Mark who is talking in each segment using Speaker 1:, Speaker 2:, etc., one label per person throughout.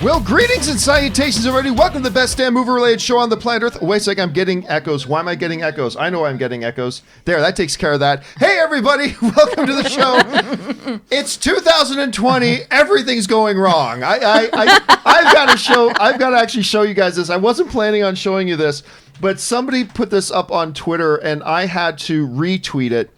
Speaker 1: Well, greetings and salutations, everybody. Welcome to the best damn movie-related show on the planet Earth. Wait a second, I'm getting echoes. Why am I getting echoes? I know I'm getting echoes. There, that takes care of that. Hey, everybody. Welcome to the show. It's 2020. Everything's going wrong. I've got to actually show you guys this. I wasn't planning on showing you this, but somebody put this up on Twitter, and I had to retweet it.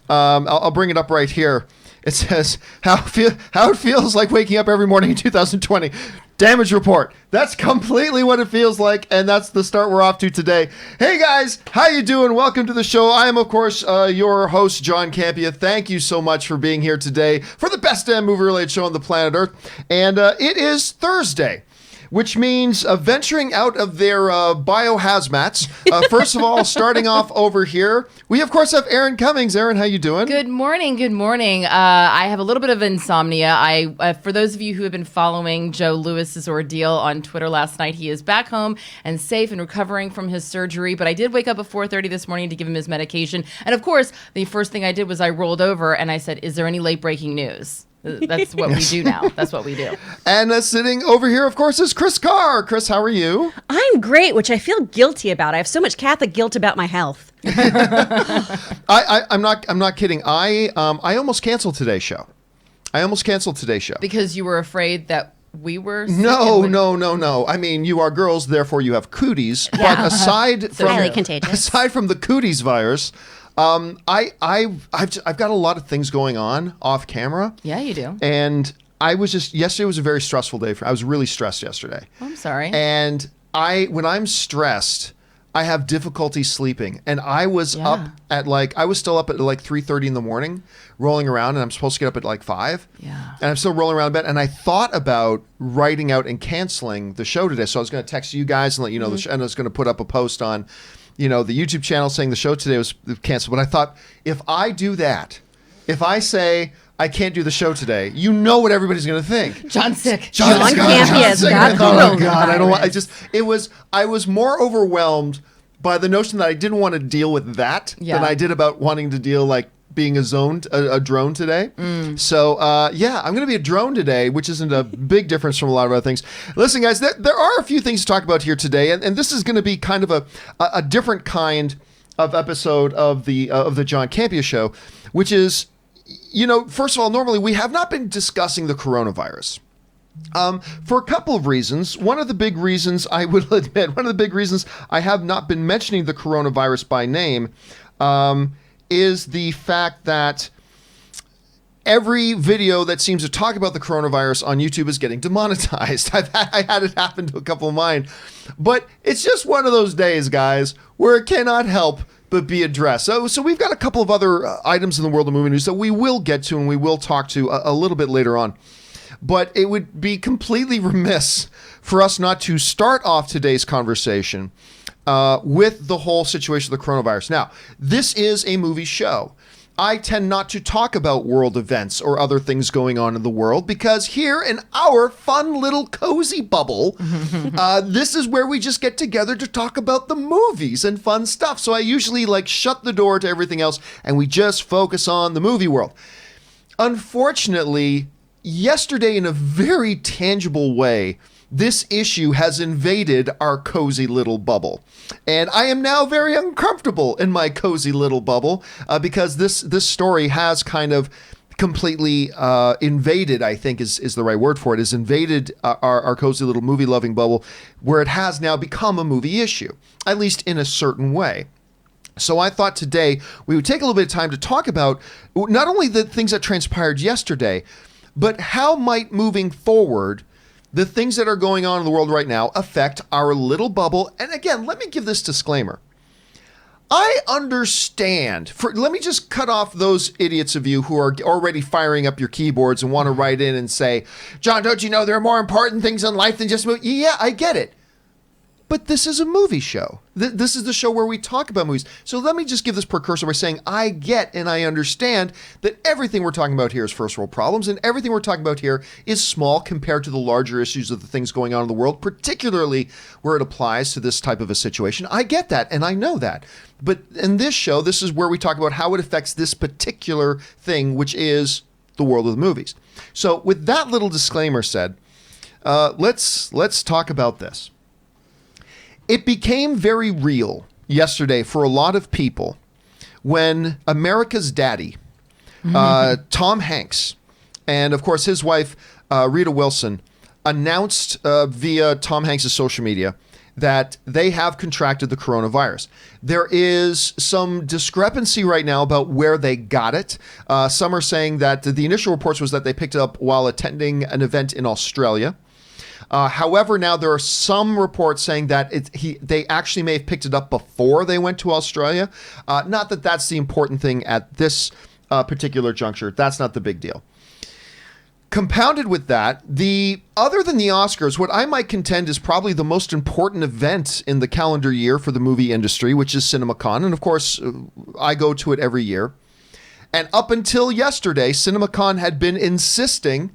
Speaker 1: I'll bring it up right here. It says, how it feels like waking up every morning in 2020. Damage report. That's completely what it feels like, and that's the start we're off to today. Hey guys, how you doing? Welcome to the show. I am, of course, your host, John Campea. Thank you so much for being here today for the best damn movie-related show on the planet Earth. And it is Thursday, which means venturing out of their biohazmats. First of all, starting off over here, we of course have Erin Cummings. Erin, how you doing?
Speaker 2: Good morning. Good morning. I have a little bit of insomnia. For those of you who have been following Joe Lewis's ordeal on Twitter last night, he is back home and safe and recovering from his surgery. But I did wake up at 4:30 this morning to give him his medication. And of course, the first thing I did was I rolled over and I said, "Is there any late breaking news?" That's what we do now. That's what we do. And
Speaker 1: sitting over here, of course, is Chris Carr. Chris, how are you?
Speaker 3: I'm great, which I feel guilty about. I have so much Catholic guilt about my health.
Speaker 1: I'm not kidding. I almost canceled today's show.
Speaker 2: Because you were afraid that we were sick?
Speaker 1: No. I mean, you are girls, therefore you have cooties. Yeah. But aside from the cooties virus, I've got a lot of things going on off camera.
Speaker 2: Yeah, you do.
Speaker 1: And yesterday was a very stressful day. I was really stressed yesterday.
Speaker 2: I'm sorry.
Speaker 1: And when I'm stressed, I have difficulty sleeping. And I was still up at like 3:30 in the morning, rolling around, and I'm supposed to get up at like 5.
Speaker 2: Yeah.
Speaker 1: And I'm still rolling around in bed. And I thought about writing out and canceling the show today. So I was going to text you guys and let you know, and I was going to put up a post on the YouTube channel saying the show today was canceled. But I thought, if I do that, if I say I can't do the show today, you know what everybody's going to think.
Speaker 2: John's sick.
Speaker 3: John Campea's got coronavirus.
Speaker 1: Oh God, I don't want. I was more overwhelmed by the notion that I didn't want to deal with that than I did about wanting to deal like being a drone today. So I'm going to be a drone today, which isn't a big difference from a lot of other things. Listen, guys, there are a few things to talk about here today, and this is going to be kind of a different kind of episode of the John Campea Show, which is, first of all, normally we have not been discussing the coronavirus. For a couple of reasons. One of the big reasons I have not been mentioning the coronavirus by name is the fact that every video that seems to talk about the coronavirus on YouTube is getting demonetized. I had it happen to a couple of mine. But it's just one of those days, guys, where it cannot help but be addressed. So we've got a couple of other items in the world of movie news that we will get to and we will talk to a little bit later on. But it would be completely remiss for us not to start off today's conversation with the whole situation of the coronavirus. Now, this is a movie show. I tend not to talk about world events or other things going on in the world because here in our fun little cozy bubble, this is where we just get together to talk about the movies and fun stuff. So I usually shut the door to everything else and we just focus on the movie world. Unfortunately, yesterday, in a very tangible way, this issue has invaded our cozy little bubble. And I am now very uncomfortable in my cozy little bubble because this story has kind of completely invaded, I think is the right word for it, has invaded our cozy little movie-loving bubble, where it has now become a movie issue, at least in a certain way. So I thought today we would take a little bit of time to talk about not only the things that transpired yesterday, but how might moving forward the things that are going on in the world right now affect our little bubble. And again, let me give this disclaimer. I understand. Let me just cut off those idiots of you who are already firing up your keyboards and want to write in and say, John, don't you know there are more important things in life than just movies? Yeah, I get it. But this is a movie show. This is the show where we talk about movies. So let me just give this precursor by saying I get and I understand that everything we're talking about here is first world problems, and everything we're talking about here is small compared to the larger issues of the things going on in the world, particularly where it applies to this type of a situation. I get that, and I know that. But in this show, this is where we talk about how it affects this particular thing, which is the world of the movies. So with that little disclaimer said, let's talk about this. It became very real yesterday for a lot of people when America's daddy, Tom Hanks, and of course his wife, Rita Wilson, announced via Tom Hanks' social media that they have contracted the coronavirus. There is some discrepancy right now about where they got it. Some are saying that the initial reports was that they picked it up while attending an event in Australia. However, now there are some reports saying that they actually may have picked it up before they went to Australia. Not that that's the important thing at this particular juncture. That's not the big deal. Compounded with that, other than the Oscars, what I might contend is probably the most important event in the calendar year for the movie industry, which is CinemaCon. And of course, I go to it every year. And up until yesterday, CinemaCon had been insisting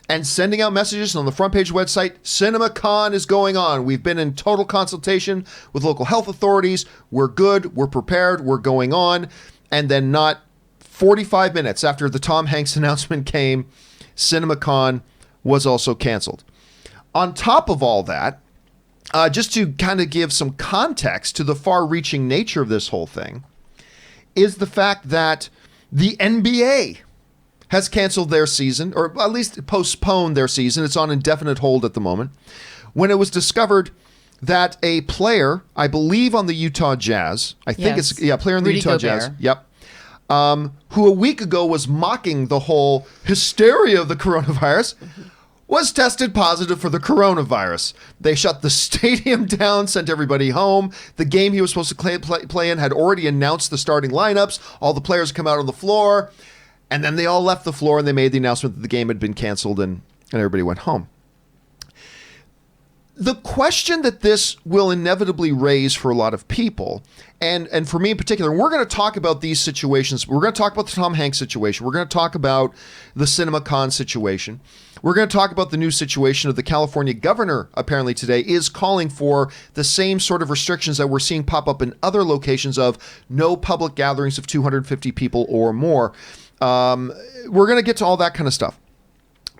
Speaker 1: and sending out messages on the front page website, CinemaCon is going on. We've been in total consultation with local health authorities. We're good. We're prepared. We're going on. And then not 45 minutes after the Tom Hanks announcement came, CinemaCon was also canceled. On top of all that, just to kind of give some context to the far-reaching nature of this whole thing, is the fact that the NBA has canceled their season, or at least postponed their season. It's on indefinite hold at the moment. When it was discovered that a player, I believe on the Utah Jazz, player on the Utah Jazz, who a week ago was mocking the whole hysteria of the coronavirus, was tested positive for the coronavirus. They shut the stadium down, sent everybody home. The game he was supposed to play in had already announced the starting lineups. All the players come out on the floor, and then they all left the floor and they made the announcement that the game had been canceled and everybody went home. The question that this will inevitably raise for a lot of people, and for me in particular, we're going to talk about these situations. We're going to talk about the Tom Hanks situation. We're going to talk about the CinemaCon situation. We're going to talk about the new situation of the California governor, apparently today, is calling for the same sort of restrictions that we're seeing pop up in other locations of no public gatherings of 250 people or more. We're going to get to all that kind of stuff.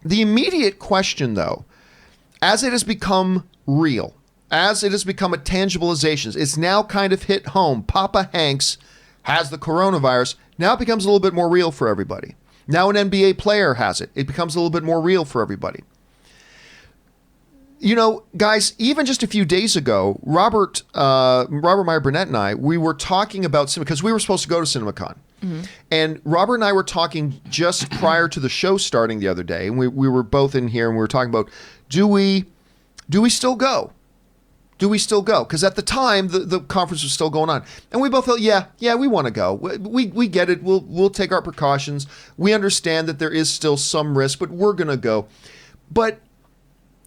Speaker 1: The immediate question, though, as it has become real, as it has become a tangibilization, it's now kind of hit home. Papa Hanks has the coronavirus. Now it becomes a little bit more real for everybody. Now an NBA player has it. It becomes a little bit more real for everybody. You know, guys, even just a few days ago, Robert Meyer Burnett and I, we were talking about, because we were supposed to go to CinemaCon. Mm-hmm. And Robert and I were talking just prior to the show starting the other day, and we were both in here and we were talking about, do we still go? Do we still go? Because at the time, the conference was still going on. And we both felt, yeah, we want to go. We get it. We'll take our precautions. We understand that there is still some risk, but we're going to go. But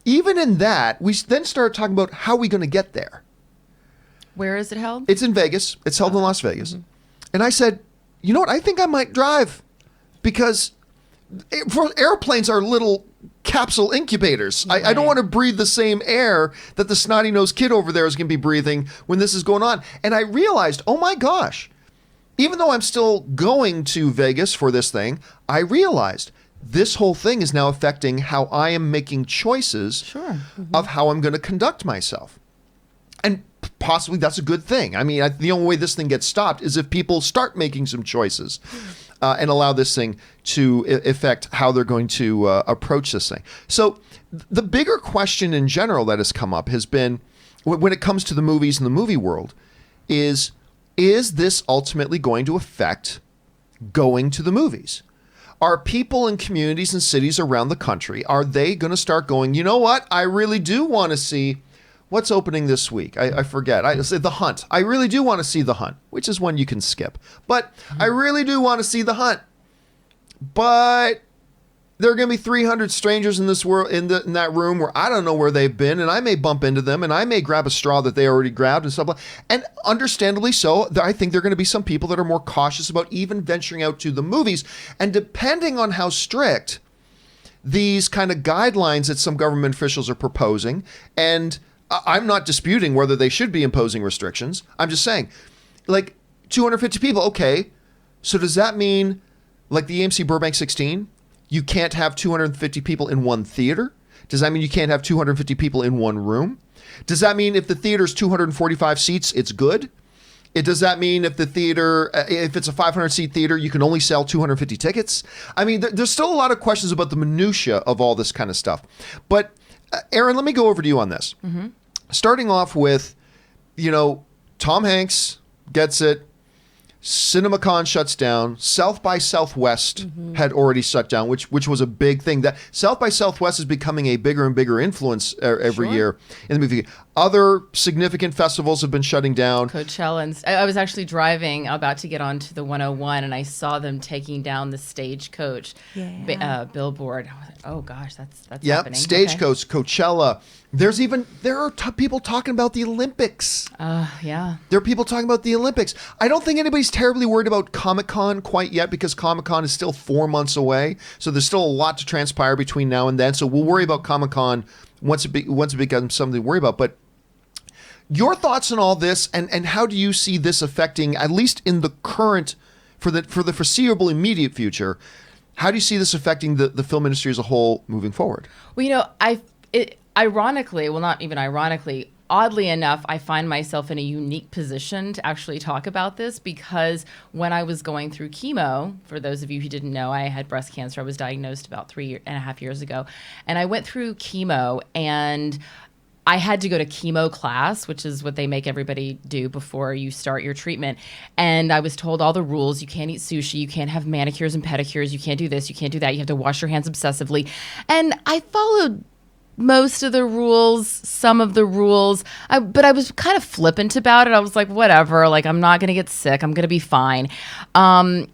Speaker 1: even in that, we then started talking about how we're going to get there.
Speaker 2: Where is it held?
Speaker 1: It's in Vegas. It's held in Las Vegas. Mm-hmm. And I said, you know what? I think I might drive, because airplanes are little capsule incubators. Right. I don't want to breathe the same air that the snotty-nosed kid over there is going to be breathing when this is going on. And I realized, oh my gosh, even though I'm still going to Vegas for this thing, I realized this whole thing is now affecting how I am making choices of how I'm going to conduct myself. And possibly that's a good thing. I mean, the only way this thing gets stopped is if people start making some choices and allow this thing to affect how they're going to approach this thing. So the bigger question in general that has come up has been, when it comes to the movies and the movie world, is this ultimately going to affect going to the movies? Are people in communities and cities around the country, are they going to start going, you know what, I really do want to see what's opening this week? I forget. I say The Hunt. I really do want to see The Hunt, which is one you can skip. But I really do want to see The Hunt. But there are going to be 300 strangers in this world, in that room, where I don't know where they've been, and I may bump into them, and I may grab a straw that they already grabbed and stuff like that. And understandably so, I think there are going to be some people that are more cautious about even venturing out to the movies. And depending on how strict these kind of guidelines that some government officials are proposing, and I'm not disputing whether they should be imposing restrictions. I'm just saying, like, 250 people, okay. So does that mean, like the AMC Burbank 16, you can't have 250 people in one theater? Does that mean you can't have 250 people in one room? Does that mean if the theater's 245 seats, it's good? Does that mean if the theater, if it's a 500-seat theater, you can only sell 250 tickets? I mean, there's still a lot of questions about the minutia of all this kind of stuff. But Aaron, let me go over to you on this. Mm-hmm. Starting off with, Tom Hanks gets it. CinemaCon shuts down. South by Southwest had already shut down, which was a big thing. That South by Southwest is becoming a bigger and bigger influence every year in the movie. Other significant festivals have been shutting down.
Speaker 2: Coachella. And I was actually driving, about to get onto the 101, and I saw them taking down the Stagecoach billboard. I was like, oh gosh, that's happening.
Speaker 1: Stagecoach, okay. Coachella. There are people talking about the Olympics.
Speaker 2: Yeah.
Speaker 1: There are people talking about the Olympics. I don't think anybody's terribly worried about Comic-Con quite yet, because Comic-Con is still 4 months away. So there's still a lot to transpire between now and then. So we'll worry about Comic-Con once it becomes something to worry about. But your thoughts on all this, and how do you see this affecting, at least in the current, for the foreseeable immediate future, how do you see this affecting the film industry as a whole moving forward?
Speaker 2: Well, ironically, well, not even ironically, oddly enough, I find myself in a unique position to actually talk about this, because when I was going through chemo, for those of you who didn't know, I had breast cancer. I was diagnosed about 3.5 years ago. And I went through chemo, and I had to go to chemo class, which is what they make everybody do before you start your treatment. And I was told all the rules. You can't eat sushi. You can't have manicures and pedicures. You can't do this. You can't do that. You have to wash your hands obsessively. And I followed most of the rules, some of the rules, but I was kind of flippant about it. I was like, whatever, like, I'm not going to get sick. I'm going to be fine. And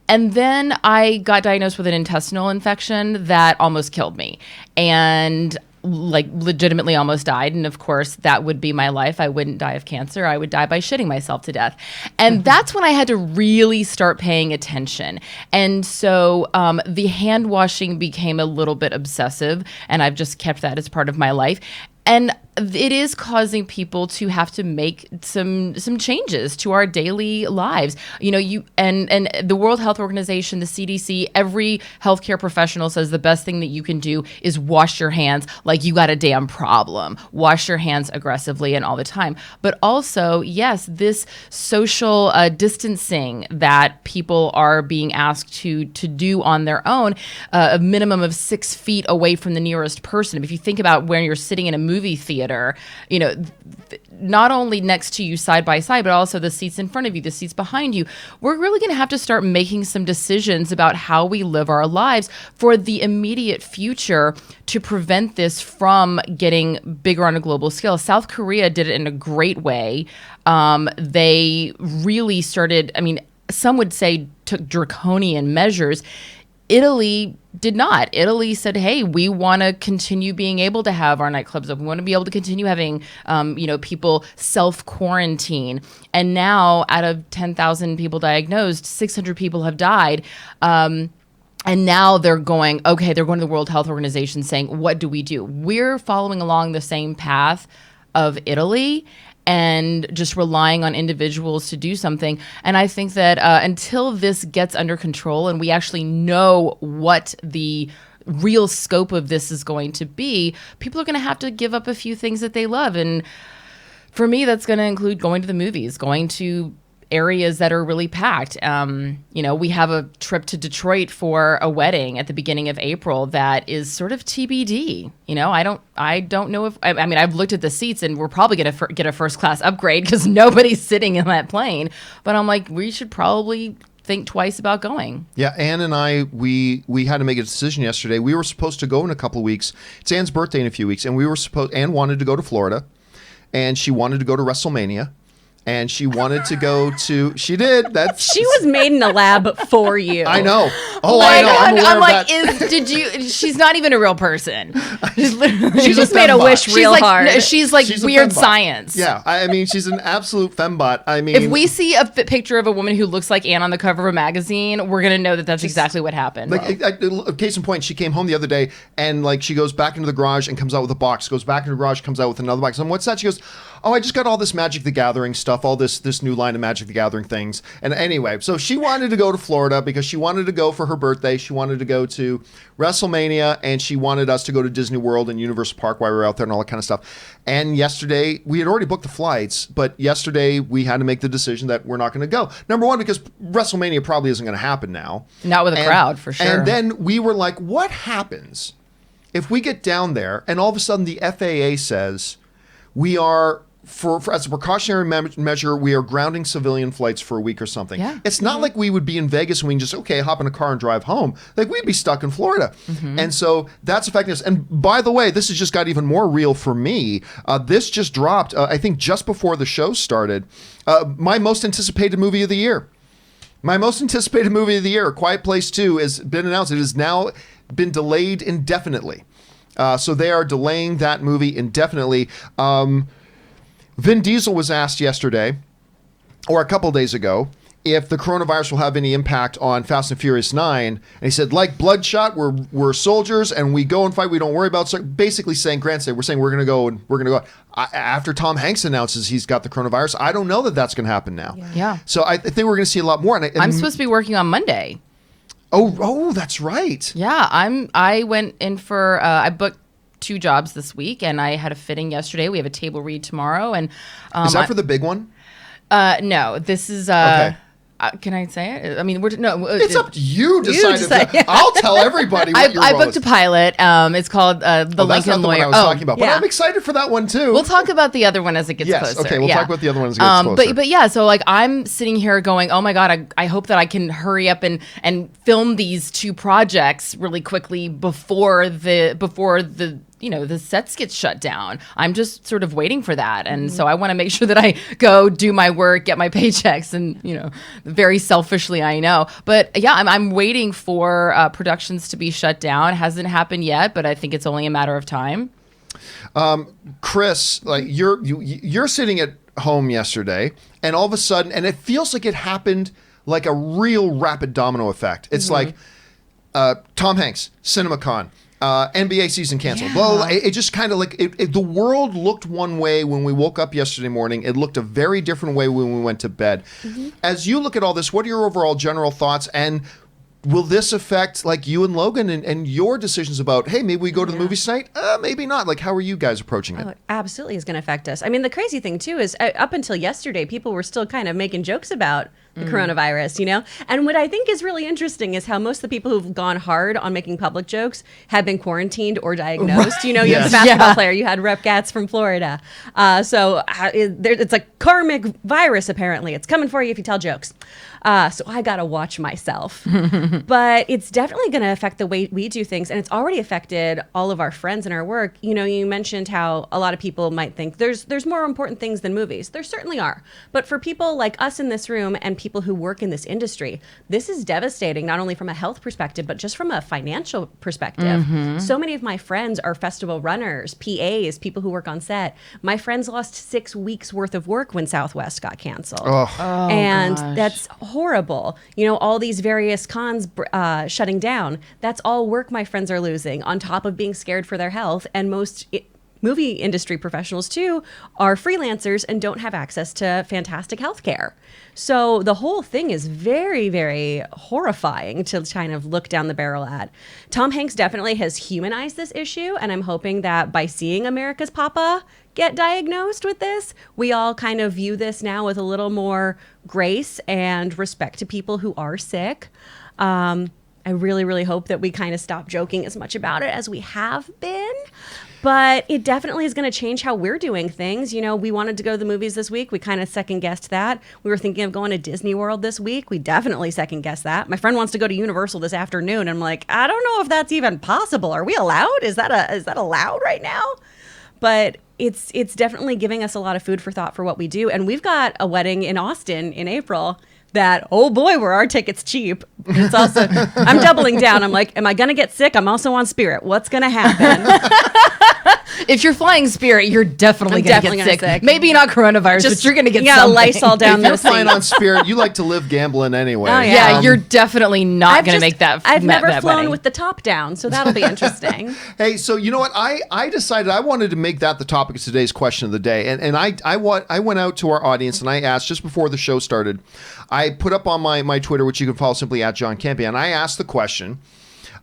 Speaker 2: then I got diagnosed with an intestinal infection that almost killed me. And legitimately almost died. And of course, that would be my life. I wouldn't die of cancer. I would die by shitting myself to death. And that's when I had to really start paying attention. And so the hand washing became a little bit obsessive, and I've just kept that as part of my life. And it is causing people to have to make some changes to our daily lives. And the World Health Organization, the CDC, every healthcare professional says the best thing that you can do is wash your hands like you got a damn problem. Wash your hands aggressively and all the time. But also, yes, this social distancing that people are being asked to do on their own, a minimum of 6 feet away from the nearest person. If you think about when you're sitting in a movie theater, not only next to you side by side, but also the seats in front of you, the seats behind you, we're really going to have to start making some decisions about how we live our lives for the immediate future to prevent this from getting bigger on a global scale. South Korea did it in a great way. They really started, some would say took draconian measures. Italy did not. Italy said, hey, we want to continue being able to have our nightclubs open. We want to be able to continue having, people self-quarantine. And now, out of 10,000 people diagnosed, 600 people have died. And now they're going to the World Health Organization saying, what do we do? We're following along the same path of Italy and just relying on individuals to do something. And I think that until this gets under control and we actually know what the real scope of this is going to be, people are going to have to give up a few things that they love. And for me, that's going to include going to the movies, going to areas that are really packed. We have a trip to Detroit for a wedding at the beginning of April that is sort of TBD. I don't know if I've looked at the seats, and we're probably going to get a first class upgrade because nobody's sitting in that plane. But I'm like, we should probably think twice about going.
Speaker 1: Yeah, Anne and I, we had to make a decision yesterday. We were supposed to go in a couple of weeks. It's Anne's birthday in a few weeks, and Anne wanted to go to Florida, and she wanted to go to WrestleMania. And she wanted to go to. She did.
Speaker 3: She was made in a lab for you.
Speaker 1: I know. Oh, I know.
Speaker 2: I'm like, she's not even a real person.
Speaker 3: She just made a wish real hard.
Speaker 2: She's weird science.
Speaker 1: Yeah, she's an absolute fembot.
Speaker 2: If we see a picture of a woman who looks like Anne on the cover of a magazine, we're gonna know that that's exactly what happened.
Speaker 1: Case in point, she came home the other day, and she goes back into the garage and comes out with a box. Goes back into the garage, comes out with another box. And what's that? She goes, oh, I just got all this Magic the Gathering stuff, all this new line of Magic the Gathering things. And anyway, so she wanted to go to Florida because she wanted to go for her birthday. She wanted to go to WrestleMania, and she wanted us to go to Disney World and Universal Park while we were out there and all that kind of stuff. And yesterday, we had already booked the flights, but yesterday we had to make the decision that we're not going to go. Number one, because WrestleMania probably isn't going to happen now.
Speaker 2: Not with a crowd, for sure.
Speaker 1: And then we were like, what happens if we get down there and all of a sudden the FAA says we are, for as a precautionary measure, we are grounding civilian flights for a week or something.
Speaker 2: Yeah.
Speaker 1: It's not like we would be in Vegas and we can just, hop in a car and drive home. Like, we'd be stuck in Florida. And so that's affecting us. And by the way, this has just got even more real for me. This just dropped, I think just before the show started, my most anticipated movie of the year. My most anticipated movie of the year, A Quiet Place 2, has been announced. It has now been delayed indefinitely. So they are delaying that movie indefinitely. Vin Diesel was asked yesterday, or a couple days ago, if the coronavirus will have any impact on Fast and Furious 9. And he said, like Bloodshot, we're soldiers and we go and fight. We don't worry about. So basically saying, Grant said, we're saying we're going to go and we're going to go. After Tom Hanks announces he's got the coronavirus, I don't know that that's going to happen now.
Speaker 2: Yeah.
Speaker 1: So I think we're going to see a lot more. And
Speaker 2: I'm supposed to be working on Monday.
Speaker 1: Oh, that's right.
Speaker 2: Yeah, I went in for I booked 2 jobs this week, and I had a fitting yesterday. We have a table read tomorrow, and
Speaker 1: is that for the big one?
Speaker 2: No, this is
Speaker 1: okay.
Speaker 2: Can I say it? I mean,
Speaker 1: it's up to you. Decide. I'll tell everybody what your
Speaker 2: I
Speaker 1: role
Speaker 2: booked
Speaker 1: is.
Speaker 2: a pilot. It's called The
Speaker 1: That's not
Speaker 2: Lincoln
Speaker 1: the
Speaker 2: Lawyer.
Speaker 1: one I was talking about, but I'm excited for that one too.
Speaker 2: We'll talk about the other one as it gets closer.
Speaker 1: Okay, we'll talk about the other one as it gets closer.
Speaker 2: But yeah, so like I'm sitting here going, oh my God, I hope that I can hurry up and film these 2 projects really quickly before the the sets get shut down. I'm just sort of waiting for that. And so I want to make sure that I go do my work, get my paychecks, and, very selfishly, I know. But yeah, I'm waiting for productions to be shut down. It hasn't happened yet, but I think it's only a matter of time.
Speaker 1: Chris, like you're sitting at home yesterday, and all of a sudden, and it feels like it happened like a real rapid domino effect. It's like Tom Hanks, CinemaCon, NBA season canceled.
Speaker 2: Yeah.
Speaker 1: Well, it just kind of like the world looked one way when we woke up yesterday morning. It looked a very different way when we went to bed. As you look at all this, what are your overall general thoughts? And will this affect like you and Logan and your decisions about, hey, maybe we go to the movies tonight? Maybe not. Like, how are you guys approaching it?
Speaker 3: Oh, it absolutely is going to affect us. I mean, the crazy thing too is up until yesterday, people were still kind of making jokes about the coronavirus, And what I think is really interesting is how most of the people who've gone hard on making public jokes have been quarantined or diagnosed. You have the basketball player, you had Rep Gats from Florida. So it's a karmic virus, apparently. It's coming for you if you tell jokes. So I got to watch myself. But it's definitely going to affect the way we do things. And it's already affected all of our friends and our work. You mentioned how a lot of people might think there's more important things than movies. There certainly are. But for people like us in this room and people who work in this industry, this is devastating, not only from a health perspective, but just from a financial perspective. So many of my friends are festival runners, PAs, people who work on set. My friends lost 6 weeks worth of work when Southwest got canceled. And that's horrible. All these various cons shutting down. That's all work my friends are losing, on top of being scared for their health. And most movie industry professionals, too, are freelancers and don't have access to fantastic health care. So the whole thing is very, very horrifying to kind of look down the barrel at. Tom Hanks definitely has humanized this issue, and I'm hoping that by seeing America's Papa get diagnosed with this, we all kind of view this now with a little more grace and respect to people who are sick. I really, really hope that we kind of stop joking as much about it as we have been. But it definitely is going to change how we're doing things. We wanted to go to the movies this week. We kind of second-guessed that. We were thinking of going to Disney World this week. We definitely second-guessed that. My friend wants to go to Universal this afternoon. And I'm like, I don't know if that's even possible. Are we allowed? Is that allowed right now? But it's definitely giving us a lot of food for thought for what we do. And we've got a wedding in Austin in April that, oh boy, were our tickets cheap. It's also, I'm doubling down. I'm like, am I going to get sick? I'm also on Spirit. What's going to happen?
Speaker 2: if you're flying Spirit, you're definitely going to get sick. Maybe not coronavirus, but you're going to get something.
Speaker 3: Lysol down
Speaker 1: if you're flying on Spirit, you like to live gambling anyway.
Speaker 3: Oh,
Speaker 2: yeah, you're definitely not going to make that.
Speaker 3: I've never flown
Speaker 2: money.
Speaker 3: with the top down, so that'll be interesting.
Speaker 1: Hey, so you know what? I decided I wanted to make that the topic of today's question of the day, and I went out to our audience and I asked just before the show started. I put up on my Twitter, which you can follow simply at John Campea, and I asked the question.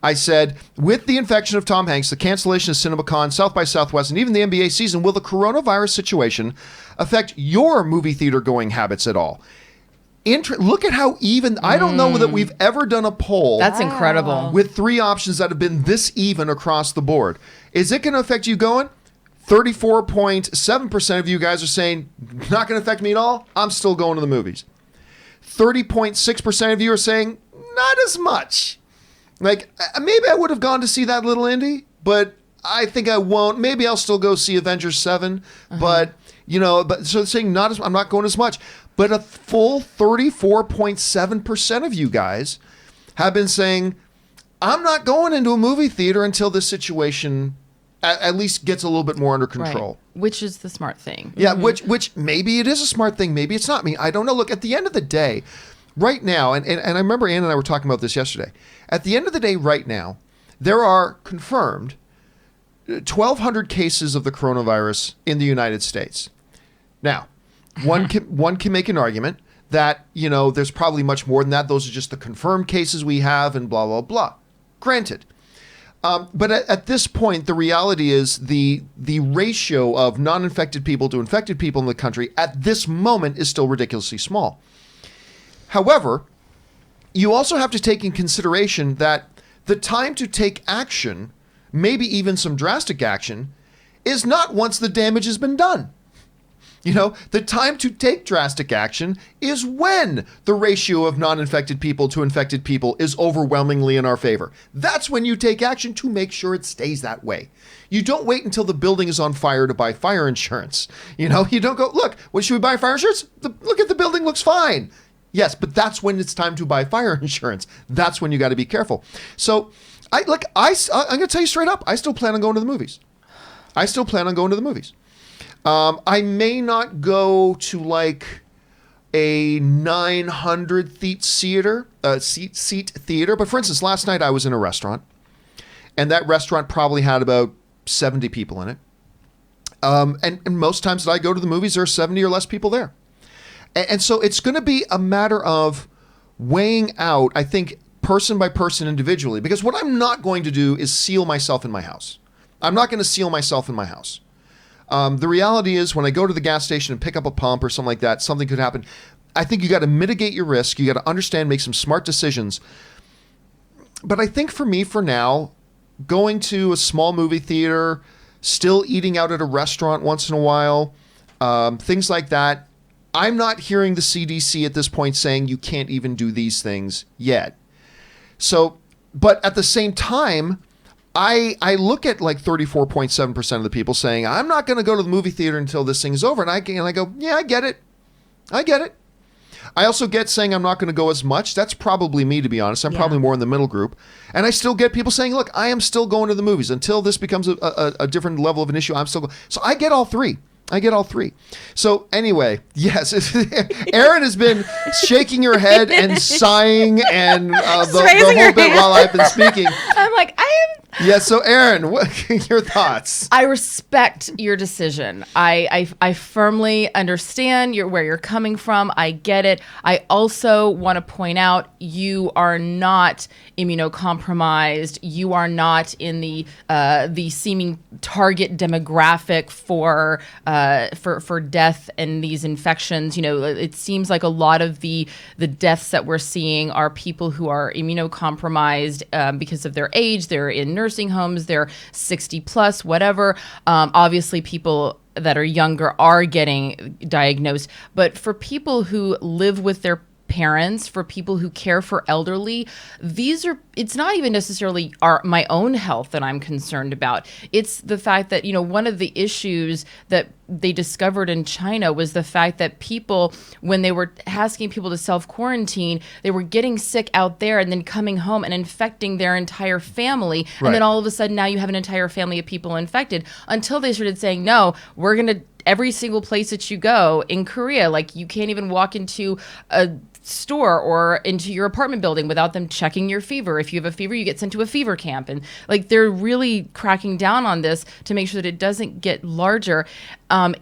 Speaker 1: I said, with the infection of Tom Hanks, the cancellation of CinemaCon, South by Southwest, and even the NBA season, will the coronavirus situation affect your movie theater going habits at all? Look at how even. I don't know that we've ever done a poll.
Speaker 2: That's incredible.
Speaker 1: With 3 options that have been this even across the board. Is it going to affect you going? 34.7% of you guys are saying, not going to affect me at all. I'm still going to the movies. 30.6% of you are saying, not as much. Like, maybe I would have gone to see that little indie, but I think I won't. Maybe I'll still go see Avengers 7, but, so they're saying I'm not going as much. But a full 34.7% of you guys have been saying, I'm not going into a movie theater until this situation at least gets a little bit more under control.
Speaker 2: Right. Which is the smart thing.
Speaker 1: Yeah, which maybe it is a smart thing, maybe it's not. I mean, I don't know. Look, at the end of the day, right now, and I remember Ann and I were talking about this yesterday. At the end of the day, right now, there are confirmed 1,200 cases of the coronavirus in the United States. Now, one can make an argument that, there's probably much more than that. Those are just the confirmed cases we have and blah, blah, blah. Granted. But at this point, the reality is the ratio of non-infected people to infected people in the country at this moment is still ridiculously small. However, you also have to take in consideration that the time to take action, maybe even some drastic action, is not once the damage has been done. The time to take drastic action is when the ratio of non-infected people to infected people is overwhelmingly in our favor. That's when you take action to make sure it stays that way. You don't wait until the building is on fire to buy fire insurance. You don't go, look, what should we buy fire insurance? Look at the building, looks fine. Yes, but that's when it's time to buy fire insurance. That's when you got to be careful. So, I'm going to tell you straight up, I still plan on going to the movies. I may not go to like a 900 seat theater, but for instance, last night I was in a restaurant, and that restaurant probably had about 70 people in it. And most times that I go to the movies, there are 70 or less people there. And so it's going to be a matter of weighing out, I think, person by person individually, because what I'm not going to do is seal myself in my house. I'm not going to seal myself in my house. The reality is when I go to the gas station and pick up a pump or something like that, something could happen. I think you got to mitigate your risk. You got to understand, make some smart decisions. But I think for me, for now, going to a small movie theater, still eating out at a restaurant once in a while, things like that, I'm not hearing the CDC at this point saying you can't even do these things yet. So, but at the same time, I look at like 34.7% of the people saying, I'm not going to go to the movie theater until this thing's over. And I go, yeah, I get it. I also get saying I'm not going to go as much. That's probably me, to be honest. I'm probably more in the middle group. And I still get people saying, look, I am still going to the movies. Until this becomes a different level of an issue, I'm still going. So I get all three. So anyway, yes, Erin has been shaking her head and sighing and the whole bit while I've been speaking.
Speaker 2: I'm like, I am.
Speaker 1: Yeah, so Erin, what your thoughts?
Speaker 2: I respect your decision. I firmly understand where you're coming from. I get it. I also want to point out you are not immunocompromised. You are not in the seeming target demographic for death and these infections. It seems like a lot of the deaths that we're seeing are people who are immunocompromised because of their age. They're in nursing homes, they're 60 plus, whatever. Obviously, people that are younger are getting diagnosed. But for people who live with their parents, for people who care for elderly, it's not even necessarily my own health that I'm concerned about. It's the fact that, one of the issues that they discovered in China was the fact that people, when they were asking people to self-quarantine, they were getting sick out there and then coming home and infecting their entire family.
Speaker 1: Right.
Speaker 2: And then all of a sudden now you have an entire family of people infected, until they started saying, no, we're going to, every single place that you go in Korea, like you can't even walk into a store or into your apartment building without them checking your fever. If you have a fever, you get sent to a fever camp. And like, they're really cracking down on this to make sure that it doesn't get larger.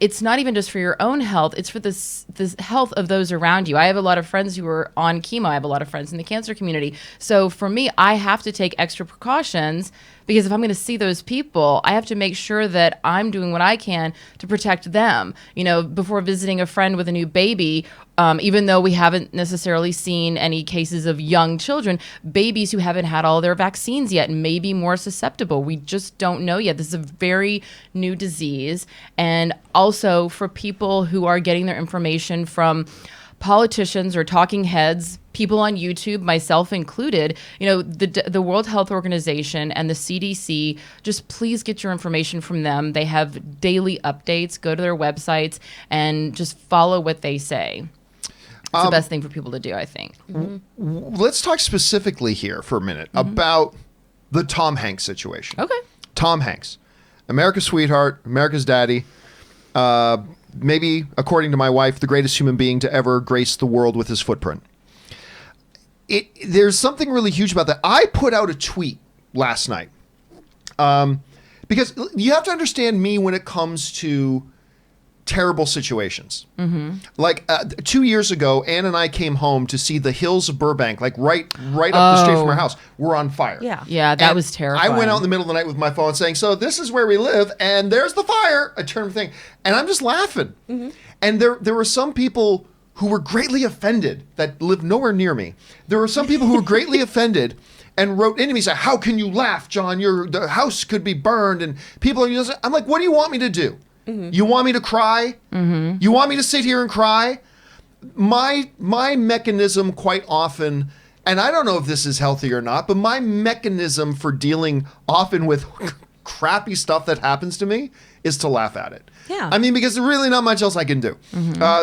Speaker 2: It's not even just for your own health. It's for this health of those around you. I have a lot of friends who are on chemo. I have a lot of friends in the cancer community. So for me, I have to take extra precautions, because if I'm going to see those people, I have to make sure that I'm doing what I can to protect them. Before visiting a friend with a new baby, even though we haven't necessarily seen any cases of young children, babies who haven't had all their vaccines yet may be more susceptible. We just don't know yet. This is a very new disease. And also for people who are getting their information from politicians or talking heads, people on YouTube, myself included, the World Health Organization and the CDC, just please get your information from them. They have daily updates. Go to their websites and just follow what they say. It's the best thing for people to do, I think.
Speaker 1: Let's talk specifically here for a minute about the Tom Hanks situation.
Speaker 2: Okay.
Speaker 1: Tom Hanks, America's sweetheart, America's daddy, maybe, according to my wife, the greatest human being to ever grace the world with his footprint. There's something really huge about that. I put out a tweet last night because you have to understand me when it comes to terrible situations. Like 2 years ago, Ann and I came home to see the hills of Burbank, like right up the street from our house, were on fire.
Speaker 2: Yeah, that was terrifying.
Speaker 1: I went out in the middle of the night with my phone saying, so this is where we live, and there's the fire. I turned the thing, and I'm just laughing. And there were some people who were greatly offended that lived nowhere near me. There were some people who were greatly offended and wrote into me saying, how can you laugh, John? The house could be burned, and people are, I'm like, what do you want me to do? You want me to cry? You want me to sit here and cry? My mechanism quite often, and I don't know if this is healthy or not, but my mechanism for dealing often with crappy stuff that happens to me is to laugh at it.
Speaker 3: Yeah.
Speaker 1: I mean, because there's really not much else I can do.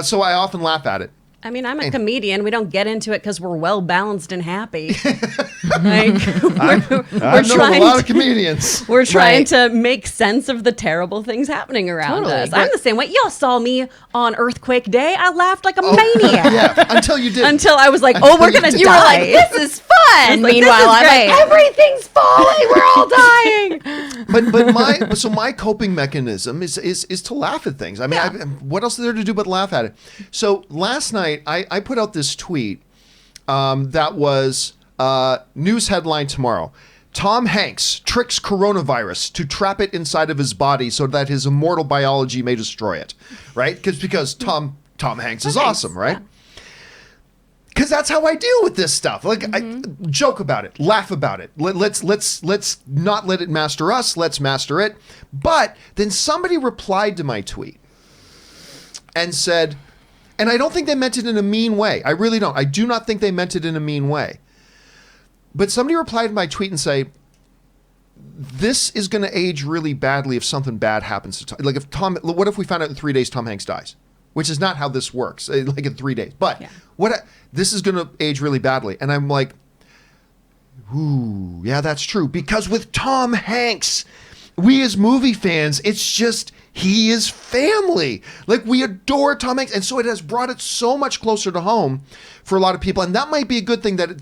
Speaker 1: So I often laugh at it.
Speaker 3: I mean, I'm a comedian. We don't get into it because we're well balanced and happy. Like,
Speaker 1: I've known a lot of comedians.
Speaker 3: We're trying to make sense of the terrible things happening around us. I'm the same way. Y'all saw me on Earthquake Day. I laughed like a maniac.
Speaker 1: Yeah, until you did.
Speaker 3: Until I was like, oh, we're going to die.
Speaker 2: You were like, this is fun.
Speaker 3: Like,
Speaker 2: Meanwhile, I'm
Speaker 3: great.
Speaker 2: like, everything's falling. We're all dying.
Speaker 1: But my coping mechanism is to laugh at things. I mean, what else is there to do but laugh at it? So last night, I put out this tweet that was news headline tomorrow. Tom Hanks tricks coronavirus to trap it inside of his body so that his immortal biology may destroy it. Right? Because Tom Hanks is awesome, right? Because that's how I deal with this stuff. Like, I joke about it, laugh about it. Let's not let it master us. Let's master it. But then somebody replied to my tweet and said, and I don't think they meant it in a mean way. I really don't. I do not think they meant it in a mean way. But somebody replied to my tweet and say, this is going to age really badly if something bad happens to Tom. Like what if we found out in 3 days Tom Hanks dies? Which is not how this works, like in 3 days. But this is going to age really badly. And I'm like, ooh, yeah, that's true. Because with Tom Hanks, we as movie fans, it's just, he is family. Like, we adore Tom Hanks. And so it has brought it so much closer to home for a lot of people. And that might be a good thing not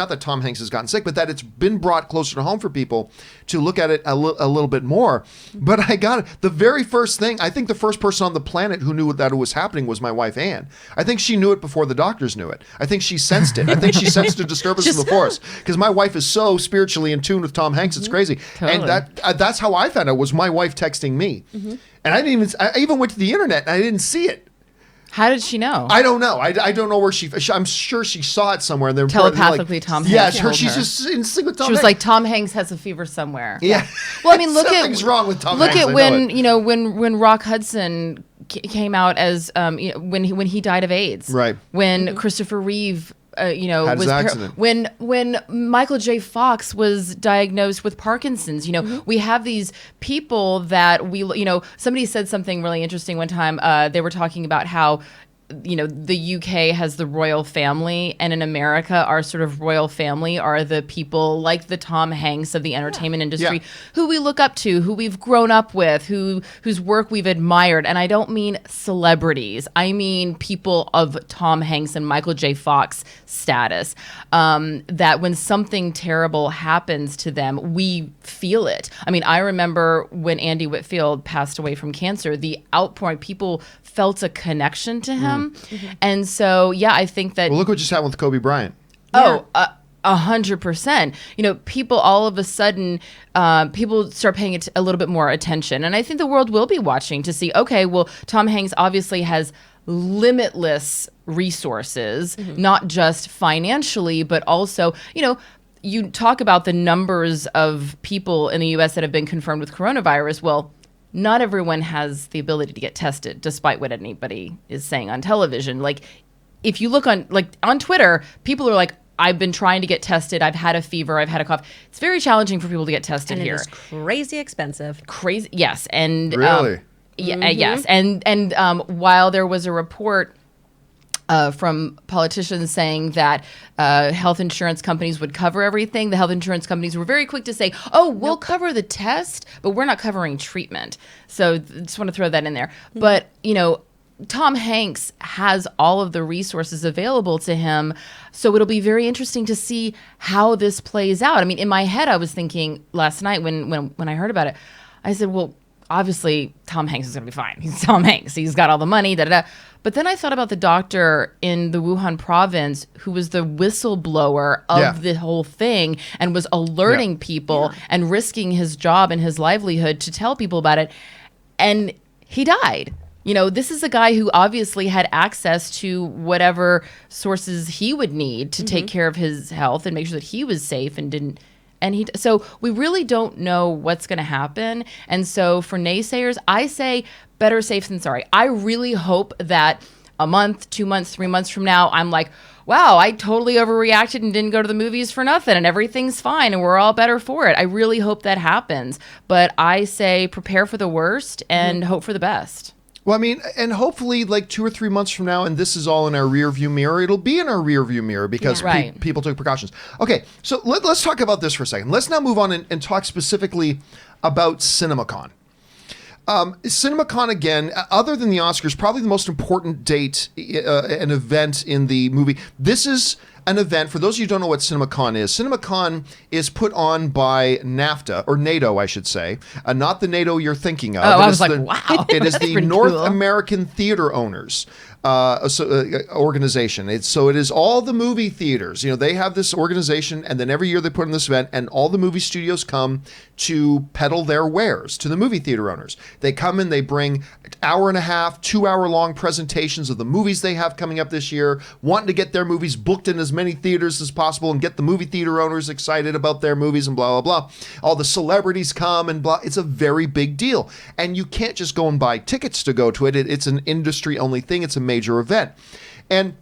Speaker 1: that Tom Hanks has gotten sick, but that it's been brought closer to home for people to look at it a little bit more. But I got it. The very first thing, I think the first person on the planet who knew that it was happening was my wife, Ann. I think she knew it before the doctors knew it. I think she sensed it. I think she sensed a disturbance in the force. Because my wife is so spiritually in tune with Tom Hanks, it's crazy.
Speaker 2: Totally.
Speaker 1: And that's how I found out, was my wife texting me. And I even went to the internet and I didn't see it.
Speaker 2: How did she know?
Speaker 1: I don't know. I don't know where I'm sure she saw it somewhere. And
Speaker 2: telepathically, like, Tom Hanks.
Speaker 1: Yeah, she's just in sync with Tom Hanks.
Speaker 2: She was like, Tom Hanks has a fever somewhere.
Speaker 1: Yeah.
Speaker 2: Well, I mean,
Speaker 1: something's wrong with Tom Hanks.
Speaker 2: Look at when Rock Hudson came out as when he died of AIDS.
Speaker 1: Right.
Speaker 2: When Christopher Reeve
Speaker 1: had his accident.
Speaker 2: When Michael J. Fox was diagnosed with Parkinson's, we have these people that somebody said something really interesting one time. They were talking about how the UK has the royal family, and in America, our sort of royal family are the people like the Tom Hanks of the entertainment industry, who we look up to, who we've grown up with, whose work we've admired. And I don't mean celebrities. I mean people of Tom Hanks and Michael J. Fox status, that when something terrible happens to them, we feel it. I mean, I remember when Andy Whitfield passed away from cancer, the outpouring, people felt a connection to him. And so, I think that...
Speaker 1: Well, look what just happened with Kobe Bryant.
Speaker 2: Oh, 100%. People all of a sudden, people start paying it a little bit more attention. And I think the world will be watching to see, okay, well, Tom Hanks obviously has limitless resources, not just financially, but also, you talk about the numbers of people in the U.S. that have been confirmed with coronavirus. Well, not everyone has the ability to get tested, despite what anybody is saying on television. Like, if you look on Twitter, people are like, I've been trying to get tested. I've had a fever. I've had a cough. It's very challenging for people to get tested here.
Speaker 3: And it is crazy expensive.
Speaker 2: Crazy, yes. And
Speaker 1: really?
Speaker 2: Yes. And while there was a report from politicians saying that health insurance companies would cover everything, the health insurance companies were very quick to say, oh, we'll cover the test, but we're not covering treatment. So just want to throw that in there. But, Tom Hanks has all of the resources available to him. So it'll be very interesting to see how this plays out. I mean, in my head, I was thinking last night when I heard about it, I said, well, obviously Tom Hanks is going to be fine. He's Tom Hanks. He's got all the money, da-da-da. But then I thought about the doctor in the Wuhan province who was the whistleblower of the whole thing and was alerting people and risking his job and his livelihood to tell people about it. And he died. This is a guy who obviously had access to whatever sources he would need to take care of his health and make sure that he was safe and didn't. So we really don't know what's going to happen. And so for naysayers, I say better safe than sorry. I really hope that a month, 2 months, 3 months from now, I'm like, wow, I totally overreacted and didn't go to the movies for nothing and everything's fine and we're all better for it. I really hope that happens. But I say prepare for the worst and hope for the best.
Speaker 1: Well, I mean, and hopefully like 2 or 3 months from now, and this is all in our rear view mirror, it'll be in our rear view mirror because people took precautions. Okay, so let's talk about this for a second. Let's now move on and talk specifically about CinemaCon. CinemaCon, again, other than the Oscars, probably the most important date, an event in the movie. This is an event, for those of you who don't know what CinemaCon is. CinemaCon is put on by NAFTA, or NATO, I should say. Not the NATO you're thinking of.
Speaker 2: Oh, I was like, wow.
Speaker 1: It is the North American Theater Owners organization. So it is all the movie theaters. They have this organization, and then every year they put on this event, and all the movie studios come to peddle their wares to the movie theater owners. They come in, they bring hour and a half, 2 hour long presentations of the movies they have coming up this year, wanting to get their movies booked in as many theaters as possible and get the movie theater owners excited about their movies and blah, blah, blah. All the celebrities come and blah. It's a very big deal. And you can't just go and buy tickets to go to it. It's an industry only thing. It's a major event. And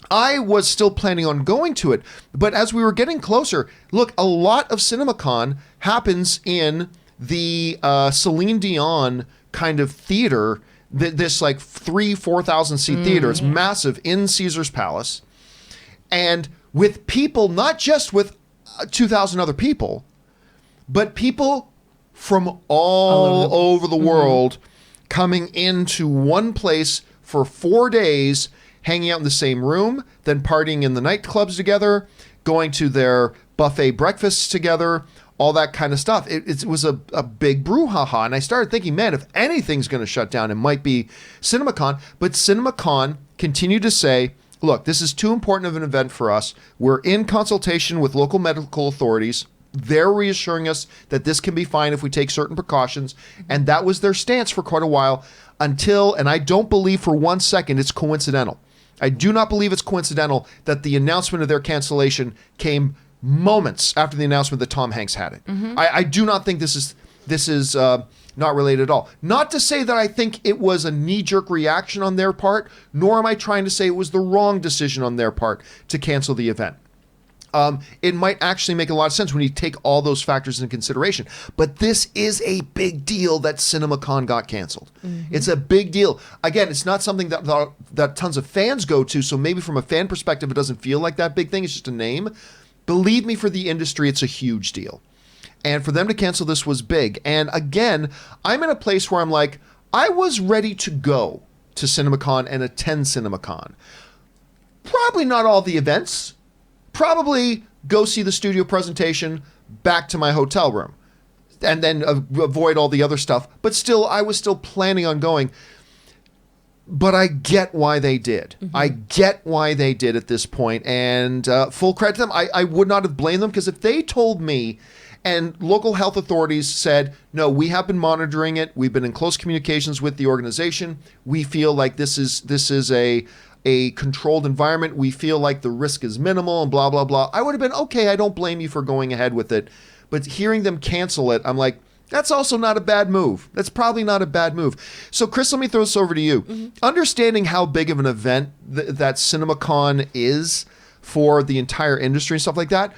Speaker 1: I was still planning on going to it, but as we were getting closer, look, a lot of CinemaCon happens in the Celine Dion kind of theater, this like 4,000 seat theater. It's massive in Caesar's Palace, and with people, not just with 2,000 other people, but people from all over the world coming into one place for 4 days, hanging out in the same room, then partying in the nightclubs together, going to their buffet breakfasts together, all that kind of stuff. It was a big brouhaha. And I started thinking, man, if anything's going to shut down, it might be CinemaCon. But CinemaCon continued to say, look, this is too important of an event for us. We're in consultation with local medical authorities. They're reassuring us that this can be fine if we take certain precautions. And that was their stance for quite a while until, and I don't believe for 1 second it's coincidental. I do not believe it's coincidental that the announcement of their cancellation came moments after the announcement that Tom Hanks had it. I do not think this is not related at all. Not to say that I think it was a knee-jerk reaction on their part, nor am I trying to say it was the wrong decision on their part to cancel the event. It might actually make a lot of sense when you take all those factors into consideration. But this is a big deal that CinemaCon got canceled. It's a big deal. Again, it's not something that tons of fans go to, so maybe from a fan perspective, it doesn't feel like that big thing. It's just a name. Believe me, for the industry, it's a huge deal. And for them to cancel this was big. And again, I'm in a place where I'm like, I was ready to go to CinemaCon and attend CinemaCon. Probably not all the events. Probably go see the studio presentation, back to my hotel room, and then avoid all the other stuff. But still, I was still planning on going. But I get why they did. I get why they did at this point. And full credit to them. I would not have blamed them, because if they told me and local health authorities said, no, we have been monitoring it. We've been in close communications with the organization. We feel like this is a controlled environment. We feel like the risk is minimal and blah, blah, blah. I would have been, okay, I don't blame you for going ahead with it. But hearing them cancel it, I'm like, that's also not a bad move. That's probably not a bad move. So, Chris, let me throw this over to you. Understanding how big of an event that CinemaCon is for the entire industry and stuff like that,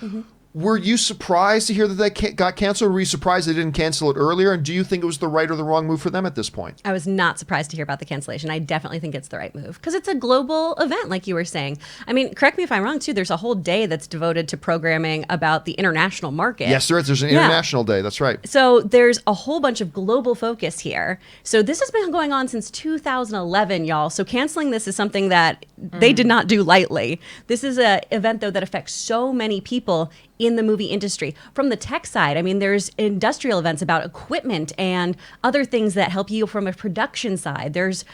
Speaker 1: were you surprised to hear that they got canceled? Or were you surprised they didn't cancel it earlier? And do you think it was the right or the wrong move for them at this point?
Speaker 3: I was not surprised to hear about the cancellation. I definitely think it's the right move, because it's a global event, like you were saying. I mean, correct me if I'm wrong, too. There's a whole day that's devoted to programming about the international market.
Speaker 1: Yes, there is. There's an international day. That's right.
Speaker 3: So there's a whole bunch of global focus here. So this has been going on since 2011, y'all. So canceling this is something that they did not do lightly. This is an event, though, that affects so many people in the movie industry. From the tech side, I mean, there's industrial events about equipment and other things that help you from a production side. There's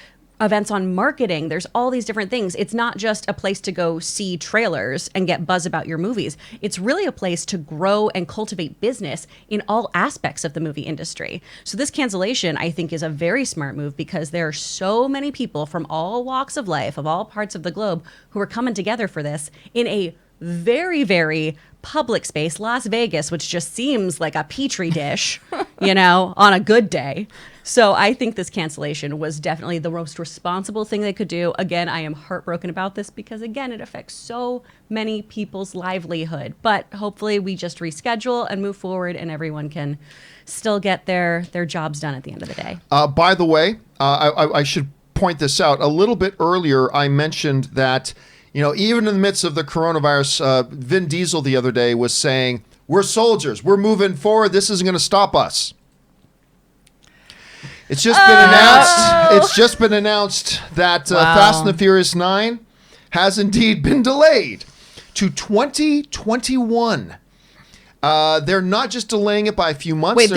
Speaker 3: events on marketing. There's all these different things. It's not just a place to go see trailers and get buzz about your movies. It's really a place to grow and cultivate business in all aspects of the movie industry. So this cancellation, I think, is a very smart move, because there are so many people from all walks of life, of all parts of the globe, who are coming together for this in a very, very public space, Las Vegas, which just seems like a petri dish, on a good day. So I think this cancellation was definitely the most responsible thing they could do. Again, I am heartbroken about this, because, again, it affects so many people's livelihood. But hopefully we just reschedule and move forward, and everyone can still get their jobs done at the end of the day.
Speaker 1: By the way, I should point this out. A little bit earlier, I mentioned that even in the midst of the coronavirus, Vin Diesel the other day was saying, we're soldiers, we're moving forward, this isn't going to stop us. It's just been announced. It's just been announced that Fast and the Furious 9 has indeed been delayed to 2021. They're not just delaying it by a few months.
Speaker 2: Wait,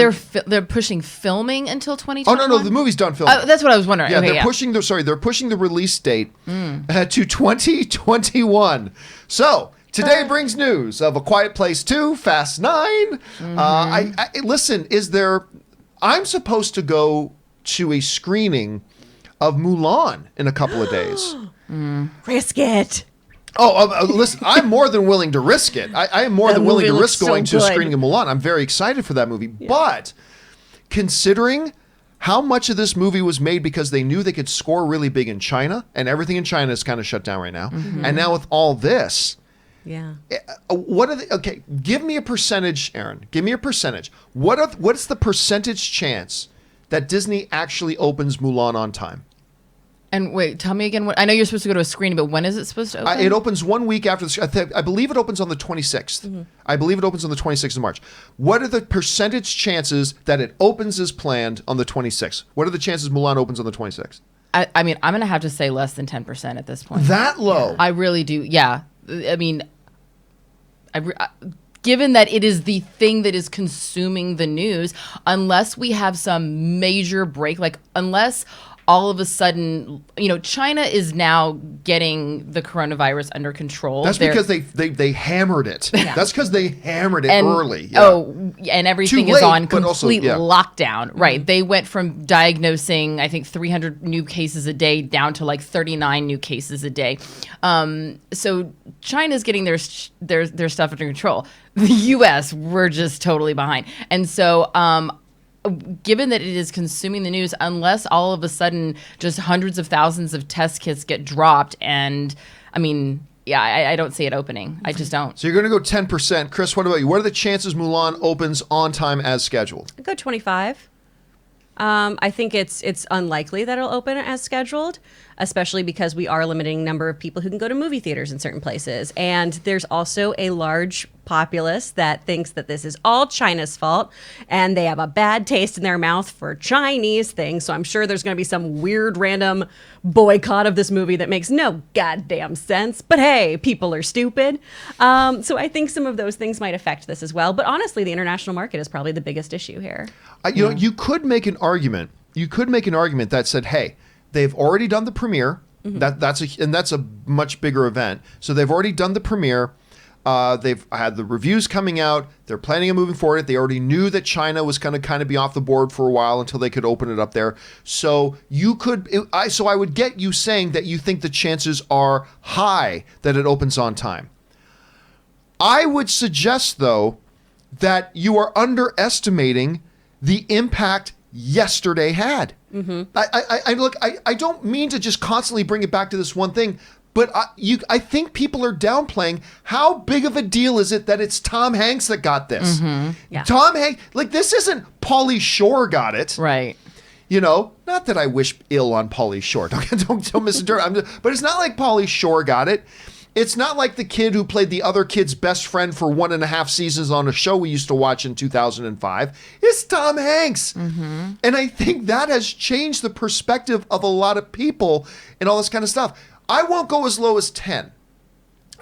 Speaker 2: they're pushing filming until 2021?
Speaker 1: Oh, no, the movie's done filming.
Speaker 2: That's what I was wondering.
Speaker 1: Yeah,
Speaker 2: okay,
Speaker 1: they're pushing the release date to 2021. So today brings news of A Quiet Place 2, Fast 9. Listen, I'm supposed to go to a screening of Mulan in a couple of days.
Speaker 3: Risk it.
Speaker 1: Listen, I'm more than willing to risk it. I am more than willing to risk going to a screening of Mulan. I'm very excited for that movie. Yeah. But considering how much of this movie was made because they knew they could score really big in China, and everything in China is kind of shut down right now. And now with all this, okay, give me a percentage, Aaron. Give me a percentage. What's the percentage chance that Disney actually opens Mulan on time?
Speaker 2: And wait, tell me again. I know you're supposed to go to a screening, but when is it supposed to open?
Speaker 1: It opens 1 week after I believe it opens on the 26th. I believe it opens on the 26th of March. What are the percentage chances that it opens as planned on the 26th? What are the chances Mulan opens on the 26th?
Speaker 2: I mean, I'm going to have to say less than 10% at this point.
Speaker 1: That low?
Speaker 2: I really do. Yeah. I mean, given that it is the thing that is consuming the news, unless we have some major break, unless all of a sudden, China is now getting the coronavirus under control.
Speaker 1: That's because they hammered it. Yeah. That's because they hammered it early.
Speaker 2: Yeah. Oh, and everything is on complete lockdown. Right. They went from diagnosing, I think, 300 new cases a day down to 39 new cases a day. So China's getting their stuff under control. The U.S., we're just totally behind. And so given that it is consuming the news, unless all of a sudden just hundreds of thousands of test kits get dropped, and I mean, yeah, I don't see it opening. I just don't.
Speaker 1: So you're going to go 10%. Chris, what about you? What are the chances Mulan opens on time as scheduled?
Speaker 3: I'd go 25. I think it's unlikely that it'll open as scheduled, especially because we are limiting number of people who can go to movie theaters in certain places. And there's also a large populace that thinks that this is all China's fault, and they have a bad taste in their mouth for Chinese things. So I'm sure there's going to be some weird random boycott of this movie that makes no goddamn sense. But hey, people are stupid. So I think some of those things might affect this as well. But honestly, the international market is probably the biggest issue here.
Speaker 1: You know, you could make an argument. You could make an argument that said, hey, they've already done the premiere. That's a much bigger event. So they've already done the premiere. They've had the reviews coming out. They're planning on moving forward. They already knew that China was going to kind of be off the board for a while until they could open it up there. So you could, I would get you saying that you think the chances are high that it opens on time. I would suggest, though, that you are underestimating the impact yesterday had. I don't mean to just constantly bring it back to this one thing, but I think people are downplaying how big of a deal is it that it's Tom Hanks that got this.
Speaker 3: Yeah.
Speaker 1: Tom Hanks, like, this isn't Pauly Shore got it.
Speaker 2: Right.
Speaker 1: You know, not that I wish ill on Pauly Shore. Don't misinterpret. But it's not like Pauly Shore got it. It's not like the kid who played the other kid's best friend for 1.5 seasons on a show we used to watch in 2005. It's Tom Hanks. And I think that has changed the perspective of a lot of people and all this kind of stuff. I won't go as low as 10.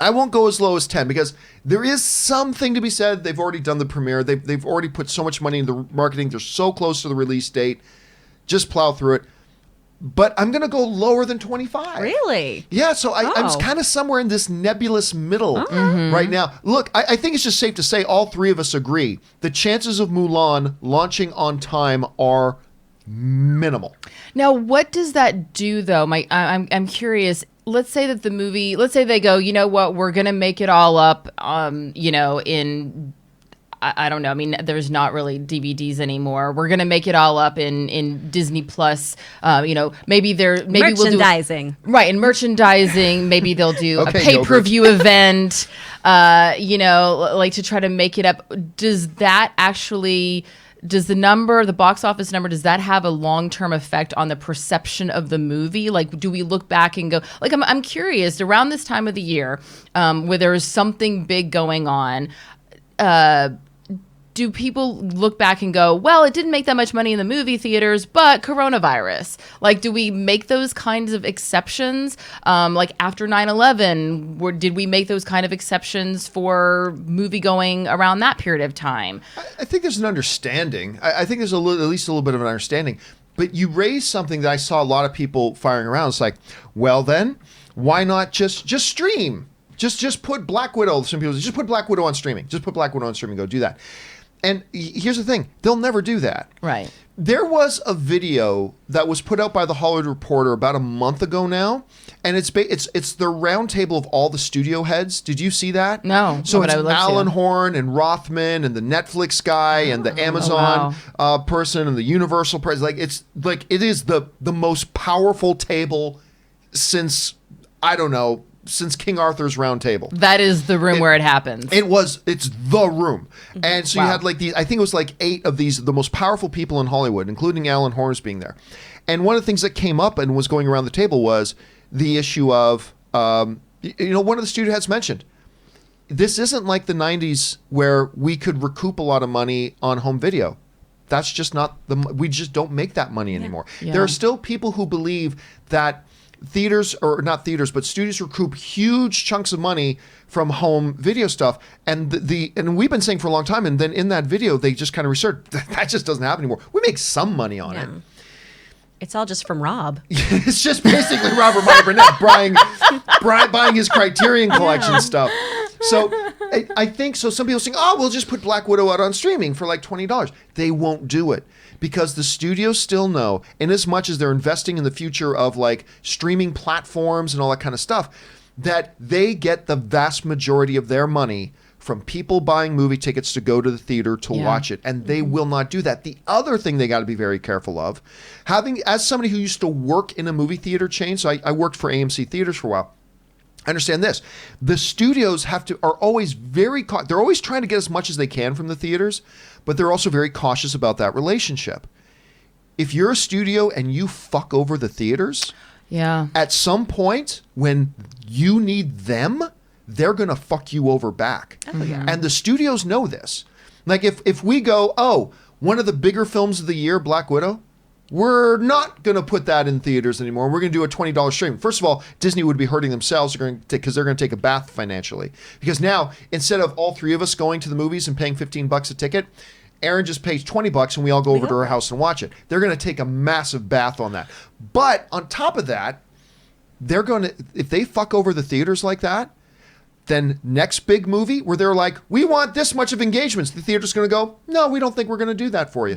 Speaker 1: I won't go as low as 10 because there is something to be said. They've already done the premiere. They've already put so much money into the marketing. They're so close to the release date. Just plow through it. But I'm going to go lower than 25.
Speaker 3: Really?
Speaker 1: Yeah, so I'm kind of somewhere in this nebulous middle right now. Look, I think it's just safe to say all three of us agree. The chances of Mulan launching on time are minimal.
Speaker 2: Now, what does that do, though? I'm curious. Let's say that the movie, let's say they go, you know what, we're going to make it all up, in... I don't know. I mean, there's not really DVDs anymore. We're gonna make it all up in Disney Plus. Maybe
Speaker 3: merchandising.
Speaker 2: We'll do, right, in merchandising. Maybe they'll do
Speaker 1: Okay,
Speaker 2: a pay-per-view event. Like to try to make it up. Does the box office number, does that have a long-term effect on the perception of the movie? Like, do we look back and go, like, I'm curious, around this time of the year, where there is something big going on, do people look back and go, well, it didn't make that much money in the movie theaters, but coronavirus? Like, do we make those kinds of exceptions? Like after 9/11, did we make those kind of exceptions for movie going around that period of time?
Speaker 1: I think there's an understanding. I think there's at least a little bit of an understanding. But you raised something that I saw a lot of people firing around. It's like, well then, why not just stream? Just put Black Widow. Some people say, just put Black Widow on streaming. Just put Black Widow on streaming. Go do that. And here's the thing. They'll never do that.
Speaker 2: Right.
Speaker 1: There was a video that was put out by the Hollywood Reporter about a month ago now. And it's the round table of all the studio heads. Did you see that?
Speaker 2: No.
Speaker 1: So it's Alan Horn and Rothman and the Netflix guy and the Amazon person and the Universal person. Like, it is the most powerful table since, I don't know, since King Arthur's Round Table.
Speaker 2: That is the room where it happens.
Speaker 1: It's the room. And so you had like these, I think it was like 8 of these, the most powerful people in Hollywood, including Alan Horns being there. And one of the things that came up and was going around the table was the issue of, one of the studio heads mentioned, this isn't like the 90s where we could recoup a lot of money on home video. That's just not we just don't make that money anymore.
Speaker 2: Yeah.
Speaker 1: There are still people who believe that theaters, or not theaters, but studios recoup huge chunks of money from home video stuff. And and we've been saying for a long time, and then in that video, they just kind of research, that just doesn't happen anymore. We make some money on it.
Speaker 3: It's all just from Rob.
Speaker 1: It's just basically Robert Burnett buying his Criterion Collection stuff. So I think, so some people saying, we'll just put Black Widow out on streaming for like $20. They won't do it. Because the studios still know, in as much as they're investing in the future of like streaming platforms and all that kind of stuff, that they get the vast majority of their money from people buying movie tickets to go to the theater to watch it. And they will not do that. The other thing they got to be very careful of, as somebody who used to work in a movie theater chain, so I worked for AMC Theaters for a while, I understand this. The studios are always they're always trying to get as much as they can from the theaters, but they're also very cautious about that relationship. If you're a studio and you fuck over the theaters, at some point when you need them, they're going to fuck you over back.
Speaker 3: Oh, yeah.
Speaker 1: And the studios know this. Like if we go, one of the bigger films of the year, Black Widow, we're not going to put that in theaters anymore. We're going to do a $20 stream. First of all, Disney would be hurting themselves because they're going to take a bath financially. Because now, instead of all three of us going to the movies and paying $15 a ticket, Aaron just pays $20 and we all go over to her house and watch it. They're going to take a massive bath on that. But on top of that, they're going to, if they fuck over the theaters like that, then next big movie where they're like, we want this much of engagements, the theater's going to go, no, we don't think we're going to do that for you.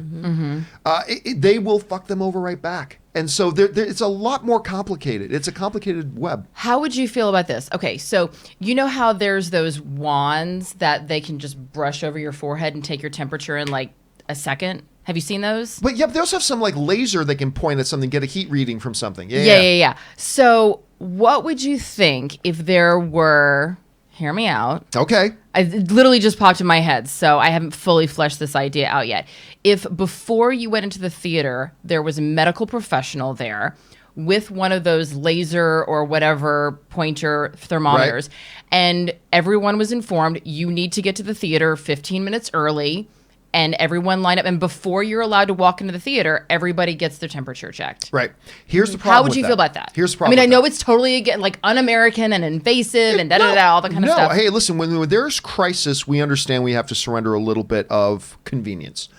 Speaker 1: They will fuck them over right back. And so it's a lot more complicated. It's a complicated web.
Speaker 2: How would you feel about this? Okay, so you know how there's those wands that they can just brush over your forehead and take your temperature in like a second? Have you seen those?
Speaker 1: But they also have some like laser they can point at something, get a heat reading from something.
Speaker 2: Yeah. So what would you think if there were... Hear me out.
Speaker 1: Okay.
Speaker 2: It literally just popped in my head, so I haven't fully fleshed this idea out yet. If before you went into the theater, there was a medical professional there with one of those laser or whatever pointer thermometers, and everyone was informed, you need to get to the theater 15 minutes early, and everyone lined up. And before you're allowed to walk into the theater, everybody gets their temperature checked.
Speaker 1: Right. Here's the problem.
Speaker 2: How would you feel about that?
Speaker 1: Here's the problem.
Speaker 2: I know it's totally again like un-American and invasive and all that kind of stuff.
Speaker 1: Hey, listen, when there's crisis, we understand we have to surrender a little bit of convenience.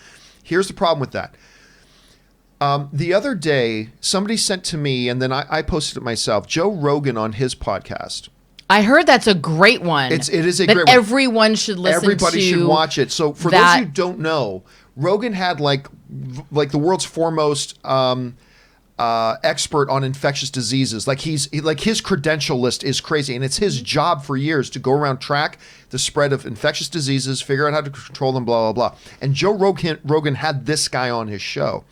Speaker 1: Here's the problem with that. The other day, somebody sent to me, and then I posted it myself, Joe Rogan on his podcast.
Speaker 2: I heard that's a great one.
Speaker 1: It is a great one.
Speaker 2: Everyone should listen to.
Speaker 1: Everybody should watch it. So for those who don't know, Rogan had like the world's foremost expert on infectious diseases. Like his credential list is crazy, and it's his job for years to go around, track the spread of infectious diseases, figure out how to control them, blah blah blah. And Joe Rogan had this guy on his show.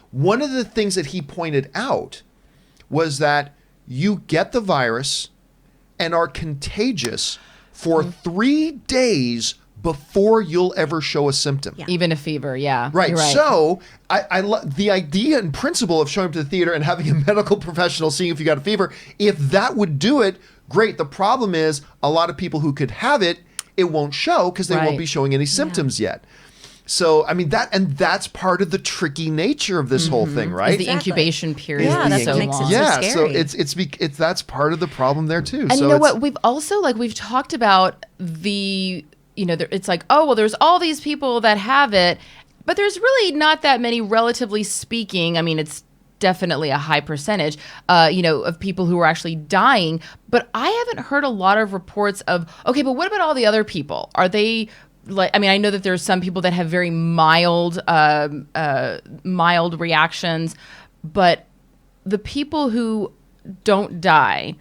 Speaker 1: One of the things that he pointed out was that you get the virus and are contagious for 3 days before you'll ever show a symptom.
Speaker 2: Yeah. Even a fever, yeah.
Speaker 1: Right.
Speaker 2: You're right.
Speaker 1: So I love the idea and principle of showing up to the theater and having a medical professional seeing if you got a fever. If that would do it, great. The problem is a lot of people who could have it, it won't show because they won't be showing any symptoms yet. So, I mean, that's part of the tricky nature of this whole thing, right?
Speaker 2: The incubation period
Speaker 3: is
Speaker 2: so
Speaker 3: makes
Speaker 2: long.
Speaker 3: it so scary.
Speaker 1: So it's that's part of the problem there too.
Speaker 2: And
Speaker 1: so
Speaker 2: you know what? We've also we've talked about it's like, oh, well, there's all these people that have it, but there's really not that many, relatively speaking. I mean, it's definitely a high percentage, of people who are actually dying. But I haven't heard a lot of reports of, okay, but what about all the other people? Are they... I know that there's some people that have very mild reactions, but the people who don't die,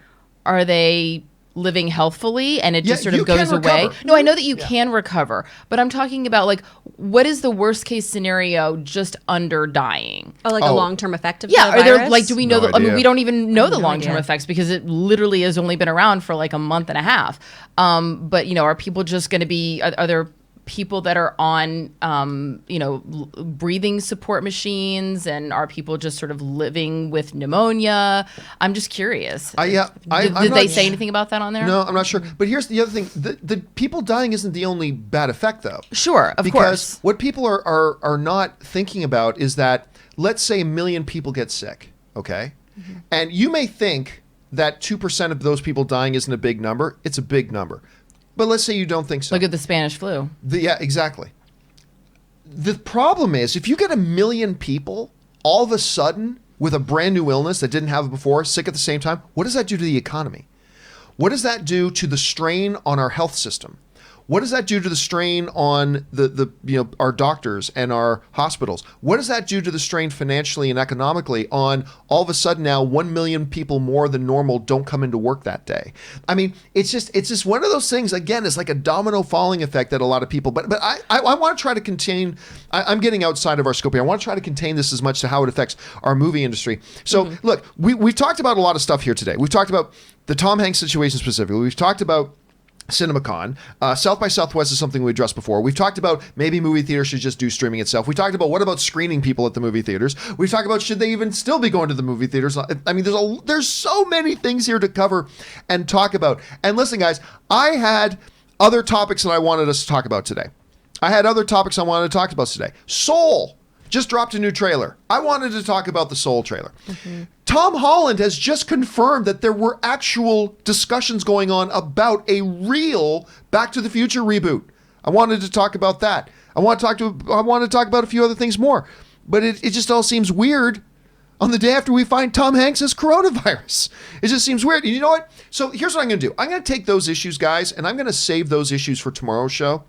Speaker 2: are they living healthfully and it just sort of goes away? No, I know that you can recover, but I'm talking about what is the worst case scenario just under dying?
Speaker 3: Oh, a long-term effect of the
Speaker 2: virus?
Speaker 3: Are there,
Speaker 2: do we know we don't even know the long-term effects because it literally has only been around for a month and a half. But are people just going to be, are there people that are on, breathing support machines, and are people just sort of living with pneumonia? I'm just curious. Did they say anything about that on there?
Speaker 1: No, I'm not sure. But here's the other thing: the people dying isn't the only bad effect, though.
Speaker 2: Sure, of course.
Speaker 1: Because what people are not thinking about is that, let's say 1 million people get sick, okay, and you may think that 2% of those people dying isn't a big number. It's a big number. But let's say you don't think so.
Speaker 2: Look at the Spanish flu.
Speaker 1: Yeah, exactly. The problem is, if you get 1 million people all of a sudden with a brand new illness that didn't have it before, sick at the same time, what does that do to the economy? What does that do to the strain on our health system? What does that do to the strain on the our doctors and our hospitals? What does that do to the strain financially and economically on all of a sudden now 1 million people more than normal don't come into work that day? I mean, it's just one of those things. Again, it's like a domino falling effect that a lot of people. But I want to try to contain. I'm getting outside of our scope here. I want to try to contain this as much to how it affects our movie industry. So look, we've talked about a lot of stuff here today. We've talked about the Tom Hanks situation specifically. We've talked about CinemaCon. South by Southwest is something we addressed before. We've talked about maybe movie theaters should just do streaming itself. We talked about what about screening people at the movie theaters. We've talked about should they even still be going to the movie theaters. I mean, there's so many things here to cover and talk about. And listen, guys, I had other topics that I wanted us to talk about today. Soul just dropped a new trailer. I wanted to talk about the Soul trailer. Tom Holland has just confirmed that there were actual discussions going on about a real Back to the Future reboot. I wanted to talk about that. I want to talk about a few other things more. But it just all seems weird on the day after we find Tom Hanks has coronavirus. It just seems weird. And you know what? So here's what I'm going to do. I'm going to take those issues, guys, and I'm going to save those issues for tomorrow's show.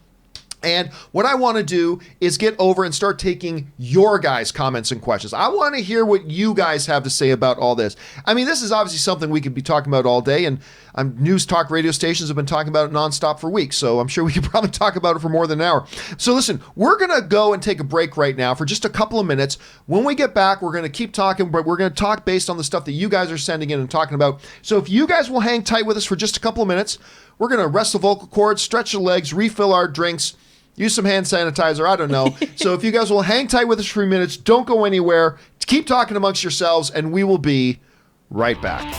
Speaker 1: And what I want to do is get over and start taking your guys' comments and questions. I want to hear what you guys have to say about all this. I mean, this is obviously something we could be talking about all day, and news talk radio stations have been talking about it nonstop for weeks, so I'm sure we could probably talk about it for more than an hour. So listen, we're going to go and take a break right now for just a couple of minutes. When we get back, we're going to keep talking, but we're going to talk based on the stuff that you guys are sending in and talking about. So if you guys will hang tight with us for just a couple of minutes, we're going to rest the vocal cords, stretch the legs, refill our drinks, use some hand sanitizer, I don't know. So if you guys will hang tight with us for a few minutes, don't go anywhere, keep talking amongst yourselves, and we will be right back.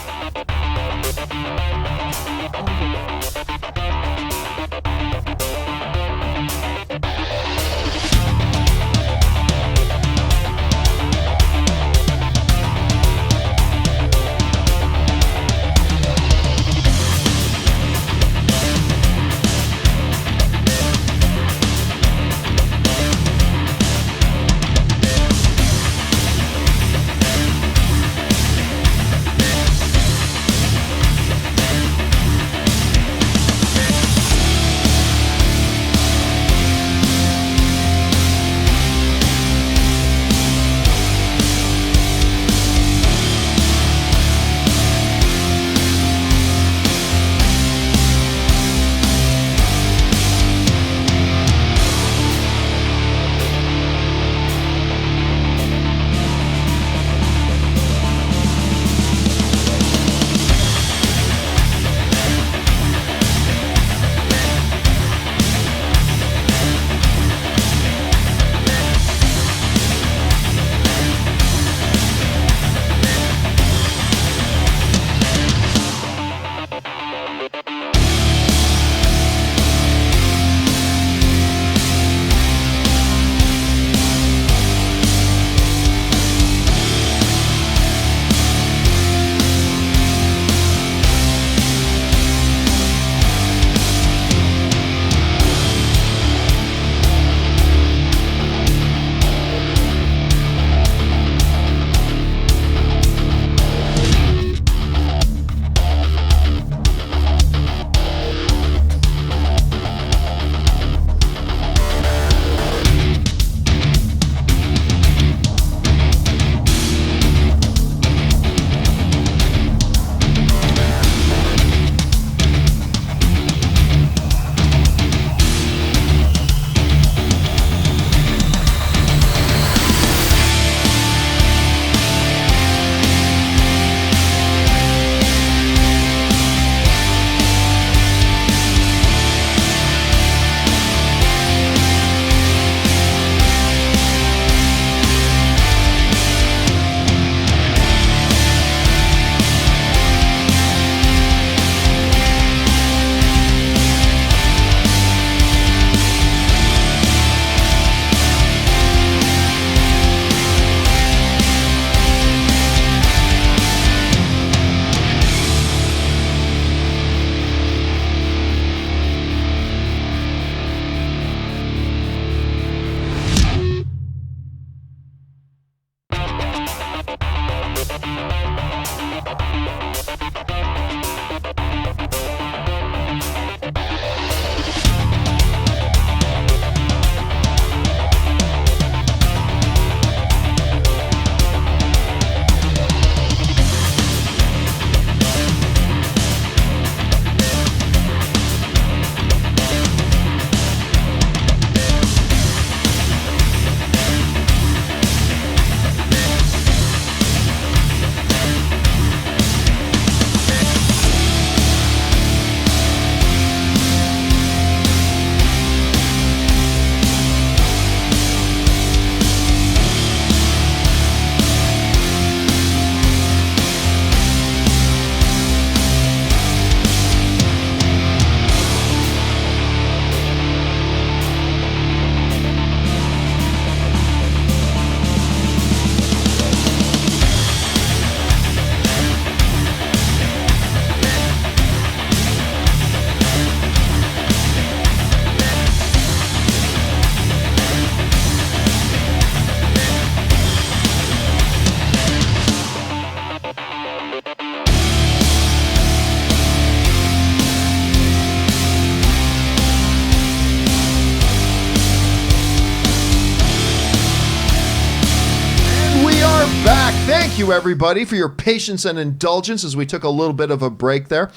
Speaker 1: back. Thank you, everybody, for your patience and indulgence as we took a little bit of a break there.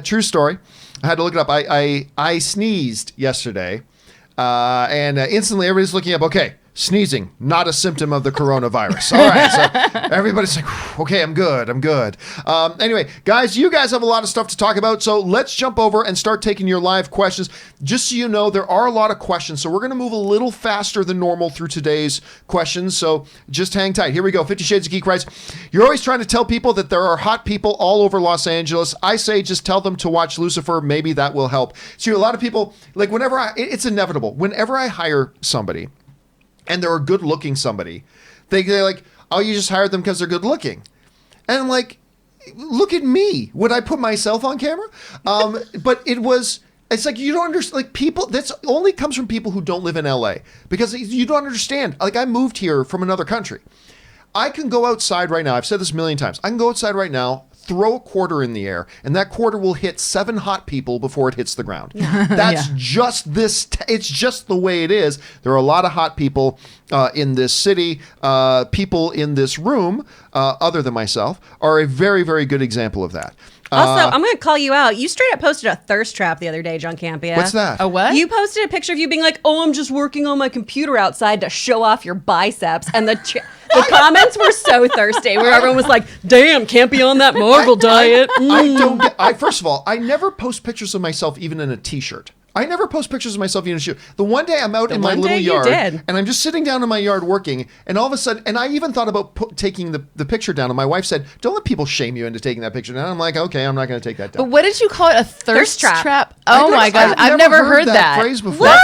Speaker 1: True story. I had to look it up. I sneezed yesterday, and instantly everybody's looking up. Okay, sneezing, not a symptom of the coronavirus. All right, so everybody's like, okay, I'm good. Anyway, guys, you guys have a lot of stuff to talk about, so let's jump over and start taking your live questions. Just so you know, there are a lot of questions, so we're going to move a little faster than normal through today's questions, so just hang tight. Here we go. 50 Shades of Geek writes, you're always trying to tell people that there are hot people all over Los Angeles. I say just tell them to watch Lucifer. Maybe that will help. So a lot of people, like it's inevitable. Whenever I hire somebody, and they're a good-looking somebody, they're like, oh, you just hired them because they're good-looking. And I'm like, look at me. Would I put myself on camera? But it's like, you don't understand, like, people, that's only comes from people who don't live in LA. Because you don't understand. Like, I moved here from another country. I can go outside right now. I've said this a million times. I can go outside right now, throw a quarter in the air, and that quarter will hit 7 hot people before it hits the ground. That's just this. It's just the way it is. There are a lot of hot people in this city. People in this room, other than myself, are a very, very good example of that.
Speaker 3: Also, I'm going to call you out. You straight up posted a thirst trap the other day, John Campea.
Speaker 1: What's that?
Speaker 2: A what?
Speaker 3: You posted a picture of you being like, oh, I'm just working on my computer outside to show off your biceps. And the comments were so thirsty, where everyone was like, damn, can't be on that Marvel diet.
Speaker 1: First of all, I never post pictures of myself even in a t-shirt. I never post pictures of myself in a shoe. The one day I'm out in my little yard, and I'm just sitting down in my yard working, and all of a sudden, and I even thought about taking the picture down, and my wife said, don't let people shame you into taking that picture down. I'm like, okay, I'm not going to take that down.
Speaker 2: But what did you call it? A thirst trap?
Speaker 1: Oh
Speaker 2: my gosh, I've never heard that
Speaker 1: phrase before.
Speaker 3: What?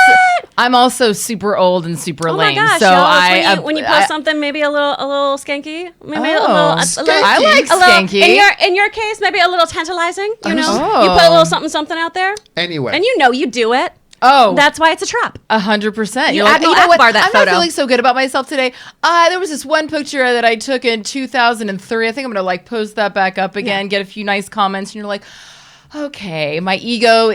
Speaker 2: I'm also super old and super lame.
Speaker 3: Oh my gosh,
Speaker 2: so
Speaker 3: when you post something maybe a little skanky, maybe a little
Speaker 2: I like skanky.
Speaker 3: In your case, maybe a little tantalizing. You know,
Speaker 2: Oh.
Speaker 3: you put a little something out there.
Speaker 1: Anyway,
Speaker 3: And you do it.
Speaker 2: Oh,
Speaker 3: That's why it's a trap.
Speaker 2: 100%.
Speaker 3: You
Speaker 2: You're like,
Speaker 3: you
Speaker 2: know what?
Speaker 3: Akbar that
Speaker 2: I'm
Speaker 3: photo.
Speaker 2: not feeling so good about myself today. There was this one picture that I took in 2003. I think I'm gonna post that back up again, get a few nice comments, and you're like, okay, my ego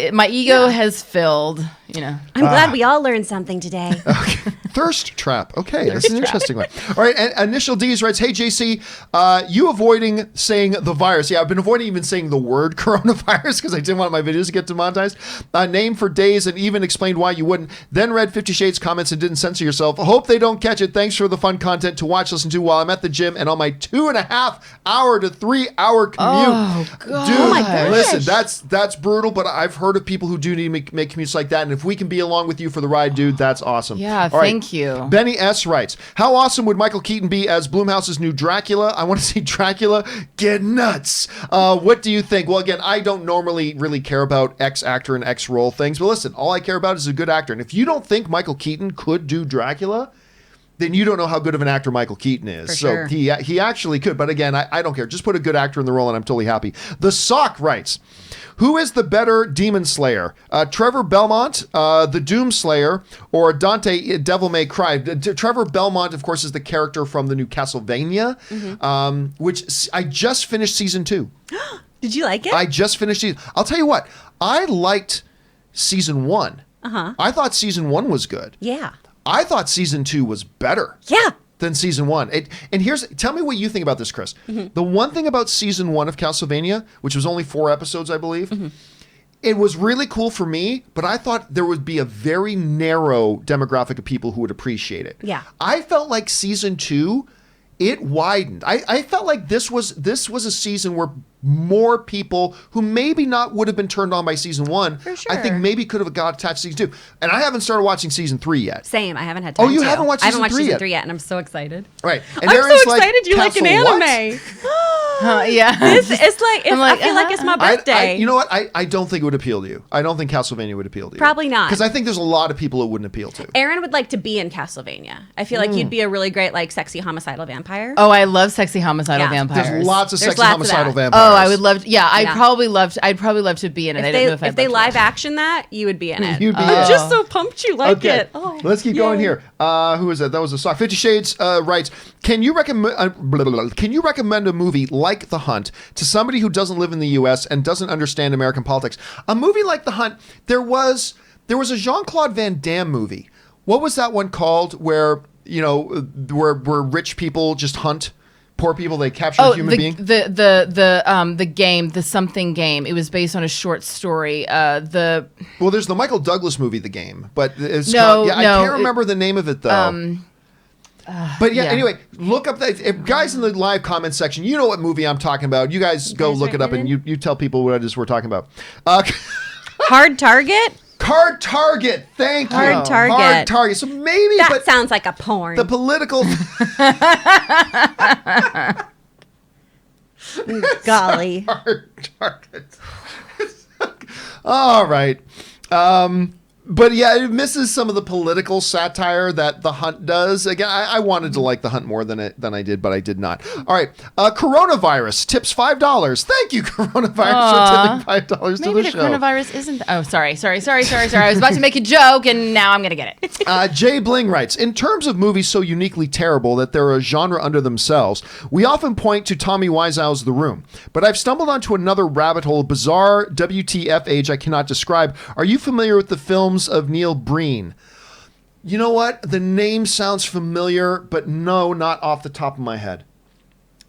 Speaker 2: has filled. You know.
Speaker 3: I'm glad we all learned something today.
Speaker 1: Okay. Thirst trap. Okay, that's an interesting one. All right, and Initial D's writes, hey, JC, you avoiding saying the virus. Yeah, I've been avoiding even saying the word coronavirus because I didn't want my videos to get demonetized. Name for days and even explained why you wouldn't. Then read 50 Shades comments and didn't censor yourself. Hope they don't catch it. Thanks for the fun content to watch, listen to while I'm at the gym and on my 2.5 hour to 3 hour commute.
Speaker 2: Oh, God.
Speaker 1: Dude,
Speaker 3: Oh my gosh.
Speaker 1: listen, that's brutal, but I've heard of people who do need to make commutes like that, and if we can be along with you for the ride, dude, that's awesome.
Speaker 2: Yeah,
Speaker 1: All right.
Speaker 2: thank you.
Speaker 1: Benny S. writes, how awesome would Michael Keaton be as Blumhouse's new Dracula? I want to see Dracula get nuts. What do you think? Well, again, I don't normally really care about X actor and X role things, but listen, all I care about is a good actor. And if you don't think Michael Keaton could do Dracula, then you don't know how good of an actor Michael Keaton is.
Speaker 3: For
Speaker 1: so
Speaker 3: sure.
Speaker 1: he actually could. But again, I don't care. Just put a good actor in the role and I'm totally happy. The Sock writes, who is the better demon slayer? Trevor Belmont, the Doom Slayer, or Dante Devil May Cry? Trevor Belmont, of course, is the character from the new Castlevania, which I just finished season 2.
Speaker 3: Did you like it?
Speaker 1: I just finished season. I'll tell you what, I liked season 1. I thought season 1 was good.
Speaker 3: Yeah.
Speaker 1: I thought season 2 was better.
Speaker 3: Yeah.
Speaker 1: Than season 1. Tell me what you think about this, Chris. The one thing about season 1 of Castlevania, which was only 4 episodes, I believe, it was really cool for me, but I thought there would be a very narrow demographic of people who would appreciate it.
Speaker 3: Yeah.
Speaker 1: I felt like season 2, it widened. I felt like this was a season where more people who maybe not would have been turned on by season 1,
Speaker 3: For
Speaker 1: I think
Speaker 3: sure.
Speaker 1: maybe could have got attached to season 2. And I haven't started watching season 3 yet.
Speaker 3: Same. I haven't had time.
Speaker 1: Oh, you
Speaker 3: to.
Speaker 1: haven't watched
Speaker 3: I haven't
Speaker 1: season
Speaker 3: watched
Speaker 1: 3
Speaker 3: season
Speaker 1: yet?
Speaker 3: 3 yet, and I'm so excited.
Speaker 1: Right. And
Speaker 3: I'm
Speaker 1: Aaron's
Speaker 3: so excited you like an
Speaker 1: "Castle what?"
Speaker 3: anime.
Speaker 2: Yeah.
Speaker 3: I feel like it's my birthday.
Speaker 1: You know what? I don't think it would appeal to you. I don't think Castlevania would appeal to you.
Speaker 3: Probably not.
Speaker 1: Because I think there's a lot of people it wouldn't appeal to.
Speaker 3: Aaron would like to be in Castlevania. I feel like you'd be a really great, sexy homicidal vampire.
Speaker 2: Oh, I love sexy homicidal
Speaker 3: Yeah.
Speaker 2: vampires.
Speaker 1: There's lots of
Speaker 3: There's
Speaker 1: sexy
Speaker 3: lots of
Speaker 1: homicidal
Speaker 3: that.
Speaker 1: vampires.
Speaker 2: Oh, I would love. I'd
Speaker 3: Yeah.
Speaker 2: probably love to be in it. I don't know if
Speaker 3: If they live action that, you would be in it.
Speaker 1: You'd be
Speaker 3: I'm
Speaker 1: in.
Speaker 3: just so pumped you like
Speaker 1: Okay,
Speaker 3: it. Oh,
Speaker 1: let's keep going
Speaker 3: yay.
Speaker 1: here. Who is that? That was a sock. 50 Shades writes, can you recommend a movie like The Hunt to somebody who doesn't live in the U.S. and doesn't understand American politics? A movie like The Hunt, there was a Jean-Claude Van Damme movie. What was that one called where rich people just hunt? poor people. They capture a human being.
Speaker 2: The game, the something game. It was based on a short story.
Speaker 1: Well, there's the Michael Douglas movie, The Game, but it's
Speaker 2: No,
Speaker 1: I can't remember the name of it though. But yeah, anyway, look up that. If guys in the live comment section, you know what movie I'm talking about. You guys go look it up and you tell people what it is we're talking about.
Speaker 3: Hard Target?
Speaker 1: Hard Target. Thank you.
Speaker 3: Hard Target.
Speaker 1: Hard Target. So maybe
Speaker 3: That sounds like a porn.
Speaker 1: the political.
Speaker 3: Golly.
Speaker 1: Hard Target. All right. But yeah, it misses some of the political satire that The Hunt does. Again, I wanted to like The Hunt more than I did, but I did not. All right, coronavirus tips $5. Thank you, coronavirus, for tipping $5 to
Speaker 2: Maybe
Speaker 1: the
Speaker 2: the
Speaker 1: show.
Speaker 2: coronavirus isn't. Oh, sorry. I was about to make a joke, and now I'm gonna get it.
Speaker 1: Jay Bling writes, in terms of movies so uniquely terrible that they're a genre unto themselves, we often point to Tommy Wiseau's The Room. But I've stumbled onto another rabbit hole, bizarre WTF age I cannot describe. Are you familiar with the films of Neil Breen? You know what? The name sounds familiar, but no, not off the top of my head.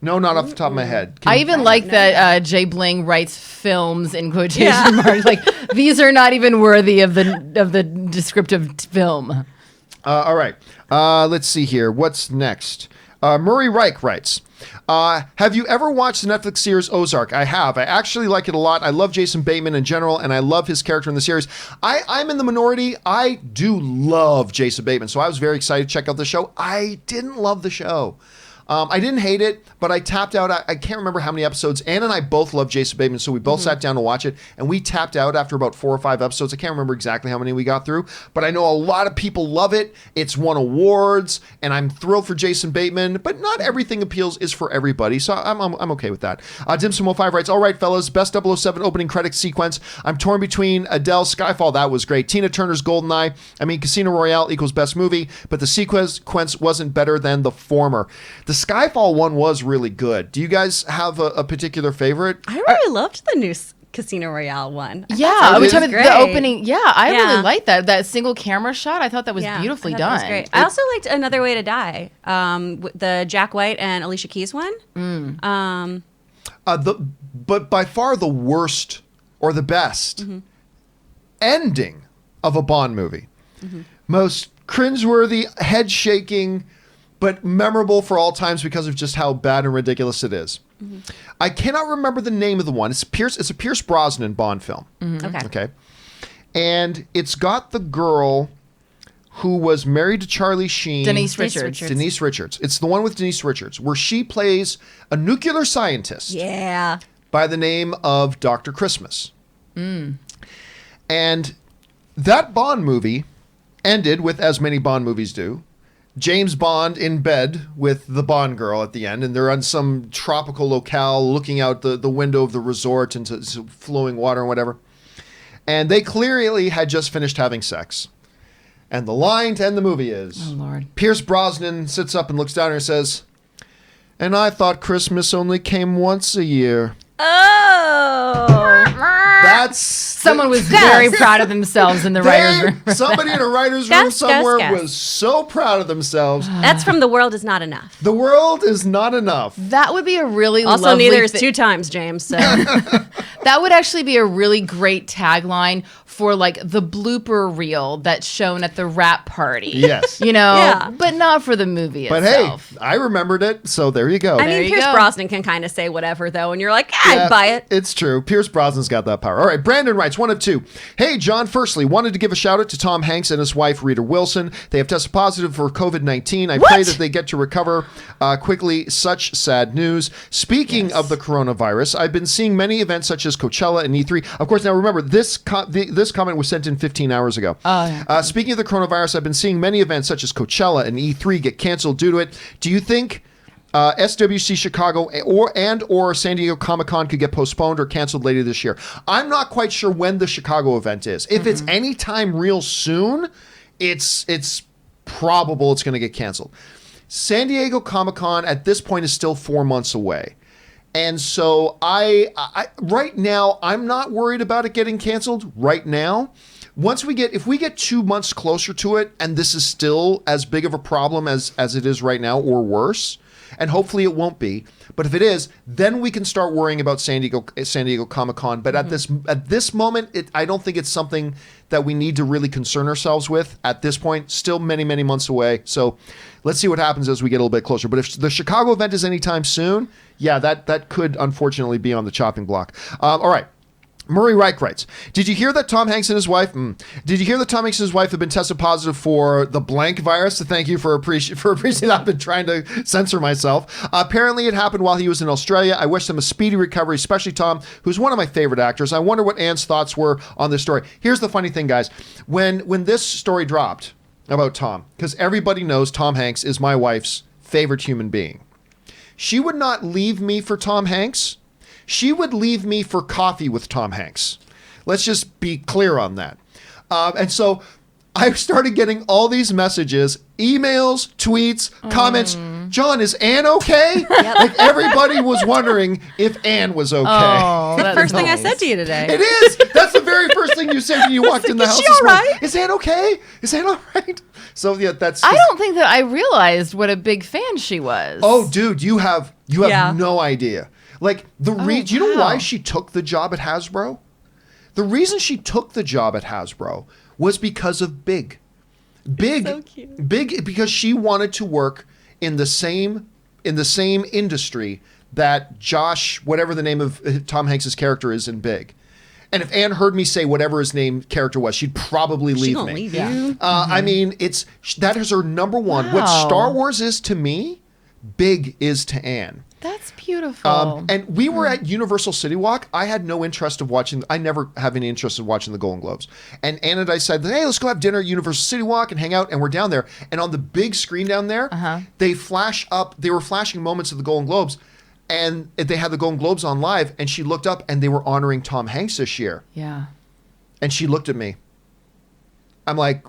Speaker 1: No, not off the top of my head.
Speaker 2: I even like that Jay Bling writes films in quotation marks. Like, these are not even worthy of the descriptive film.
Speaker 1: All right. Let's see here. What's next? Murray Reich writes, have you ever watched the Netflix series Ozark? I have. I actually like it a lot. I love Jason Bateman in general, and I love his character in the series. I'm in the minority. I do love Jason Bateman, so I was very excited to check out the show. I didn't love the show. I didn't hate it, but I tapped out. I can't remember how many episodes. Ann and I both love Jason Bateman, so we both sat down to watch it, and we tapped out after about 4 or 5 episodes. I can't remember exactly how many we got through, but I know a lot of people love it. It's won awards, and I'm thrilled for Jason Bateman, but not everything is for everybody, so I'm okay with that. Dimsum05 writes, all right, fellas, best 007 opening credit sequence. I'm torn between Adele's Skyfall, that was great. Tina Turner's Goldeneye. I mean, Casino Royale equals best movie, but the sequence wasn't better than the former. The Skyfall one was really good. Do you guys have a particular favorite?
Speaker 3: I really loved the new Casino Royale one.
Speaker 2: Yeah,
Speaker 3: which was
Speaker 2: the opening. Yeah, I
Speaker 3: Yeah.
Speaker 2: really liked that single camera shot. I thought that was beautifully
Speaker 3: I thought
Speaker 2: done.
Speaker 3: that was great. I also liked Another Way to Die, the Jack White and Alicia Keys one.
Speaker 1: But by far the worst or the best ending of a Bond movie. Most cringeworthy, head-shaking, but memorable for all times because of just how bad and ridiculous it is. I cannot remember the name of the one. It's a Pierce Brosnan Bond film. Okay. And it's got the girl who was married to Charlie Sheen.
Speaker 2: Denise Richards.
Speaker 1: Denise Richards. It's the one with Denise Richards, where she plays a nuclear scientist.
Speaker 3: Yeah.
Speaker 1: By the name of Dr. Christmas. And that Bond movie ended with, as many Bond movies do, James Bond in bed with the Bond girl at the end, and they're on some tropical locale looking out the window of the resort into flowing water and whatever. And they clearly had just finished having sex. And the line to end the movie is,
Speaker 2: oh, Lord.
Speaker 1: Pierce Brosnan sits up and looks down and says, and I thought Christmas only came once a year.
Speaker 3: Oh.
Speaker 1: That's...
Speaker 2: Someone was very proud of themselves in the writer's room.
Speaker 1: Somebody in a writer's room somewhere was so proud of themselves.
Speaker 3: That's from The World Is Not Enough.
Speaker 1: The world is not enough.
Speaker 2: That would be a really
Speaker 3: Also,
Speaker 2: lovely
Speaker 3: neither is 2 times, James. So.
Speaker 2: That would actually be a really great tagline for like the blooper reel that's shown at the wrap party.
Speaker 1: Yes.
Speaker 2: You know,
Speaker 3: Yeah.
Speaker 2: but not for the movie
Speaker 1: But
Speaker 2: itself.
Speaker 1: hey, I remembered it, so there you go.
Speaker 3: I mean,
Speaker 2: you
Speaker 3: Pierce
Speaker 2: go.
Speaker 3: Brosnan can kind of say whatever, though, and you're like, I'd buy it.
Speaker 1: It's true. Pierce Brosnan's got that power. All right, Brandon writes, 1 of 2. Hey, John, firstly, wanted to give a shout out to Tom Hanks and his wife, Rita Wilson. They have tested positive for COVID-19. I pray that they get to recover quickly. Such sad news. Speaking of the coronavirus, I've been seeing many events such as Coachella and E3. Of course, now remember, this comment was sent in 15 hours ago. Speaking of the coronavirus, I've been seeing many events such as Coachella and E3 get canceled due to it. Do you think SWC Chicago or San Diego Comic-Con could get postponed or canceled later this year? I'm not quite sure when the Chicago event is. If it's any time real soon, it's probable it's going to get canceled. San Diego Comic-Con at this point is still 4 months away. And so I right now, I'm not worried about it getting canceled right now. If we get 2 months closer to it, and this is still as big of a problem as it is right now or worse, and hopefully it won't be. But if it is, then we can start worrying about San Diego Comic-Con. But at this moment, I don't think it's something that we need to really concern ourselves with at this point. Still many, many months away. So let's see what happens as we get a little bit closer. But if the Chicago event is anytime soon, yeah, that could unfortunately be on the chopping block. All right. Murray Reich writes, did you hear that Tom Hanks and his wife have been tested positive for the blank virus? So thank you for appreciating that. I've been trying to censor myself. Apparently it happened while he was in Australia. I wish them a speedy recovery, especially Tom, who's one of my favorite actors. I wonder what Anne's thoughts were on this story. Here's the funny thing, guys. When this story dropped about Tom, because everybody knows Tom Hanks is my wife's favorite human being. She would not leave me for Tom Hanks. She would leave me for coffee with Tom Hanks. Let's just be clear on that. And so I started getting all these messages, emails, tweets, comments. John, is Anne okay? Like everybody was wondering if Anne was okay.
Speaker 2: Oh,
Speaker 3: The first thing I said to you today.
Speaker 1: It is. That's the very first thing you said when you walked in the house.
Speaker 3: Is she all right?
Speaker 1: Is Anne okay? Is Anne all right? So yeah, that's.
Speaker 2: I don't think that I realized what a big fan she was.
Speaker 1: Oh, dude, you have no idea. Like do you know why
Speaker 2: wow.
Speaker 1: she took the job at Hasbro? The reason she took the job at Hasbro was because of Big.
Speaker 3: So cute.
Speaker 1: Big because she wanted to work in the same industry that Josh, whatever the name of Tom Hanks's character is in Big. And if Anne heard me say whatever his character was, she'd probably leave me.
Speaker 3: Leave you.
Speaker 1: I mean, that is her number one. What
Speaker 2: Wow.
Speaker 1: Star Wars is to me, Big is to Anne.
Speaker 2: That's beautiful.
Speaker 1: And we were at Universal City Walk. I had no interest of watching. I never have any interest in watching the Golden Globes. And Anna and I said, hey, let's go have dinner at Universal City Walk and hang out. And we're down there. And on the big screen down there, they flash up. They were flashing moments of the Golden Globes. And they had the Golden Globes on live. And she looked up and they were honoring Tom Hanks this year.
Speaker 2: Yeah.
Speaker 1: And she looked at me. I'm like,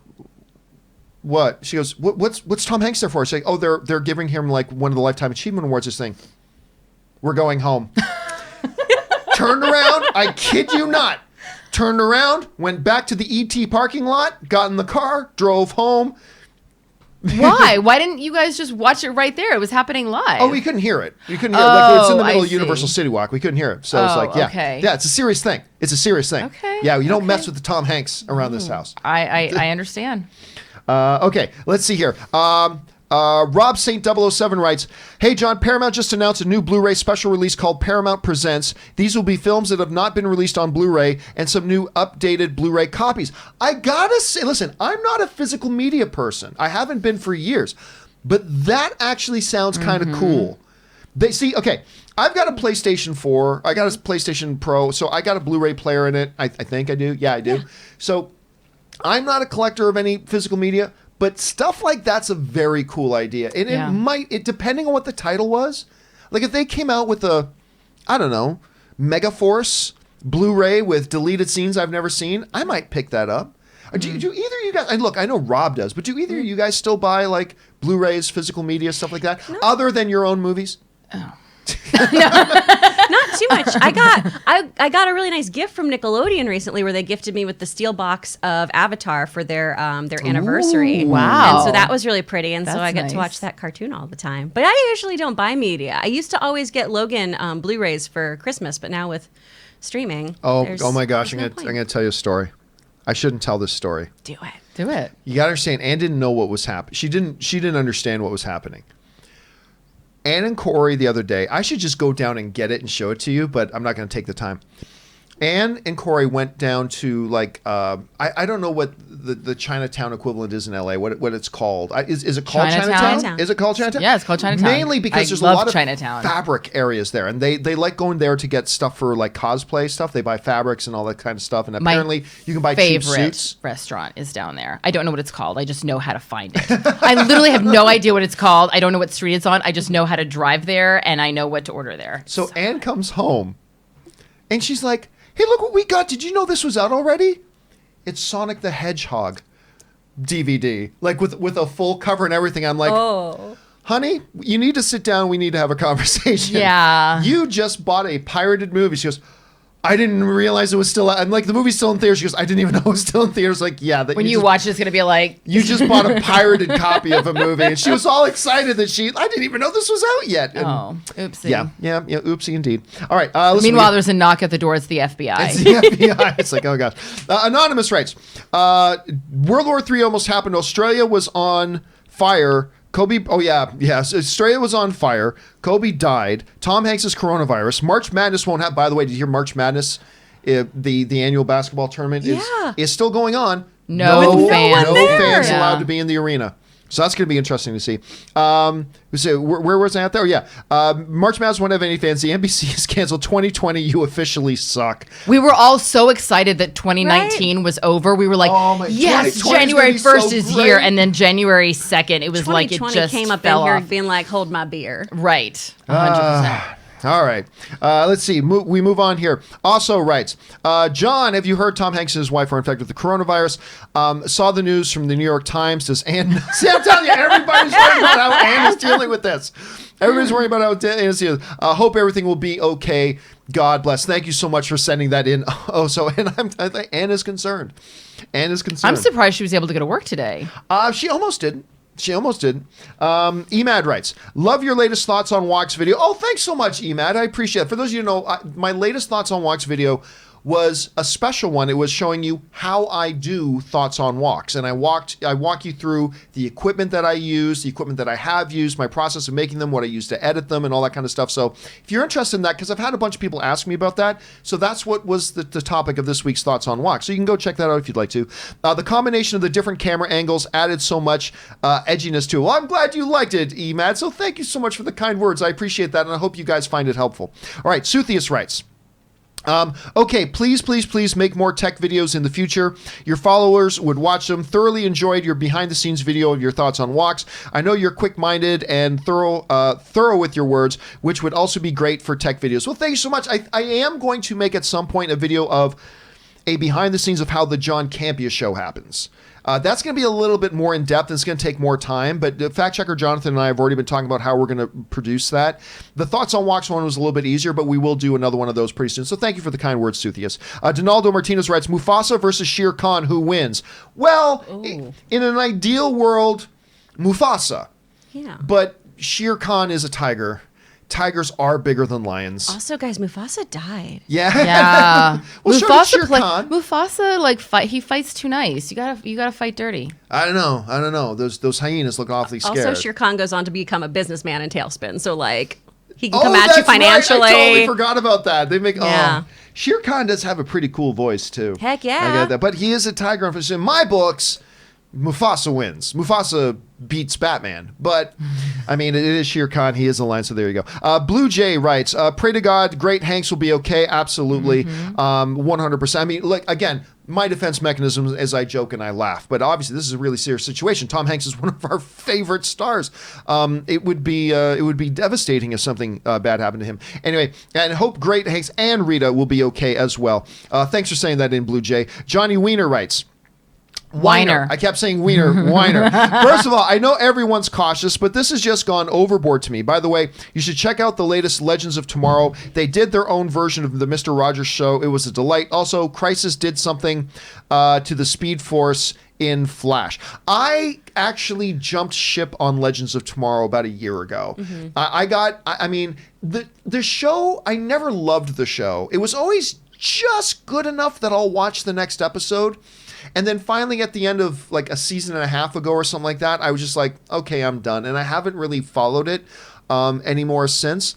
Speaker 1: what? She goes, what's Tom Hanks there for? She's like, oh, they're giving him like one of the Lifetime Achievement Awards, this thing. We're going home. Turned around, I kid you not. Turned around, went back to the ET parking lot, got in the car, drove home.
Speaker 2: Why? Why didn't you guys just watch it right there? It was happening live.
Speaker 1: Oh, we couldn't hear it. We couldn't hear it. Like it's in the middle
Speaker 2: I
Speaker 1: of Universal
Speaker 2: see.
Speaker 1: City Walk. We couldn't hear it. So it's like, yeah.
Speaker 2: okay.
Speaker 1: Yeah, it's a serious thing. It's a serious thing.
Speaker 2: Okay,
Speaker 1: Yeah, you don't
Speaker 2: okay.
Speaker 1: mess with the Tom Hanks around this house.
Speaker 2: I understand.
Speaker 1: Okay, let's see here. Rob St. 007 writes, hey, John, Paramount just announced a new Blu-ray special release called Paramount Presents. These will be films that have not been released on Blu-ray and some new updated Blu-ray copies. I gotta say, listen, I'm not a physical media person. I haven't been for years. But that actually sounds kind of cool. Okay, I've got a PlayStation 4. I got a PlayStation Pro, so I got a Blu-ray player in it. I think I do. Yeah, I do. Yeah. So I'm not a collector of any physical media, but stuff like that's a very cool idea. And it depending on what the title was, like if they came out with a, I don't know, Megaforce Blu-ray with deleted scenes I've never seen, I might pick that up. Do either of you guys, and look, I know Rob does, but do either of you guys still buy like Blu-rays, physical media, stuff like that, other than your own movies?
Speaker 3: Not too much. I got a really nice gift from Nickelodeon recently where they gifted me with the steel box of Avatar for their anniversary.
Speaker 2: Ooh, wow.
Speaker 3: And so that was really pretty, and so
Speaker 2: That's
Speaker 3: I get to
Speaker 2: nice.
Speaker 3: watch that cartoon all the time. But I usually don't buy media. I used to always get Logan Blu-rays for Christmas, but now with streaming,
Speaker 1: Oh my gosh,
Speaker 3: there's
Speaker 1: I'm
Speaker 3: no point.
Speaker 1: gonna tell you a story. I shouldn't tell this story.
Speaker 3: Do it.
Speaker 2: Do it.
Speaker 1: You gotta understand, Anne didn't know what was happening. She didn't understand what was happening. Anne and Corey the other day, I should just go down and get it and show it to you, but I'm not going to take the time. Anne and Corey went down to like, I don't know what the Chinatown equivalent is in LA, what it's called. Is it called Chinatown? Is it called Chinatown?
Speaker 2: Yeah, it's called Chinatown.
Speaker 1: Mainly because
Speaker 2: I
Speaker 1: there's a
Speaker 2: love
Speaker 1: lot of
Speaker 2: Chinatown.
Speaker 1: fabric areas there, and they like going there to get stuff for like cosplay stuff. They buy fabrics and all that kind of stuff, and apparently you can buy cheap
Speaker 2: favorite
Speaker 1: suits.
Speaker 2: restaurant is down there. I don't know what it's called. I just know how to find it. I literally have no idea what it's called. I don't know what street it's on. I just know how to drive there, and I know what to order there.
Speaker 1: So Anne comes home, and she's like, hey, look what we got. Did you know this was out already? It's Sonic the Hedgehog DVD, like with a full cover and everything. I'm like, honey, you need to sit down. We need to have a conversation.
Speaker 2: Yeah.
Speaker 1: You just bought a pirated movie. She goes, I didn't realize it was still. I'm like, the movie's still in theaters. She goes, I didn't even know it was still in theaters. Like, yeah. That
Speaker 2: When you watch it, it's going to be like...
Speaker 1: You just bought a pirated copy of a movie. And she was all excited that I didn't even know this was out yet. And
Speaker 2: oopsie.
Speaker 1: Yeah, oopsie indeed. All right.
Speaker 2: Meanwhile, there's a knock at the door. It's the FBI.
Speaker 1: It's the FBI. It's like, oh gosh. Anonymous writes, World War III almost happened. Australia was on fire. Kobe, Australia was on fire. Kobe died. Tom Hanks' coronavirus. March Madness won't have, by the way, did you hear March Madness, the annual basketball tournament is still going on.
Speaker 2: No fans
Speaker 1: allowed to be in the arena. So that's going to be interesting to see. Where was I at there? Oh, yeah. March Madness won't have any fans. The NBC has canceled 2020. You officially suck.
Speaker 2: We were all so excited that 2019 was over. We were like, yes, January 1st is here. And then January 2nd, it was like it just
Speaker 3: came up
Speaker 2: fell
Speaker 3: in here
Speaker 2: off.
Speaker 3: being like, hold my beer.
Speaker 2: Right. 100%.
Speaker 1: All right. Let's see. We move on here. Also writes, John, have you heard Tom Hanks and his wife are infected with the coronavirus? Saw the news from the New York Times. Does Anne... See, I'm telling you, everybody's worried about how Anne is dealing with this. Everybody's worried about how Anne is dealing. Hope everything will be okay. God bless. Thank you so much for sending that in. I think Anne is concerned.
Speaker 2: I'm surprised she was able to go to work today.
Speaker 1: She almost did. Emad writes, love your latest thoughts on Walk's video. Oh, thanks so much, Emad. I appreciate it. For those of you who know, my latest thoughts on Walk's video was a special one. It was showing you how I do thoughts on walks. And I walk you through the equipment that I use, the equipment that I have used, my process of making them, what I use to edit them, and all that kind of stuff. So if you're interested in that, because I've had a bunch of people ask me about that, so that's what was the topic of this week's Thoughts on Walks. So you can go check that out if you'd like to. The combination of the different camera angles added so much edginess to it. Well, I'm glad you liked it, Emad. So thank you so much for the kind words. I appreciate that, and I hope you guys find it helpful. All right, Suthius writes, okay, please make more tech videos in the future. Your followers would watch them. Thoroughly enjoyed your behind-the-scenes video of your thoughts on walks. I know you're quick-minded and thorough with your words, which would also be great for tech videos. Well, thank you so much. I am going to make at some point a video of a behind-the-scenes of how the John Campea Show happens. That's going to be a little bit more in-depth, and it's going to take more time, but fact checker Jonathan and I have already been talking about how we're going to produce that. The Thoughts on Walks one was a little bit easier, but we will do another one of those pretty soon. So thank you for the kind words, Suthius. Donaldo Martinez writes, Mufasa versus Shere Khan, who wins? Well, in an ideal world, Mufasa. Yeah. But Shere Khan is a tiger. Tigers are bigger than lions.
Speaker 3: Also, guys, Mufasa died.
Speaker 2: Yeah.
Speaker 1: Well,
Speaker 2: Mufasa, he fights too nice. You gotta fight dirty.
Speaker 1: I don't know. Those hyenas look awfully scared.
Speaker 3: Also, Shere Khan goes on to become a businessman in Tailspin, so he can come at you financially.
Speaker 1: Right. I totally forgot about that. They make Shere Khan does have a pretty cool voice too.
Speaker 3: Heck yeah.
Speaker 1: I get that. But he is a tiger. In my books, Mufasa wins. Mufasa beats Batman. But, I mean, it is Shere Khan. He is a lion, so there you go. Blue Jay writes, pray to God, great Hanks will be okay. Absolutely. 100%. I mean, again, my defense mechanism is I joke and I laugh. But obviously, this is a really serious situation. Tom Hanks is one of our favorite stars. It would be devastating if something bad happened to him. Anyway, and hope great Hanks and Rita will be okay as well. Thanks for saying that in Blue Jay. Johnny Wiener writes,
Speaker 2: Whiner.
Speaker 1: I kept saying wiener, whiner. First of all, I know everyone's cautious, but this has just gone overboard to me. By the way, you should check out the latest Legends of Tomorrow. They did their own version of the Mr. Rogers Show. It was a delight. Also, Crisis did something to the Speed Force in Flash. I actually jumped ship on Legends of Tomorrow about a year ago. The show, I never loved the show. It was always just good enough that I'll watch the next episode. And then finally at the end of a season and a half ago or something like that, I was just like, okay, I'm done. And I haven't really followed it anymore since.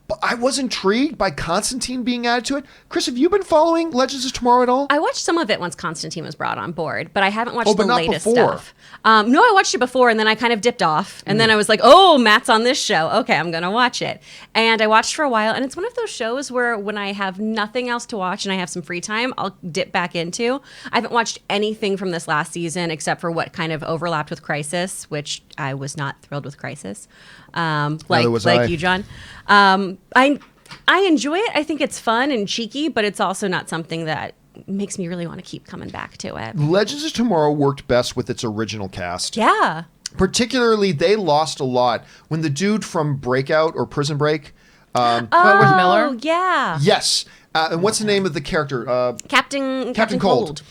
Speaker 1: But I was intrigued by Constantine being added to it. Chris, have you been following Legends of Tomorrow at all?
Speaker 3: I watched some of it once Constantine was brought on board, but I haven't watched
Speaker 1: the
Speaker 3: latest
Speaker 1: before.
Speaker 3: Stuff. No, I watched it before, and then I kind of dipped off. And then I was like, oh, Matt's on this show. Okay, I'm going to watch it. And I watched for a while, and it's one of those shows where when I have nothing else to watch and I have some free time, I'll dip back into. I haven't watched anything from this last season except for what kind of overlapped with Crisis, which I was not thrilled with Crisis. Like you, John. I enjoy it. I think it's fun and cheeky, but it's also not something that makes me really want to keep coming back to it.
Speaker 1: Legends of Tomorrow worked best with its original cast.
Speaker 3: Yeah.
Speaker 1: Particularly, they lost a lot when the dude from Breakout or Prison Break.
Speaker 2: With Miller?
Speaker 3: Yeah.
Speaker 1: Yes. And what's the name of the character?
Speaker 3: Captain Cold.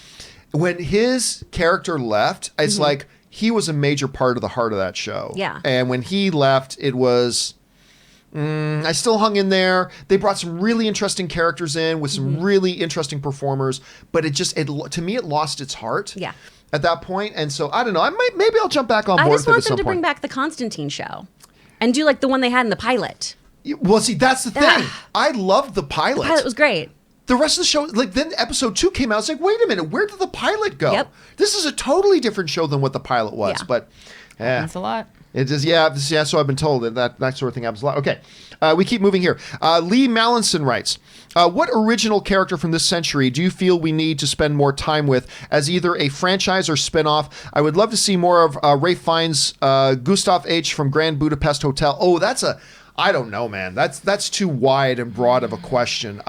Speaker 1: When his character left, it's like he was a major part of the heart of that show.
Speaker 3: Yeah.
Speaker 1: And when he left, it was... I still hung in there. They brought some really interesting characters in with some really interesting performers, but to me, it lost its heart.
Speaker 3: Yeah.
Speaker 1: At that point, and so I don't know. Maybe I'll jump back on board.
Speaker 3: I just
Speaker 1: with it
Speaker 3: want
Speaker 1: at
Speaker 3: them
Speaker 1: some
Speaker 3: to
Speaker 1: point.
Speaker 3: bring back the Constantine show, and do like the one they had in the pilot.
Speaker 1: Well, see, that's the thing. I loved the pilot.
Speaker 3: The pilot was great.
Speaker 1: The rest of the show, like then episode 2 came out. It's like, wait a minute, where did the pilot go?
Speaker 3: Yep.
Speaker 1: This is a totally different show than what the pilot was.
Speaker 3: Yeah.
Speaker 1: But
Speaker 2: Happens a lot.
Speaker 1: it just so I've been told that sort of thing happens a lot. Okay, we keep moving here. Lee Mallinson writes, what original character from this century do you feel we need to spend more time with as either a franchise or spin-off? I would love to see more of Ralph Fiennes, Gustav H. from Grand Budapest Hotel. Oh, I don't know, man. That's too wide and broad of a question.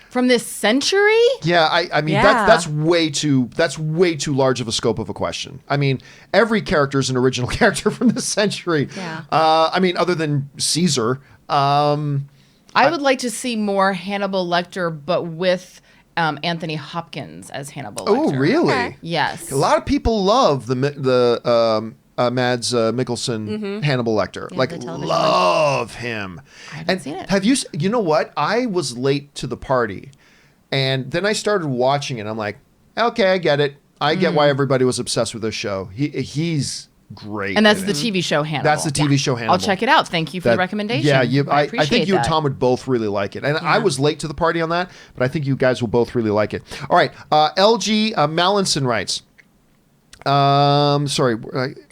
Speaker 2: From this century?
Speaker 1: Yeah, I mean that's way too large of a scope of a question. I mean, every character is an original character from this century.
Speaker 3: Yeah.
Speaker 1: I mean, other than Caesar.
Speaker 2: I would like to see more Hannibal Lecter, but with Anthony Hopkins as Hannibal Lecter.
Speaker 1: Oh, really?
Speaker 3: Okay.
Speaker 2: Yes.
Speaker 1: A lot of people love the Mads Mikkelsen Hannibal Lecter.
Speaker 3: Yeah,
Speaker 1: like,
Speaker 3: the television
Speaker 1: love him.
Speaker 2: I haven't seen it.
Speaker 1: Have you? You know what? I was late to the party, and then I started watching it. I'm like, okay, I get it. I get why everybody was obsessed with this show. He's great.
Speaker 2: And that's
Speaker 1: in
Speaker 2: the
Speaker 1: it.
Speaker 2: TV show Hannibal.
Speaker 1: That's the TV show Hannibal.
Speaker 2: I'll check it out. Thank you for the recommendation.
Speaker 1: Yeah, I
Speaker 2: appreciate
Speaker 1: think you and
Speaker 2: that.
Speaker 1: Tom would both really like it. And I was late to the party on that, but I think you guys will both really like it. All right. LG Mallinson writes. Sorry.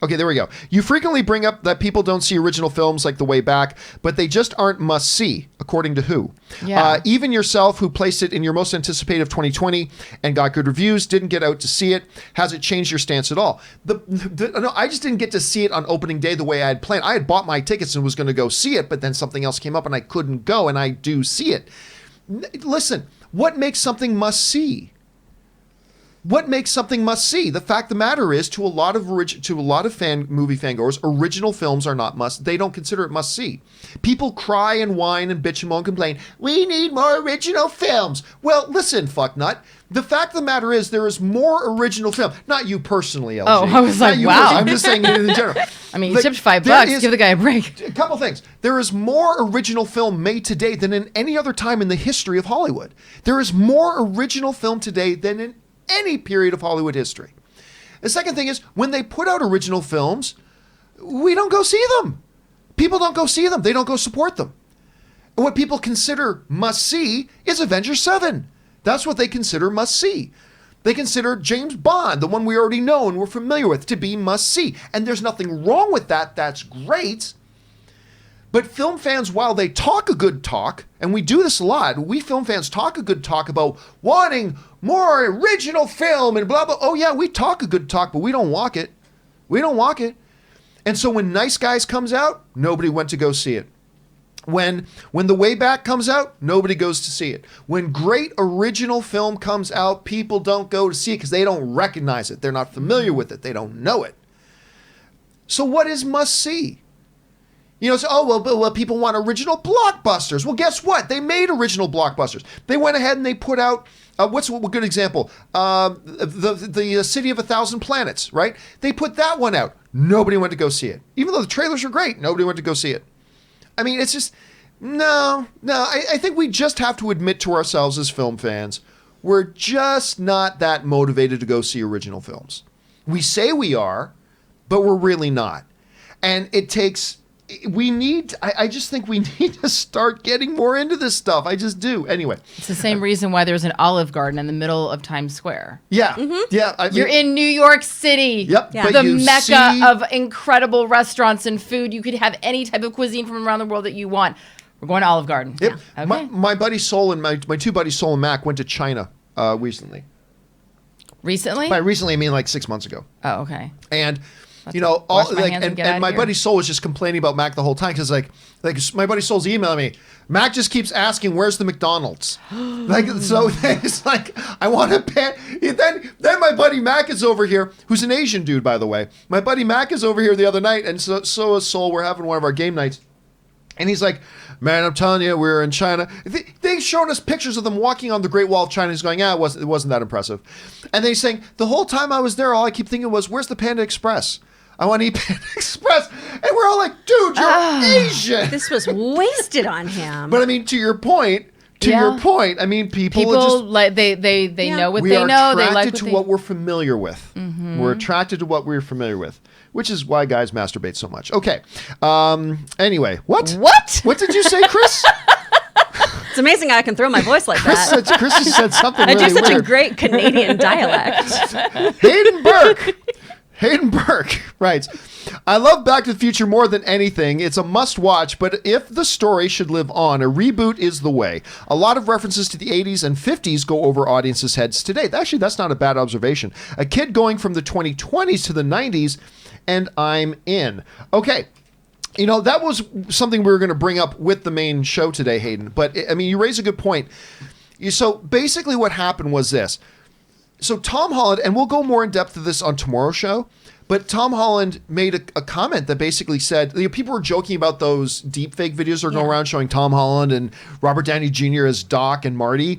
Speaker 1: Okay, there we go. You frequently bring up that people don't see original films like The Way Back, but they just aren't must-see, according to who?
Speaker 2: Yeah.
Speaker 1: Even yourself, who placed it in your most anticipated of 2020 and got good reviews, didn't get out to see it. Has it changed your stance at all? No, I just didn't get to see it on opening day the way I had planned. I had bought my tickets and was going to go see it, but then something else came up and I couldn't go, and I do see it. Listen, what makes something must-see? What makes something must-see? The fact of the matter is, to a lot of movie fangoers, original films are not must. They don't consider it must-see. People cry and whine and bitch and moan and complain. We need more original films. Well, listen, fucknut. The fact of the matter is, there is more original film. Not you personally, LG.
Speaker 2: Oh, I was like, wow.
Speaker 1: I'm just saying it in general.
Speaker 2: I mean, you tipped $5. Give the guy a break.
Speaker 1: A couple things. There is more original film made today than in any other time in the history of Hollywood. There is more original film today than in any period of Hollywood history. The second thing is, when they put out original films, we don't go see them. People don't go see them. They don't go support them. And what people consider must-see is Avengers 7. That's what they consider must-see. They consider James Bond, the one we already know and we're familiar with, to be must-see. And there's nothing wrong with that. That's great. But film fans, while they talk a good talk, and we do this a lot, we film fans talk a good talk about wanting more original film and blah, blah. Oh, yeah, we talk a good talk, but we don't walk it. We don't walk it. And so when Nice Guys comes out, nobody went to go see it. When The Way Back comes out, nobody goes to see it. When great original film comes out, people don't go to see it because they don't recognize it. They're not familiar with it. They don't know it. So what is must-see? You know, so, well, people want original blockbusters. Well, guess what? They made original blockbusters. They went ahead and they put out, what's a good example? The City of a Thousand Planets, right? They put that one out. Nobody went to go see it. Even though the trailers are great, nobody went to go see it. I mean, it's just, no. I think we just have to admit to ourselves as film fans, we're just not that motivated to go see original films. We say we are, but we're really not. And it takes... I just think we need to start getting more into this stuff. I just do. Anyway.
Speaker 2: It's the same reason why there's an Olive Garden in the middle of Times Square.
Speaker 1: Yeah. Yeah.
Speaker 2: You're in New York City.
Speaker 1: Yep.
Speaker 3: Yeah.
Speaker 2: The mecca of incredible restaurants and food. You could have any type of cuisine from around the world that you want. We're going to Olive Garden.
Speaker 1: Yep.
Speaker 2: Yeah. Okay.
Speaker 1: My buddy Sol and my two buddies Sol and Mac went to China recently.
Speaker 2: Recently?
Speaker 1: By recently, I mean like 6 months ago.
Speaker 2: Oh, okay.
Speaker 1: And...
Speaker 2: wash my hands and get out of
Speaker 1: my
Speaker 2: here.
Speaker 1: buddy Sol was just complaining about Mac the whole time because like my buddy Sol's emailing me. Mac just keeps asking, "Where's the McDonald's?" So it's like I want to pay. Then my buddy Mac is over here, who's an Asian dude, by the way. My buddy Mac is over here the other night, and so is Sol. We're having one of our game nights, and he's like, "Man, I'm telling you, we're in China. They shown us pictures of them walking on the Great Wall of China. He's going, it wasn't that impressive. And then he's saying, the whole time I was there, all I keep thinking was, where's the Panda Express? I want to eat Panda Express. And we're all like, dude, you're Asian.
Speaker 3: This was wasted on him.
Speaker 1: But I mean, to your point, I mean, people are just
Speaker 2: like they know what they know. They like
Speaker 1: attracted to what we're familiar with. Mm-hmm. We're attracted to what we're familiar with, which is why guys masturbate so much. Okay. Anyway, what? What did you say, Chris?
Speaker 3: It's amazing I can throw my voice like that.
Speaker 1: Chris just said something really
Speaker 3: weird. I do such
Speaker 1: weird.
Speaker 3: a great Canadian dialect.
Speaker 1: Hayden Burke writes, I love Back to the Future more than anything. It's a must-watch, but if the story should live on, a reboot is the way. A lot of references to the 80s and 50s go over audiences' heads today. Actually, that's not a bad observation. A kid going from the 2020s to the 90s, and I'm in. Okay. You know, that was something we were going to bring up with the main show today, Hayden. But, I mean, you raise a good point. So, basically what happened was this. So Tom Holland, and we'll go more in depth to this on tomorrow's show, but Tom Holland made a comment that basically said, people were joking about those deepfake videos that are going around showing Tom Holland and Robert Downey Jr. as Doc and Marty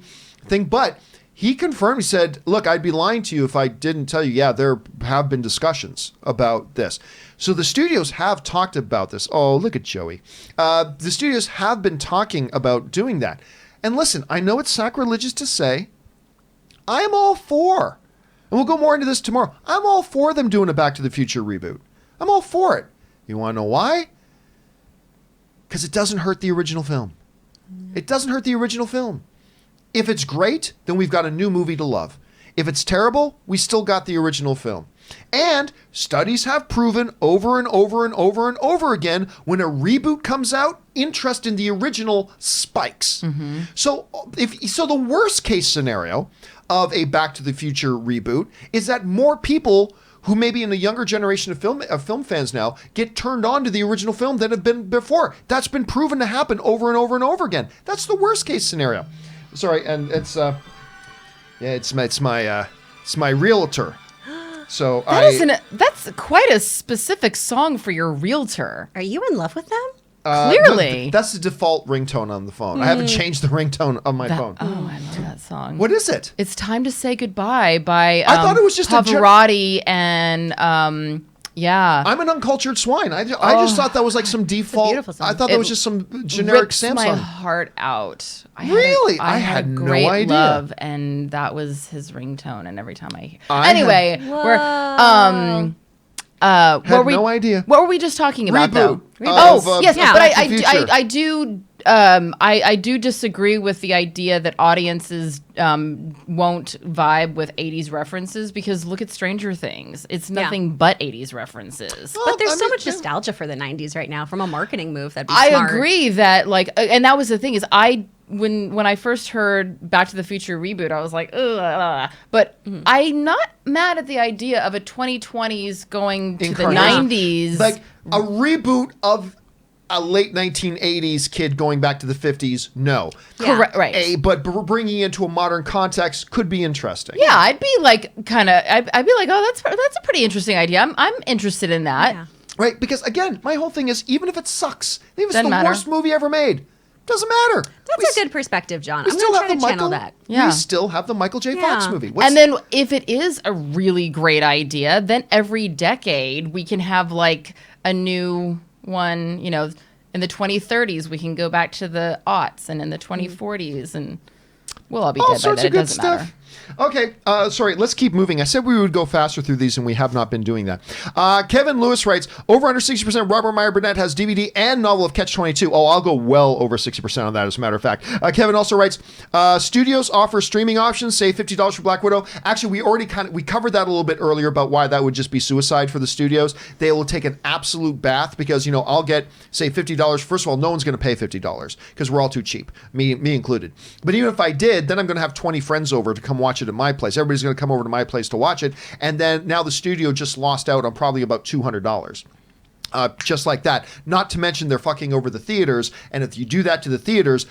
Speaker 1: thing, but he confirmed, he said, look, I'd be lying to you if I didn't tell you, there have been discussions about this. So the studios have talked about this. Oh, look at Joey. The studios have been talking about doing that. And listen, I know it's sacrilegious to say, I'm all for, and we'll go more into this tomorrow, I'm all for them doing a Back to the Future reboot. I'm all for it. You want to know why? Because it doesn't hurt the original film. It doesn't hurt the original film. If it's great, then we've got a new movie to love. If it's terrible, we still got the original film. And studies have proven over and over and over and over again, when a reboot comes out, interest in the original spikes. Mm-hmm. So the worst case scenario of a Back to the Future reboot is that more people who maybe in a younger generation of film fans now get turned on to the original film than have been before. That's been proven to happen over and over and over again. That's the worst case scenario. Sorry, and it's my realtor. So
Speaker 2: that's quite a specific song for your realtor.
Speaker 3: Are you in love with them?
Speaker 2: Clearly.
Speaker 1: No, that's the default ringtone on the phone. I haven't changed the ringtone on my phone.
Speaker 2: Oh, I love that song.
Speaker 1: What is it?
Speaker 2: It's Time to Say Goodbye by
Speaker 1: I thought it was just
Speaker 2: Pavarotti and
Speaker 1: I'm an uncultured swine. I just thought that was like some default.
Speaker 3: Beautiful song.
Speaker 1: I thought that was just some generic
Speaker 2: rips
Speaker 1: Samsung.
Speaker 2: my heart out.
Speaker 1: Really?
Speaker 2: I had
Speaker 1: no
Speaker 2: great
Speaker 1: idea.
Speaker 2: love, and that was his ringtone. And every time I hear,
Speaker 1: no idea.
Speaker 2: What were we just talking about,
Speaker 1: Reboot.
Speaker 2: though? Yes,
Speaker 1: yeah.
Speaker 2: but
Speaker 1: Back to the Future.
Speaker 2: I do disagree with the idea that audiences won't vibe with 80s references, because look at Stranger Things. It's nothing but 80s references.
Speaker 3: But there's so much nostalgia for the 90s right now from a marketing move. That'd be
Speaker 2: I
Speaker 3: smart.
Speaker 2: agree that, and that was the thing, is when I first heard Back to the Future reboot, I was like, ugh. But I'm not mad at the idea of a 2020s going to the 90s.
Speaker 1: Like a reboot of a late 1980s kid going back to the 50s, no.
Speaker 2: Yeah. Correct, right.
Speaker 1: But bringing it into a modern context could be interesting.
Speaker 2: Yeah, I'd be like, I'd be like, oh, that's a pretty interesting idea. I'm interested in that. Yeah.
Speaker 1: Right, because again, my whole thing is, even if it sucks, even if it's the worst movie ever made, doesn't matter.
Speaker 3: That's a good perspective, John. I'm going to try to channel that.
Speaker 1: Yeah. We still have the Michael J. Fox movie.
Speaker 2: And then if it is a really great idea, then every decade we can have like a new one, in the 2030s, we can go back to the aughts, and in the 2040s, and we'll all be dead by then. It doesn't matter.
Speaker 1: Okay, sorry, let's keep moving. I said we would go faster through these, and we have not been doing that. Kevin Lewis writes, over under 60% Robert Meyer Burnett has DVD and novel of Catch-22. Oh, I'll go well over 60% on that, as a matter of fact. Kevin also writes, studios offer streaming options, say $50 for Black Widow. Actually, we covered that a little bit earlier about why that would just be suicide for the studios. They will take an absolute bath, because, I'll get, say, $50. First of all, no one's going to pay $50, because we're all too cheap, me included. But even if I did, then I'm going to have 20 friends over to come watch it at my place. Everybody's going to come over to my place to watch it. And then now the studio just lost out on probably about $200. Just like that. Not to mention they're fucking over the theaters. And if you do that to the theaters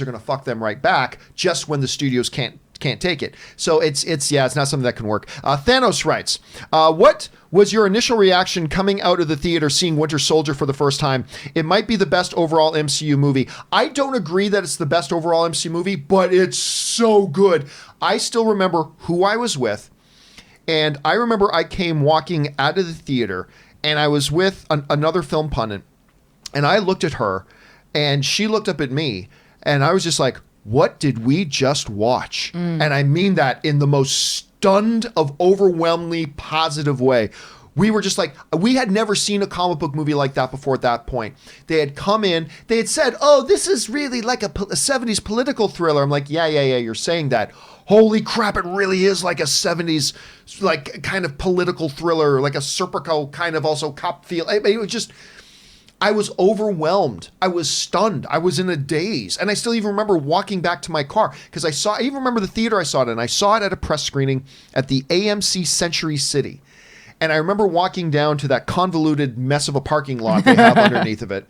Speaker 1: are going to fuck them right back, just when the studios can't can't take it. So it's not something that can work. Thanos writes, what was your initial reaction coming out of the theater seeing Winter Soldier for the first time? It might be the best overall MCU movie. I don't agree that it's the best overall MCU movie, but it's so good. I still remember who I was with, and I remember I came walking out of the theater, and I was with another film pundit, and I looked at her, and she looked up at me, and I was just like, what did we just watch? And I mean that in the most stunned of overwhelmingly positive way. We were just like, we had never seen a comic book movie like that before at that point. They had come in, they had said, oh, this is really like a 70s political thriller. I'm like, yeah, you're saying that. Holy crap, it really is like a 70s like kind of political thriller, like a Serpico kind of also cop feel. It was just... I was overwhelmed. I was stunned. I was in a daze. And I still even remember walking back to my car because I even remember the theater I saw it in. I saw it at a press screening at the AMC Century City. And I remember walking down to that convoluted mess of a parking lot they have underneath of it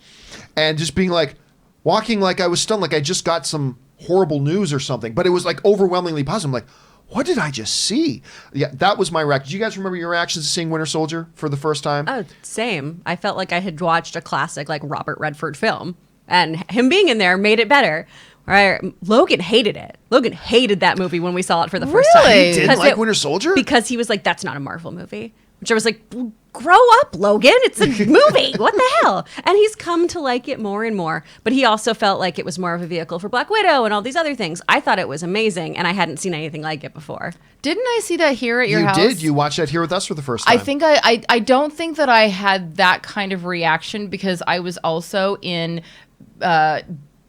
Speaker 1: and just being like, walking like I was stunned, like I just got some horrible news or something. But it was like overwhelmingly positive. I'm like, what did I just see? Yeah, that was my reaction. Do you guys remember your reactions to seeing Winter Soldier for the first time?
Speaker 3: Oh, same. I felt like I had watched a classic like Robert Redford film, and him being in there made it better. Right? Logan hated it. Logan hated that movie when we saw it for the first time.
Speaker 2: Really?
Speaker 1: He didn't like Winter Soldier?
Speaker 3: Because he was like, that's not a Marvel movie. Which I was like, grow up, Logan. It's a movie. What the hell? And he's come to like it more and more. But he also felt like it was more of a vehicle for Black Widow and all these other things. I thought it was amazing, and I hadn't seen anything like it before.
Speaker 2: Didn't I see that here at your house?
Speaker 1: You did. You watched that here with us for the first time.
Speaker 2: I think I don't think that I had that kind of reaction because I was also in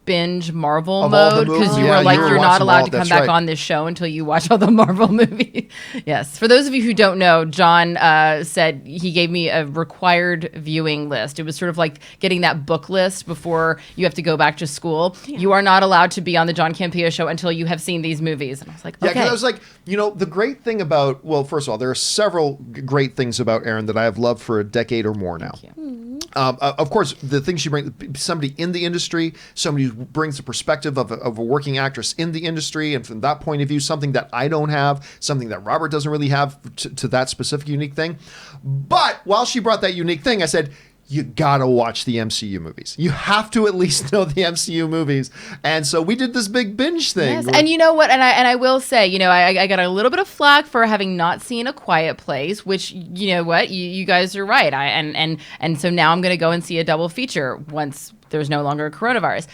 Speaker 2: binge Marvel mode because you were like, you're not allowed to come back on this show until you watch all the Marvel movies. Yes. For those of you who don't know, John said he gave me a required viewing list. It was sort of like getting that book list before you have to go back to school. Yeah. You are not allowed to be on the John Campea Show until you have seen these movies. And I was like, okay.
Speaker 1: Yeah, because I was like, the great thing about, well, first of all, there are several great things about Erin that I have loved for a decade or more now.
Speaker 2: Thank you.
Speaker 1: Of course, the things she brings, somebody in the industry, somebody who brings the perspective of a working actress in the industry, and from that point of view, something that I don't have, something that Robert doesn't really have to that specific unique thing. But while she brought that unique thing, I said, you gotta watch the MCU movies. You have to at least know the MCU movies. And so we did this big binge thing.
Speaker 2: Yes. And you know what? And I will say, I got a little bit of flack for having not seen A Quiet Place, which, you know what? You guys are right. And so now I'm going to go and see a double feature once there's no longer a coronavirus.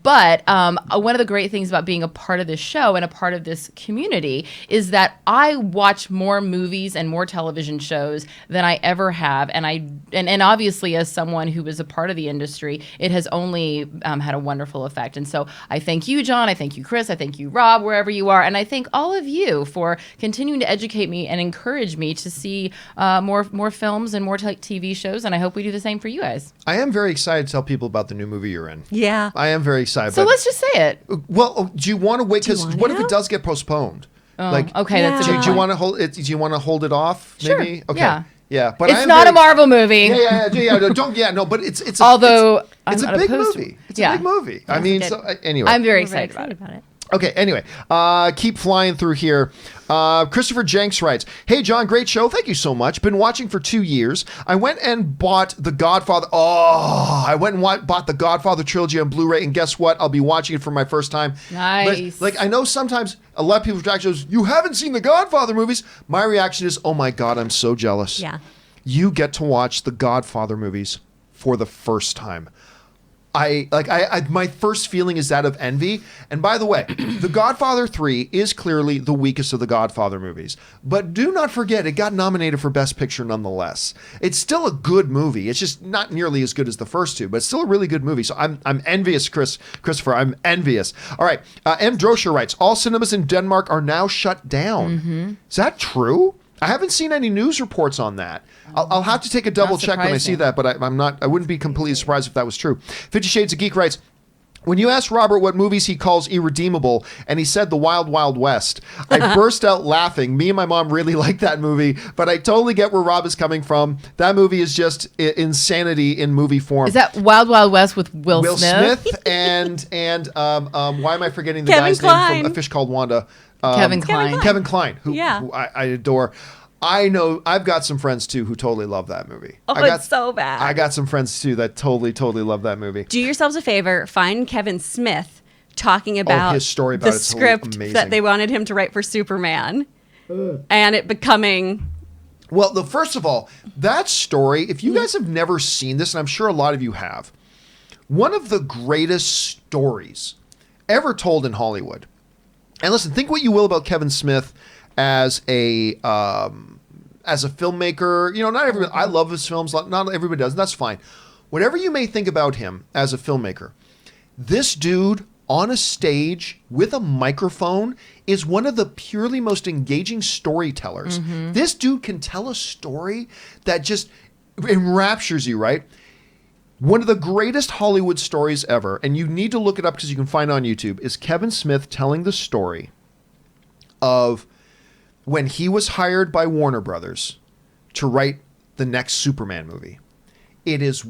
Speaker 2: But one of the great things about being a part of this show and a part of this community is that I watch more movies and more television shows than I ever have. And obviously, as someone who is a part of the industry, it has only had a wonderful effect. And so I thank you, John. I thank you, Chris. I thank you, Rob, wherever you are. And I thank all of you for continuing to educate me and encourage me to see more films and more TV shows. And I hope we do the same for you guys.
Speaker 1: I am very excited to tell people about the new movie you're in.
Speaker 3: Yeah.
Speaker 1: I am very excited.
Speaker 2: So let's just say it.
Speaker 1: Well, do you want to wait? Because what if it does get postponed?
Speaker 2: Okay,
Speaker 3: yeah.
Speaker 2: that's a good
Speaker 1: do you want to hold it? Do you want to hold it off?
Speaker 2: Sure.
Speaker 1: Maybe. Okay.
Speaker 2: Yeah.
Speaker 1: Yeah, but
Speaker 2: it's not a Marvel movie.
Speaker 1: But it's
Speaker 2: Although
Speaker 1: it's a big movie. It's a big movie. I mean, anyway.
Speaker 2: I'm very excited about it.
Speaker 1: Okay, anyway, keep flying through here. Christopher Jenks writes, hey, John, great show. Thank you so much. Been watching for 2 years. I went and bought The Godfather. Bought The Godfather trilogy on Blu-ray, and guess what? I'll be watching it for my first time.
Speaker 2: Nice.
Speaker 1: Like, I know sometimes a lot of people's reaction is, you haven't seen The Godfather movies. My reaction is, oh my God, I'm so jealous.
Speaker 3: Yeah.
Speaker 1: You get to watch The Godfather movies for the first time. My first feeling is that of envy. And by the way, The Godfather 3 is clearly the weakest of the Godfather movies. But do not forget, it got nominated for Best Picture nonetheless. It's still a good movie. It's just not nearly as good as the first two, but it's still a really good movie. So I'm envious, Christopher. I'm envious. All right. M. Droscher writes, all cinemas in Denmark are now shut down. Mm-hmm. Is that true? I haven't seen any news reports on that. I'll have to take a double check when I see that, but I wouldn't be completely surprised if that was true. 50 Shades of Geek writes, When you asked Robert what movies he calls irredeemable, and he said The Wild Wild West, I burst out laughing. Me and my mom really like that movie, but I totally get where Rob is coming from. That movie is just insanity in movie form.
Speaker 2: Is that Wild Wild West with Will Smith?
Speaker 1: and why am I forgetting the
Speaker 3: Kevin
Speaker 1: guy's
Speaker 3: Kline.
Speaker 1: name from A Fish Called Wanda?
Speaker 2: Kevin Kline.
Speaker 1: Kevin Kline, who
Speaker 3: Yeah.
Speaker 1: I adore. I know I've got some friends too who totally love that movie.
Speaker 3: Oh, it's so bad.
Speaker 1: I got some friends too that totally love that movie.
Speaker 3: Do yourselves a favor, find Kevin Smith talking about
Speaker 1: his story about
Speaker 3: the
Speaker 1: it's
Speaker 3: script
Speaker 1: amazing.
Speaker 3: that they wanted him to write for Superman, and it becoming.
Speaker 1: Well, first of all, that story, if you guys have never seen this, and I'm sure a lot of you have, one of the greatest stories ever told in Hollywood. And listen, think what you will about Kevin Smith as a filmmaker. You know, not everybody, I love his films, not everybody does, and that's fine. Whatever you may think about him as a filmmaker, this dude on a stage with a microphone is one of the purely most engaging storytellers. This dude can tell a story that just enraptures you, right? One of the greatest Hollywood stories ever, and you need to look it up because you can find it on YouTube, is Kevin Smith telling the story of when he was hired by Warner Brothers to write the next Superman movie. It is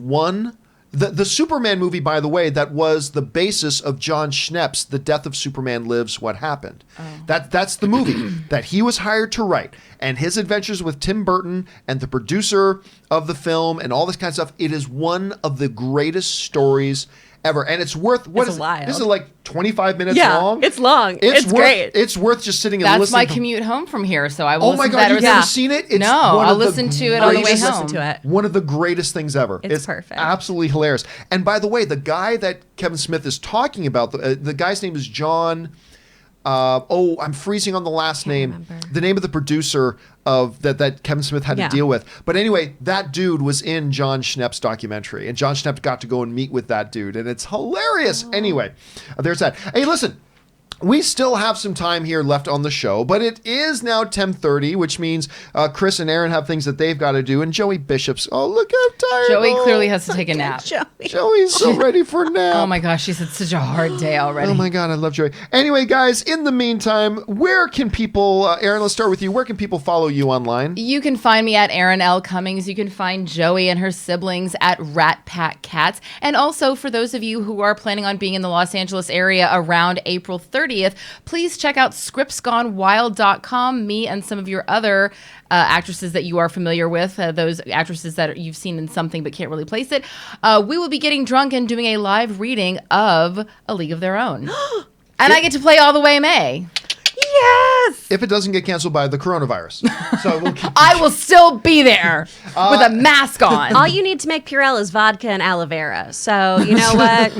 Speaker 1: the Superman movie, by the way, that was the basis of John Schnepp's The Death of Superman Lives, What Happened. Oh. That's the movie that he was hired to write. And his adventures with Tim Burton and the producer of the film and all this kind of stuff, it is one of the greatest stories ever. And it's worth, this is like 25 minutes long?
Speaker 3: It's long. It's great.
Speaker 1: It's worth just sitting and
Speaker 2: That's
Speaker 1: listening.
Speaker 2: my commute home from here, so I will listen to that.
Speaker 1: Oh my God, you've never seen it? It's
Speaker 2: no, I'll listen to it on the way home.
Speaker 3: Listen to it.
Speaker 1: One of the greatest things ever.
Speaker 3: It's perfect.
Speaker 1: Absolutely hilarious. And by the way, the guy that Kevin Smith is talking about, the guy's name is John... I'm freezing on the last name.
Speaker 3: Remember.
Speaker 1: The name of the producer of that Kevin Smith had to deal with. But anyway, that dude was in John Schnepp's documentary, and John Schnepp got to go and meet with that dude, and it's hilarious. Anyway, there's that. Hey, listen. We still have some time here left on the show, but it is now 10:30, which means Chris and Aaron have things that they've got to do, and Joey Bishop's, look how tired.
Speaker 2: Joey clearly has to take a nap.
Speaker 1: Joey's so ready for a nap.
Speaker 2: Oh my gosh, she's had such a hard day already.
Speaker 1: Oh my God, I love Joey. Anyway, guys, in the meantime, where can people, Aaron, let's start with you. Where can people follow you online?
Speaker 2: You can find me at Aaron L. Cummings. You can find Joey and her siblings at Rat Pack Cats. And also, for those of you who are planning on being in the Los Angeles area around April 30th, please check out scriptsgonewild.com. Me and some of your other actresses that you are familiar with, those actresses that you've seen in something but can't really place it. We will be getting drunk and doing a live reading of A League of Their Own. And I get to play all the way May.
Speaker 3: Yes!
Speaker 1: If it doesn't get canceled by the coronavirus. So we'll keep
Speaker 2: I will still be there with a mask on.
Speaker 3: All you need to make Purell is vodka and aloe vera. So, you know what?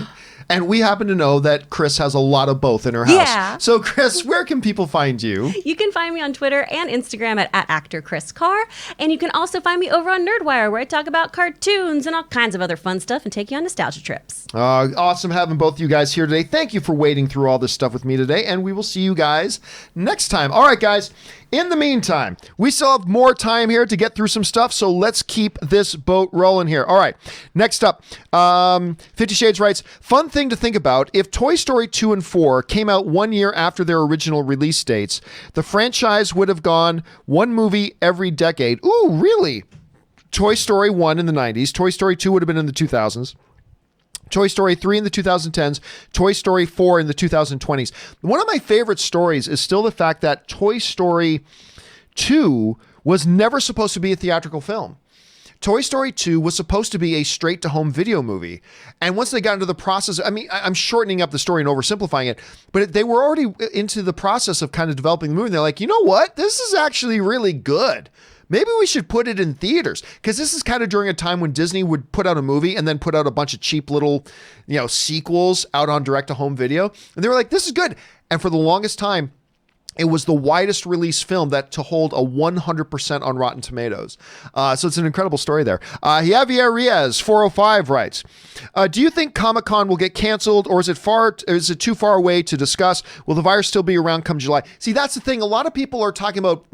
Speaker 1: And we happen to know that Chris has a lot of both in her house.
Speaker 3: Yeah.
Speaker 1: So, Chris, where can people find you?
Speaker 3: You can find me on Twitter and Instagram at actor Chris Carr. And you can also find me over on Nerdwire, where I talk about cartoons and all kinds of other fun stuff and take you on nostalgia trips.
Speaker 1: Awesome having both you guys here today. Thank you for wading through all this stuff with me today. And we will see you guys next time. All right, guys. In the meantime, we still have more time here to get through some stuff, so let's keep this boat rolling here. All right, next up, 50 Shades writes, fun thing to think about, if Toy Story 2 and 4 came out 1 year after their original release dates, the franchise would have gone one movie every decade. Ooh, really? Toy Story 1 in the 90s, Toy Story 2 would have been in the 2000s. Toy Story 3 in the 2010s, Toy Story 4 in the 2020s. One of my favorite stories is still the fact that Toy Story 2 was never supposed to be a theatrical film. Toy Story 2 was supposed to be a straight-to-home video movie. And once they got into the process, I mean, I'm shortening up the story and oversimplifying it, but they were already into the process of kind of developing the movie. And they're like, you know what? This is actually really good. Maybe we should put it in theaters, because this is kind of during a time when Disney would put out a movie and then put out a bunch of cheap little, sequels out on direct-to-home video. And they were like, this is good. And for the longest time, it was the widest release film to hold a 100% on Rotten Tomatoes. So it's an incredible story there. Javier Riaz, 405 writes, do you think Comic-Con will get canceled, or is it too far away to discuss? Will the virus still be around come July? See, that's the thing. A lot of people are talking about,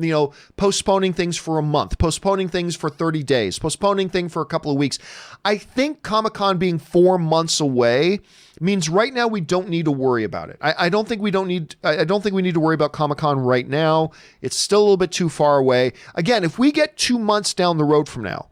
Speaker 1: postponing things for a month, postponing things for 30 days, postponing things for a couple of weeks. I think Comic-Con being 4 months away means right now we don't need to worry about it. I don't think we need to worry about Comic-Con right now. It's still a little bit too far away. Again, if we get 2 months down the road from now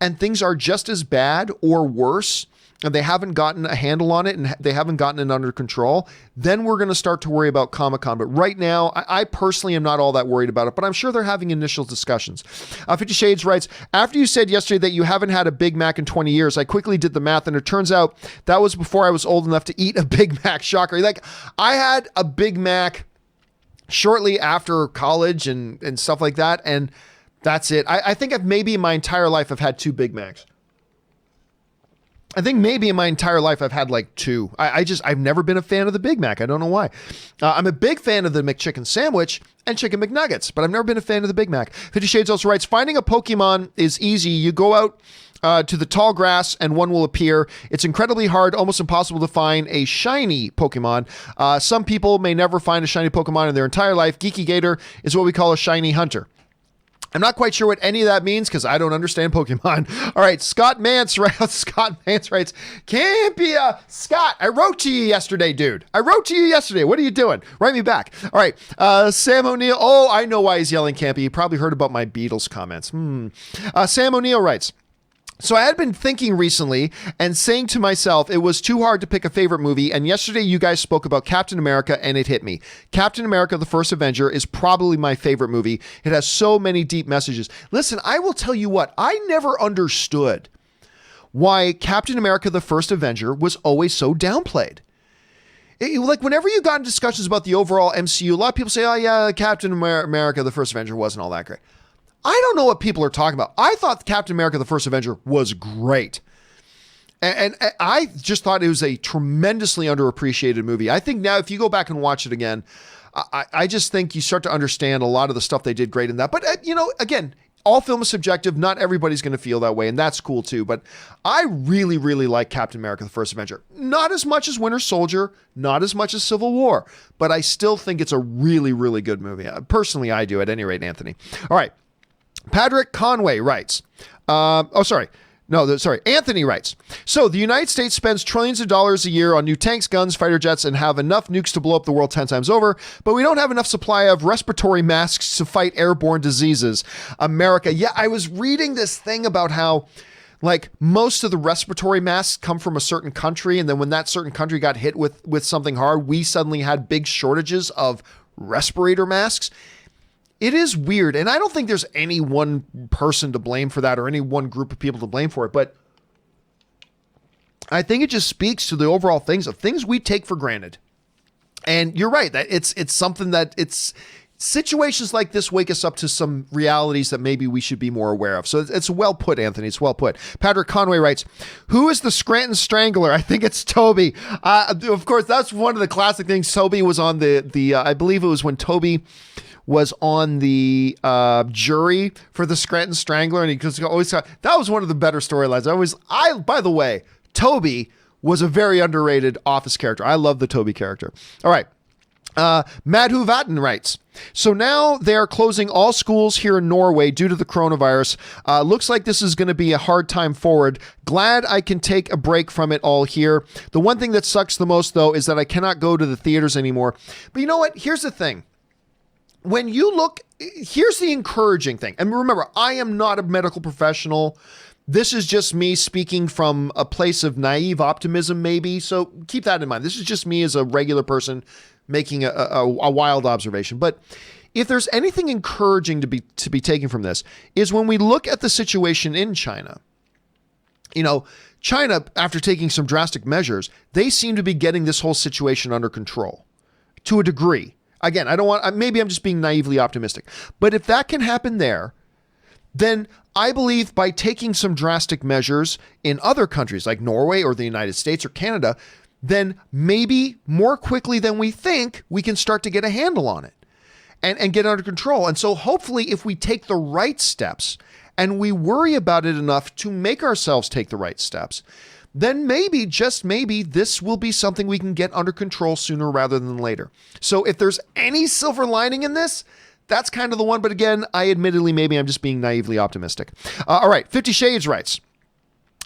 Speaker 1: and things are just as bad or worse, and they haven't gotten a handle on it and they haven't gotten it under control, then we're going to start to worry about Comic-Con. But right now, I personally am not all that worried about it, but I'm sure they're having initial discussions. 50 Shades writes, after you said yesterday that you haven't had a Big Mac in 20 years, I quickly did the math, and it turns out that was before I was old enough to eat a Big Mac. Shocker. Like, I had a Big Mac shortly after college and stuff like that, and that's it. I think maybe in my entire life I've had 2 Big Macs. I think maybe in my entire life I've had like 2. I've never been a fan of the Big Mac. I don't know why. I'm a big fan of the McChicken sandwich and chicken McNuggets, but I've never been a fan of the Big Mac. 50 Shades also writes, finding a Pokemon is easy. You go out to the tall grass and one will appear. It's incredibly hard, almost impossible to find a shiny Pokemon. Some people may never find a shiny Pokemon in their entire life. Geeky Gator is what we call a shiny hunter. I'm not quite sure what any of that means because I don't understand Pokemon. All right, Scott Mance writes, Campea, Scott, I wrote to you yesterday, dude. I wrote to you yesterday. What are you doing? Write me back. All right, Sam O'Neill. Oh, I know why he's yelling Campea. He probably heard about my Beatles comments. Sam O'Neill writes, so I had been thinking recently and saying to myself, it was too hard to pick a favorite movie. And yesterday you guys spoke about Captain America and it hit me. Captain America, the First Avenger is probably my favorite movie. It has so many deep messages. Listen, I will tell you what, I never understood why Captain America, the First Avenger was always so downplayed. Like whenever you got in discussions about the overall MCU, a lot of people say, oh yeah, Captain America, the First Avenger wasn't all that great. I don't know what people are talking about. I thought Captain America, the First Avenger was great. And I just thought it was a tremendously underappreciated movie. I think now if you go back and watch it again, I just think you start to understand a lot of the stuff they did great in that. But, again, all film is subjective. Not everybody's going to feel that way, and that's cool too. But I really, really like Captain America, the First Avenger. Not as much as Winter Soldier, not as much as Civil War, but I still think it's a really, really good movie. Personally, I do, at any rate, Anthony. All right. Patrick Conway writes, Anthony writes, so the United States spends trillions of dollars a year on new tanks, guns, fighter jets, and have enough nukes to blow up the world 10 times over, but we don't have enough supply of respiratory masks to fight airborne diseases. America. Yeah, I was reading this thing about how like most of the respiratory masks come from a certain country. And then when that certain country got hit with something hard, we suddenly had big shortages of respirator masks. It is weird, and I don't think there's any one person to blame for that or any one group of people to blame for it, but I think it just speaks to the overall things we take for granted. And you're right, that it's something that situations like this wake us up to some realities that maybe we should be more aware of. So it's well put, Anthony. It's well put. Patrick Conway writes, who is the Scranton Strangler? I think it's Toby. Of course, that's one of the classic things. Toby was on the I believe it was when Toby was on the jury for the Scranton Strangler, and he always that was one of the better storylines. By the way, Toby was a very underrated Office character. I love the Toby character. All right. Madhu Vatten writes, so now they're closing all schools here in Norway due to the coronavirus. Looks like this is going to be a hard time forward. Glad I can take a break from it all here. The one thing that sucks the most, though, is that I cannot go to the theaters anymore. But you know what? Here's the thing. When you look, here's the encouraging thing. And remember, I am not a medical professional. This is just me speaking from a place of naive optimism, maybe. So keep that in mind. This is just me as a regular person making a wild observation. But if there's anything encouraging to be taken from this, is when we look at the situation in China. You know, China, after taking some drastic measures, they seem to be getting this whole situation under control to a degree. Again, maybe I'm just being naively optimistic, but if that can happen there, then I believe by taking some drastic measures in other countries like Norway or the United States or Canada, then maybe more quickly than we think, we can start to get a handle on it and get under control. And so hopefully if we take the right steps and we worry about it enough to make ourselves take the right steps, then maybe, just maybe, this will be something we can get under control sooner rather than later. So if there's any silver lining in this, that's kind of the one. But again, maybe I'm just being naively optimistic. All right, 50 Shades writes,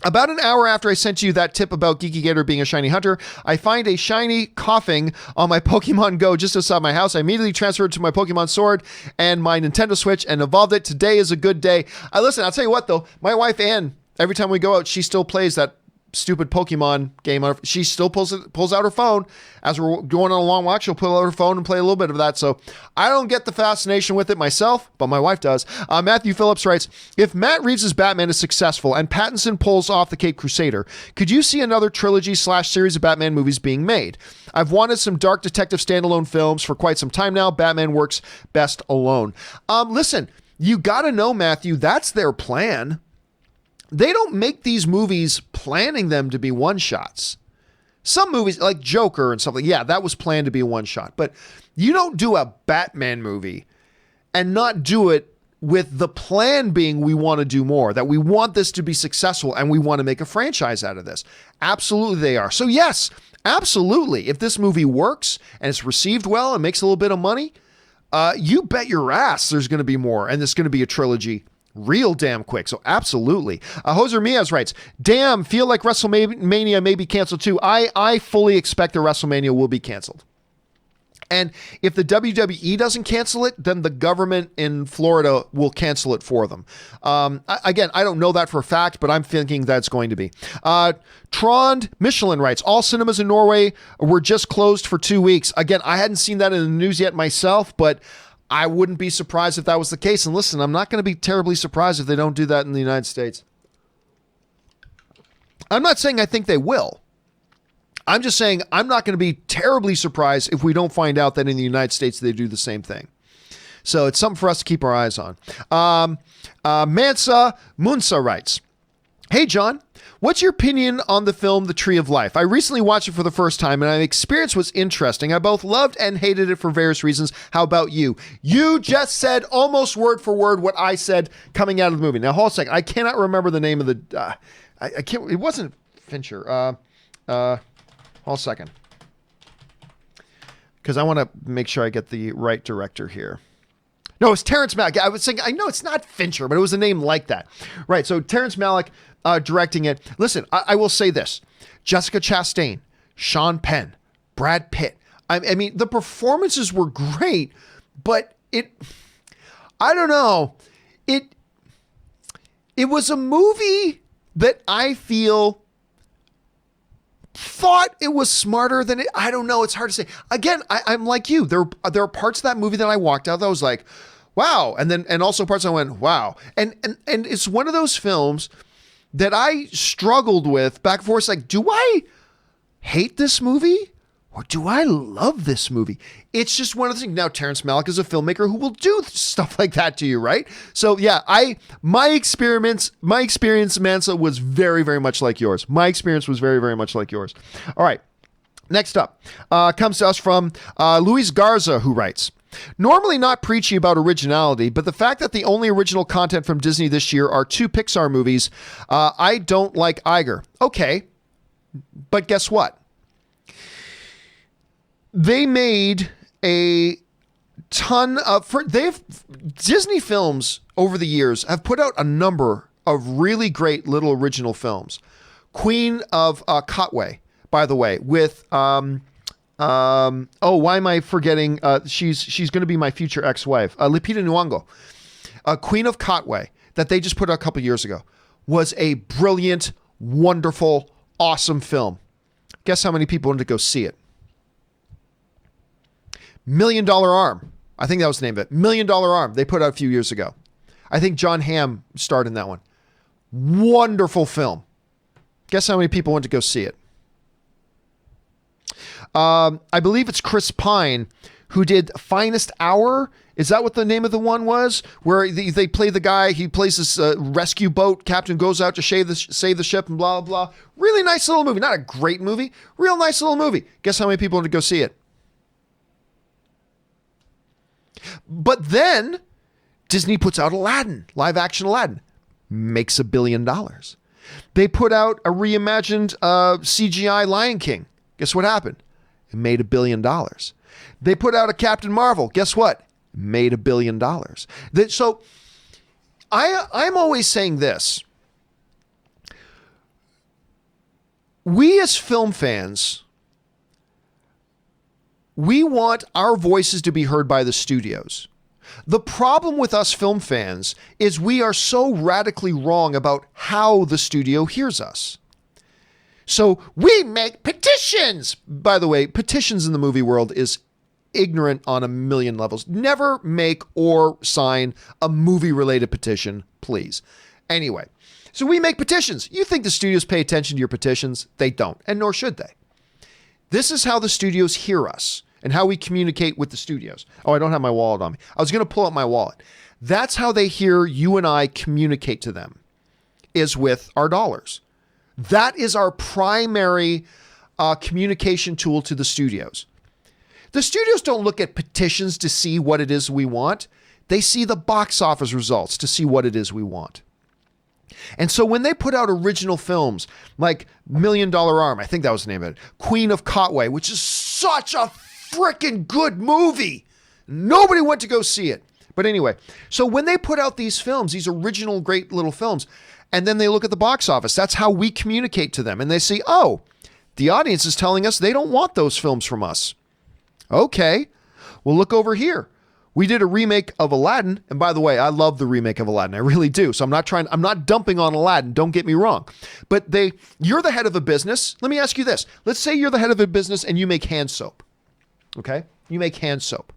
Speaker 1: About an hour after I sent you that tip about Geeky Gator being a shiny hunter, I find a shiny coughing on my Pokemon Go just outside my house. I immediately transferred to my Pokemon Sword and my Nintendo Switch and evolved it. Today is a good day. I'll tell you what though, my wife Ann, every time we go out, she still plays that stupid Pokemon game. She still pulls out her phone as we're going on a long walk. She'll pull out her phone and play a little bit of that. So I don't get the fascination with it myself, but my wife does. Matthew Phillips writes, if Matt Reeves' Batman is successful and Pattinson pulls off the Cape Crusader, could you see another trilogy/series of Batman movies being made? I've wanted some dark detective standalone films for quite some time now. Batman works best alone. Listen, you got to know, Matthew, that's their plan. They don't make these movies planning them to be one-shots. Some movies, like Joker and stuff like, yeah, that was planned to be a one-shot. But you don't do a Batman movie and not do it with the plan being we want to do more, that we want this to be successful and we want to make a franchise out of this. Absolutely they are. So yes, absolutely. If this movie works and it's received well and makes a little bit of money, you bet your ass there's going to be more, and there's going to be a trilogy real damn quick. So absolutely. Hoser Miaz writes, damn, feel like WrestleMania may be canceled too. I fully expect the WrestleMania will be canceled. And if the WWE doesn't cancel it, then the government in Florida will cancel it for them. Again, I don't know that for a fact, but I'm thinking that's going to be. Trond Michelin writes, all cinemas in Norway were just closed for 2 weeks. Again, I hadn't seen that in the news yet myself, but I wouldn't be surprised if that was the case. And listen, I'm not going to be terribly surprised if they don't do that in the United States. I'm not saying I think they will. I'm just saying I'm not going to be terribly surprised if we don't find out that in the United States they do the same thing. So it's something for us to keep our eyes on. Mansa Munsa writes, hey, John, what's your opinion on the film The Tree of Life? I recently watched it for the first time and my experience was interesting. I both loved and hated it for various reasons. How about you? You just said almost word for word what I said coming out of the movie. Now, hold a second. I cannot remember the name of the... I can't... It wasn't Fincher. Hold a second. Because I want to make sure I get the right director here. No, it's Terrence Malick. I was saying, I know it's not Fincher, but it was a name like that. Right, so Terrence Malick directing it. Listen, I will say this. Jessica Chastain, Sean Penn, Brad Pitt. I mean, the performances were great, but I don't know. It was a movie that I feel thought it was smarter than it. I don't know. It's hard to say. Again, I'm like you. There are parts of that movie that I walked out that I was like, wow. And also parts I went, wow. And it's one of those films that I struggled with back and forth. Like, do I hate this movie or do I love this movie? It's just one of the things. Now, Terrence Malick is a filmmaker who will do stuff like that to you, right? So yeah, my experience, Mansa, was very, very much like yours. My experience was very, very much like yours. All right. Next up comes to us from Luis Garza, who writes, normally not preachy about originality, but the fact that the only original content from Disney this year are 2 Pixar movies, I don't like Iger. Okay, but guess what? They made a ton of... Disney films over the years have put out a number of really great little original films. Queen of Katwe, by the way, with... why am I forgetting? She's going to be my future ex-wife. Lupita Nyong'o. Queen of Katwe, that they just put out a couple years ago, was a brilliant, wonderful, awesome film. Guess how many people wanted to go see it? $1 Million Arm. I think that was the name of it. $1 Million Arm. They put out a few years ago. I think John Hamm starred in that one. Wonderful film. Guess how many people went to go see it? I believe it's Chris Pine who did Finest Hour. Is that what the name of the one was? Where they play the guy, he plays this rescue boat, captain goes out to save the ship and blah, blah, blah. Really nice little movie. Not a great movie. Real nice little movie. Guess how many people went to go see it? But then Disney puts out Aladdin, live action Aladdin, makes $1 billion. They put out a reimagined CGI Lion King. Guess what happened? It made $1 billion. They put out a Captain Marvel. Guess what? Made $1 billion. So I'm always saying this. we as film fans, we want our voices to be heard by the studios. The problem with us film fans is we are so radically wrong about how the studio hears us. So we make petitions. By the way, petitions in the movie world is ignorant on a million levels. Never make or sign a movie-related petition, please. Anyway, so we make petitions. You think the studios pay attention to your petitions? They don't, and nor should they. This is how the studios hear us and how we communicate with the studios. Oh, I don't have my wallet on me. I was going to pull out my wallet. That's how they hear you and I communicate to them, is with our dollars. That is our primary communication tool to the studios. The studios don't look at petitions to see what it is we want. They see the box office results to see what it is we want. And so when they put out original films like $1 Million Arm, I think that was the name of it, Queen of Katwe, which is such a freaking good movie. Nobody went to go see it. But anyway, so when they put out these films, these original great little films, and then they look at the box office, that's how we communicate to them. And they see, oh, the audience is telling us they don't want those films from us. Okay, well, look over here. We did a remake of Aladdin. And by the way, I love the remake of Aladdin. I really do. So I'm not dumping on Aladdin. Don't get me wrong. But you're the head of a business. Let me ask you this. Let's say you're the head of a business and you make hand soap. Okay? You make hand soap.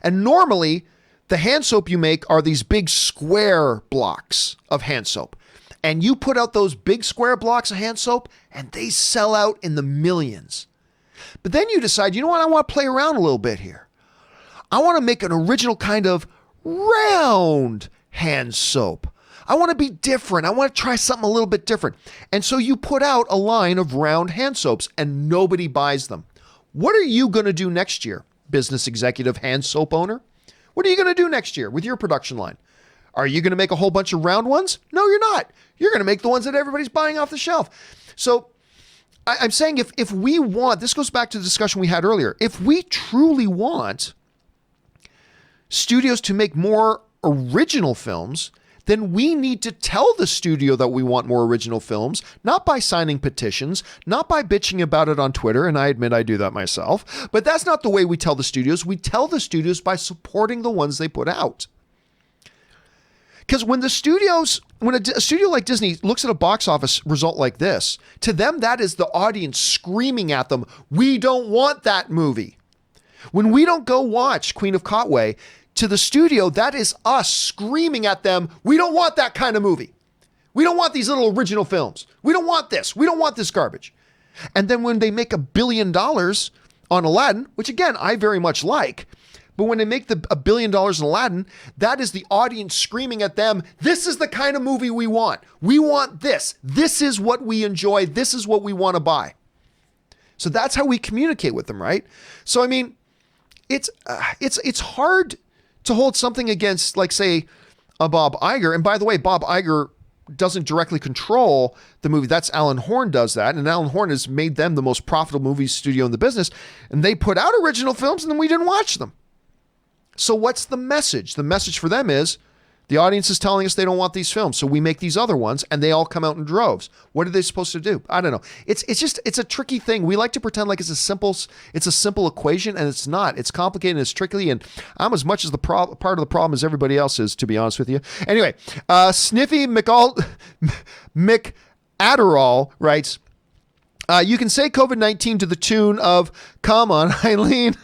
Speaker 1: And normally the hand soap you make are these big square blocks of hand soap. And you put out those big square blocks of hand soap and they sell out in the millions. But then you decide, you know what? I want to play around a little bit here. I want to make an original kind of round hand soap. I want to be different. I want to try something a little bit different. And so you put out a line of round hand soaps and nobody buys them. What are you going to do next year, business executive hand soap owner? What are you going to do next year with your production line? Are you going to make a whole bunch of round ones? No, you're not. You're going to make the ones that everybody's buying off the shelf. So I'm saying if we want, this goes back to the discussion we had earlier, if we truly want studios to make more original films, then we need to tell the studio that we want more original films, not by signing petitions, not by bitching about it on Twitter, and I admit I do that myself, but that's not the way we tell the studios. We tell the studios by supporting the ones they put out. Because when a studio like Disney looks at a box office result like this, to them, that is the audience screaming at them, we don't want that movie. When we don't go watch Queen of Katwe, to the studio, that is us screaming at them, we don't want that kind of movie. We don't want these little original films. We don't want this. We don't want this garbage. And then when they make $1 billion on Aladdin, which again, I very much like, but when they make $1 billion in Aladdin, that is the audience screaming at them, this is the kind of movie we want. We want this. This is what we enjoy. This is what we want to buy. So that's how we communicate with them, right? So, I mean, it's hard to hold something against, like, say, a Bob Iger. And by the way, Bob Iger doesn't directly control the movie. That's Alan Horn does that. And Alan Horn has made them the most profitable movie studio in the business. And they put out original films and then we didn't watch them. So what's the message? The message for them is the audience is telling us they don't want these films. So we make these other ones and they all come out in droves. What are they supposed to do? I don't know. It's a tricky thing. We like to pretend like it's a simple equation, and it's not. It's complicated and it's tricky, and I'm as much as the part of the problem as everybody else is, to be honest with you. Anyway, Sniffy McAdderall writes, you can say COVID-19 to the tune of Come On, Eileen.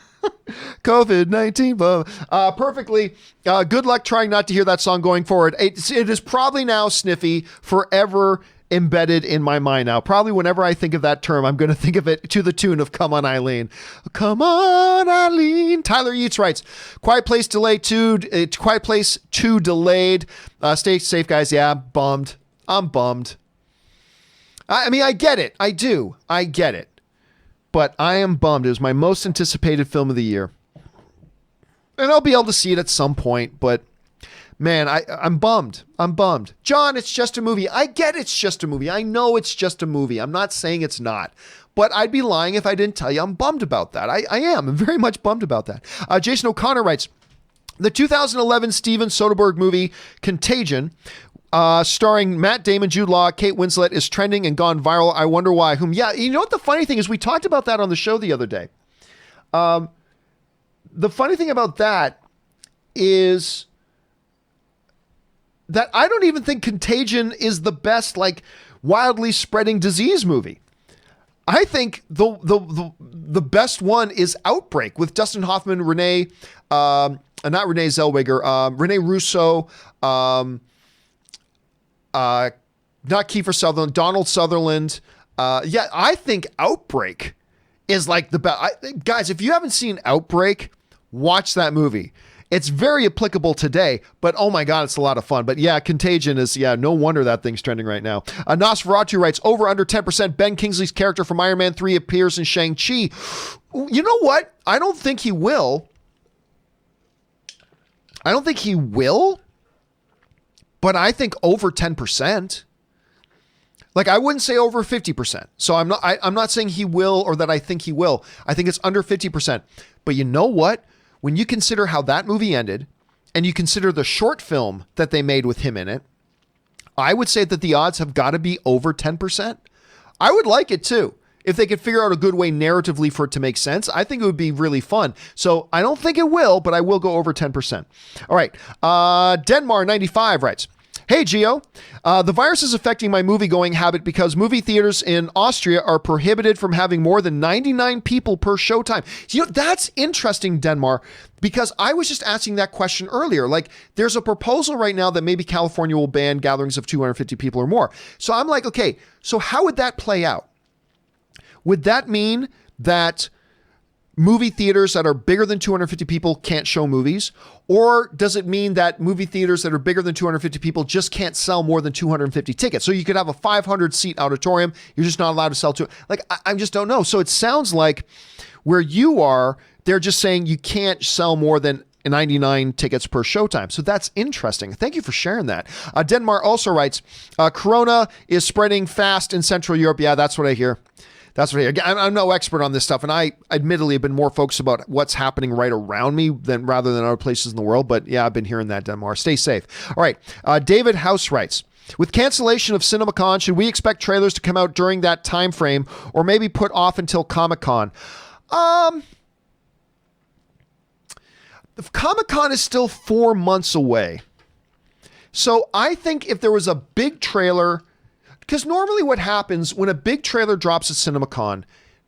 Speaker 1: COVID-19 perfectly. Good luck trying not to hear that song going forward. It is probably now, Sniffy, forever embedded in my mind now. Probably whenever I think of that term, I'm going to think of it to the tune of Come On, Eileen. Come on, Eileen. Tyler Yeats writes, Quiet Place 2 delayed. Stay safe, guys. Yeah, bummed. I'm bummed. I mean, I get it. I do. I get it. But I am bummed. It was my most anticipated film of the year. And I'll be able to see it at some point, but man, I'm bummed. I'm bummed. John, it's just a movie. I get it's just a movie. I know it's just a movie. I'm not saying it's not. But I'd be lying if I didn't tell you I'm bummed about that. I am. I'm very much bummed about that. Jason O'Connor writes, the 2011 Steven Soderbergh movie Contagion starring Matt Damon, Jude Law, Kate Winslet, is trending and gone viral. I wonder why. Yeah, you know what the funny thing is? We talked about that on the show the other day. The funny thing about that is that I don't even think Contagion is the best, like, wildly spreading disease movie. I think the best one is Outbreak with Dustin Hoffman, not Renee Zellweger, Renee Russo, not Kiefer Sutherland, Donald Sutherland. Yeah, I think Outbreak is like the best. Guys, if you haven't seen Outbreak, watch that movie. It's very applicable today, but oh my God, it's a lot of fun. But yeah, Contagion is, no wonder that thing's trending right now. Nosferatu writes, over under 10%, Ben Kingsley's character from Iron Man 3 appears in Shang-Chi. You know what? I don't think he will. But I think over 10%. Like, I wouldn't say over 50%. So I'm not saying he will or that I think he will. I think it's under 50%. But you know what? When you consider how that movie ended and you consider the short film that they made with him in it, I would say that the odds have got to be over 10%. I would like it too. If they could figure out a good way narratively for it to make sense, I think it would be really fun. So I don't think it will, but I will go over 10%. All right. Denmar95 writes, hey, Gio, the virus is affecting my movie-going habit because movie theaters in Austria are prohibited from having more than 99 people per showtime. You know, that's interesting, Denmar, because I was just asking that question earlier. Like, there's a proposal right now that maybe California will ban gatherings of 250 people or more. So I'm like, okay, so how would that play out? Would that mean that movie theaters that are bigger than 250 people can't show movies? Or does it mean that movie theaters that are bigger than 250 people just can't sell more than 250 tickets? So you could have a 500 seat auditorium. You're just not allowed to sell to, like, I just don't know. So it sounds like where you are, they're just saying you can't sell more than 99 tickets per showtime. So that's interesting. Thank you for sharing that. Denmark also writes, Corona is spreading fast in Central Europe. Yeah, that's what I hear. I'm no expert on this stuff, and I admittedly have been more focused about what's happening right around me rather than other places in the world. But yeah, I've been hearing that, Denmark. Stay safe. All right. David House writes, with cancellation of CinemaCon, should we expect trailers to come out during that time frame or maybe put off until Comic-Con? Comic-Con is still 4 months away. So I think if there was a big trailer, because normally what happens when a big trailer drops at CinemaCon,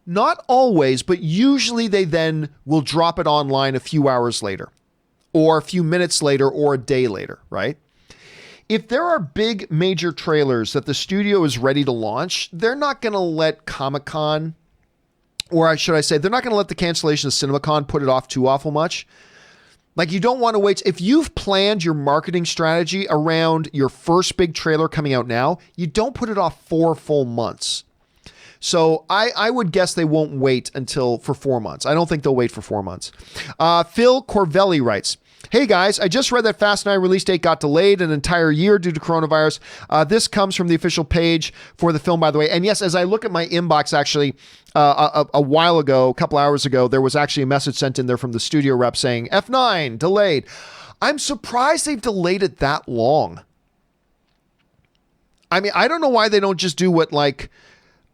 Speaker 1: not always, but usually they then will drop it online a few hours later or a few minutes later or a day later, right? If there are big major trailers that the studio is ready to launch, they're not going to let Comic-Con, or should I say, they're not going to let the cancellation of CinemaCon put it off too awful much. Like, you don't want to wait. If you've planned your marketing strategy around your first big trailer coming out now, you don't put it off 4 full months. So I would guess they won't wait for 4 months. I don't think they'll wait for 4 months. Phil Corvelli writes, hey guys, I just read that Fast 9 release date got delayed an entire year due to coronavirus. This comes from the official page for the film, by the way. And yes, as I look at my inbox, actually, a while ago, a couple hours ago, there was actually a message sent in there from the studio rep saying F9 delayed. I'm surprised they've delayed it that long. I mean, I don't know why they don't just do what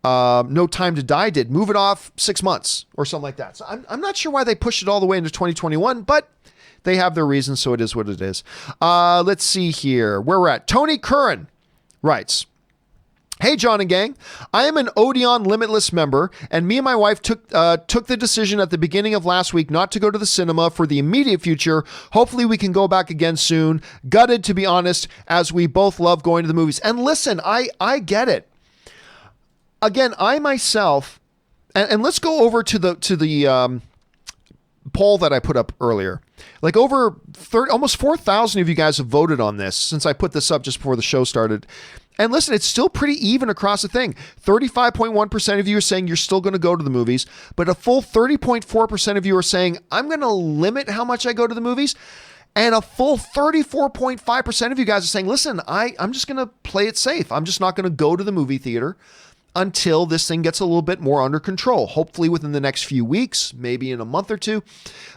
Speaker 1: No Time to Die did. Move it off 6 months or something like that. So I'm not sure why they pushed it all the way into 2021, but they have their reasons, so it is what it is. Let's see here. Where we're at. Tony Curran writes, hey, John and gang, I am an Odeon Limitless member, and me and my wife took the decision at the beginning of last week not to go to the cinema for the immediate future. Hopefully we can go back again soon. Gutted, to be honest, as we both love going to the movies. And listen, I get it. Again, I myself, and let's go over to the poll that I put up earlier. Like over almost 4,000 of you guys have voted on this since I put this up just before the show started. And listen, it's still pretty even across the thing. 35.1% of you are saying you're still going to go to the movies, but a full 30.4% of you are saying I'm going to limit how much I go to the movies. And a full 34.5% of you guys are saying, listen, I'm just going to play it safe. I'm just not going to go to the movie theater until this thing gets a little bit more under control, hopefully within the next few weeks, maybe in a month or two.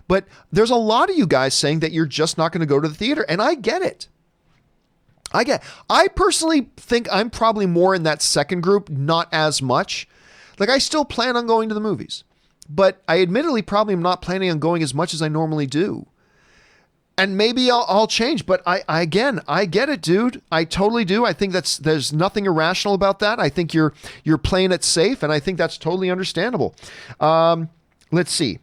Speaker 1: But there's a lot of you guys saying that you're just not going to go to the theater, and I get it. I personally think I'm probably more in that second group, not as much. Like, I still plan on going to the movies, but I admittedly probably am not planning on going as much as I normally do. And maybe I'll change, but I get it, dude. I totally do. I think there's nothing irrational about that. I think you're playing it safe, and I think that's totally understandable. Let's see.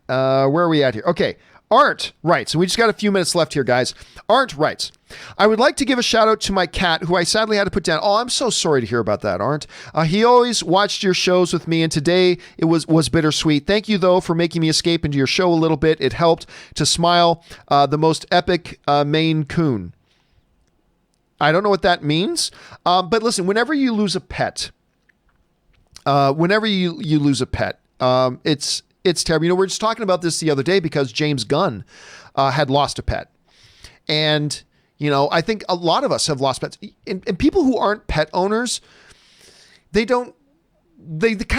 Speaker 1: Where are we at here? Okay. Arndt writes, and we just got a few minutes left here, guys. Arndt writes, I would like to give a shout out to my cat, who I sadly had to put down. Oh, I'm so sorry to hear about that, Arndt. He always watched your shows with me, and today it was bittersweet. Thank you, though, for making me escape into your show a little bit. It helped to smile. The most epic Maine Coon. I don't know what that means, but listen, whenever you lose a pet, it's terrible. You know, we were just talking about this the other day because James Gunn had lost a pet. And, you know, I think a lot of us have lost pets. And people who aren't pet owners, they kind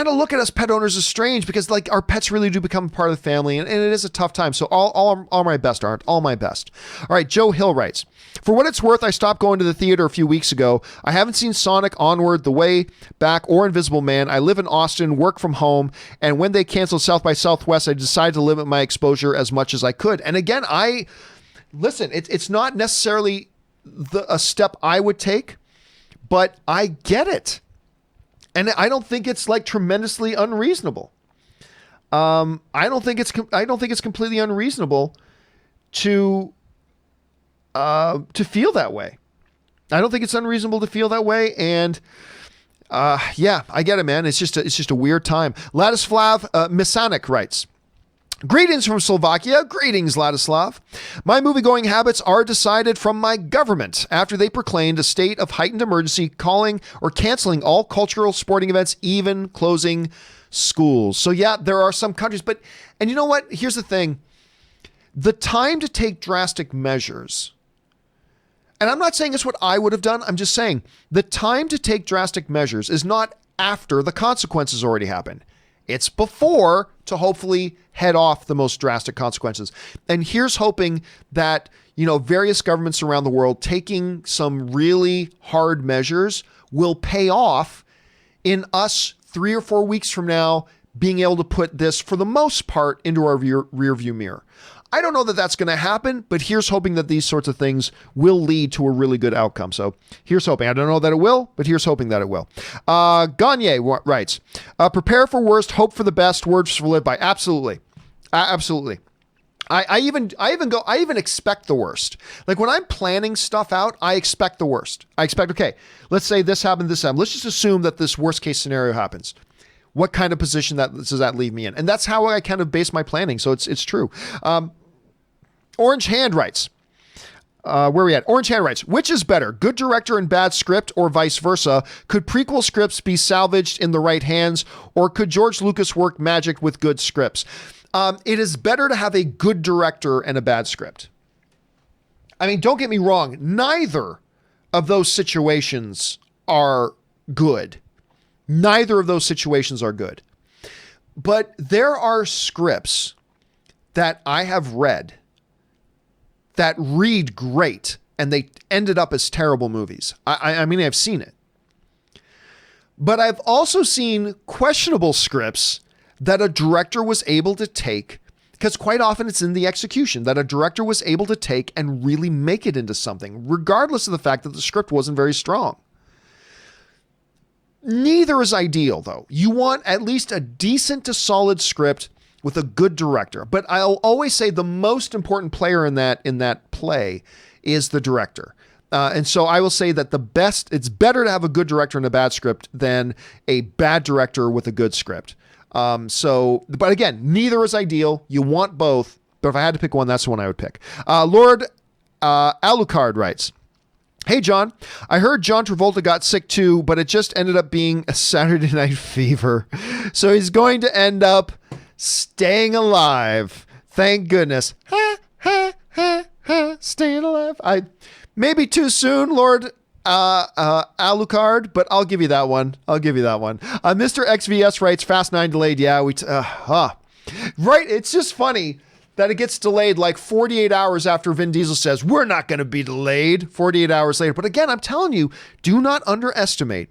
Speaker 1: of look at us pet owners as strange because, like, our pets really do become part of the family. And it is a tough time. So all my best, Arndt. All my best. All right, Joe Hill writes, for what it's worth, I stopped going to the theater a few weeks ago. I haven't seen Sonic, Onward, The Way Back, or Invisible Man. I live in Austin, work from home, and when they canceled South by Southwest, I decided to limit my exposure as much as I could. And again, listen, it's not necessarily a step I would take, but I get it. And I don't think it's like tremendously unreasonable. I don't think it's completely unreasonable to feel that way. I don't think it's unreasonable to feel that way. And yeah, I get it, man. It's just a weird time. Ladislav Misanek writes, greetings from Slovakia. Greetings, Ladislav. My movie-going habits are decided from my government after they proclaimed a state of heightened emergency, calling or canceling all cultural sporting events, even closing schools. So yeah, there are some countries, and you know what? Here's the thing. The time to take drastic measures, and I'm not saying it's what I would have done. I'm just saying the time to take drastic measures is not after the consequences already happen. It's before, to hopefully head off the most drastic consequences. And here's hoping that, you know, various governments around the world taking some really hard measures will pay off in us 3 or 4 weeks from now being able to put this, for the most part, into our rear view mirror. I don't know that that's going to happen, but here's hoping that these sorts of things will lead to a really good outcome. So here's hoping. I don't know that it will, but here's hoping that it will. Gagne writes, prepare for worst, hope for the best, words to live by. Absolutely. Absolutely. I even expect the worst. Like when I'm planning stuff out, I expect the worst. I expect, okay, let's say this happened. Let's just assume that this worst case scenario happens. What kind of position does that leave me in? And that's how I kind of base my planning. So it's true. Orange Hand writes, where are we at? Orange Hand writes, which is better, good director and bad script, or vice versa? Could prequel scripts be salvaged in the right hands, or could George Lucas work magic with good scripts? It is better to have a good director and a bad script. I mean, don't get me wrong. Neither of those situations are good. Neither of those situations are good. But there are scripts that I have read that read great and they ended up as terrible movies. I mean, I've seen it. But I've also seen questionable scripts that a director was able to take, because quite often it's in the execution, that a director was able to take and really make it into something, regardless of the fact that the script wasn't very strong. Neither is ideal, though. You want at least a decent to solid script with a good director. But I'll always say the most important player in that play is the director. And so I will say that it's better to have a good director and a bad script than a bad director with a good script. But again, neither is ideal. You want both. But if I had to pick one, that's the one I would pick. Lord Alucard writes, hey, John, I heard John Travolta got sick too, but it just ended up being a Saturday Night Fever. So he's going to end up staying alive. Thank goodness. Staying alive. Maybe too soon, Lord Alucard, but I'll give you that one. Mr. XVS writes, Fast 9 delayed. Yeah, right. It's just funny. that it gets delayed like 48 hours after Vin Diesel says, we're not going to be delayed 48 hours later. But again, I'm telling you, do not underestimate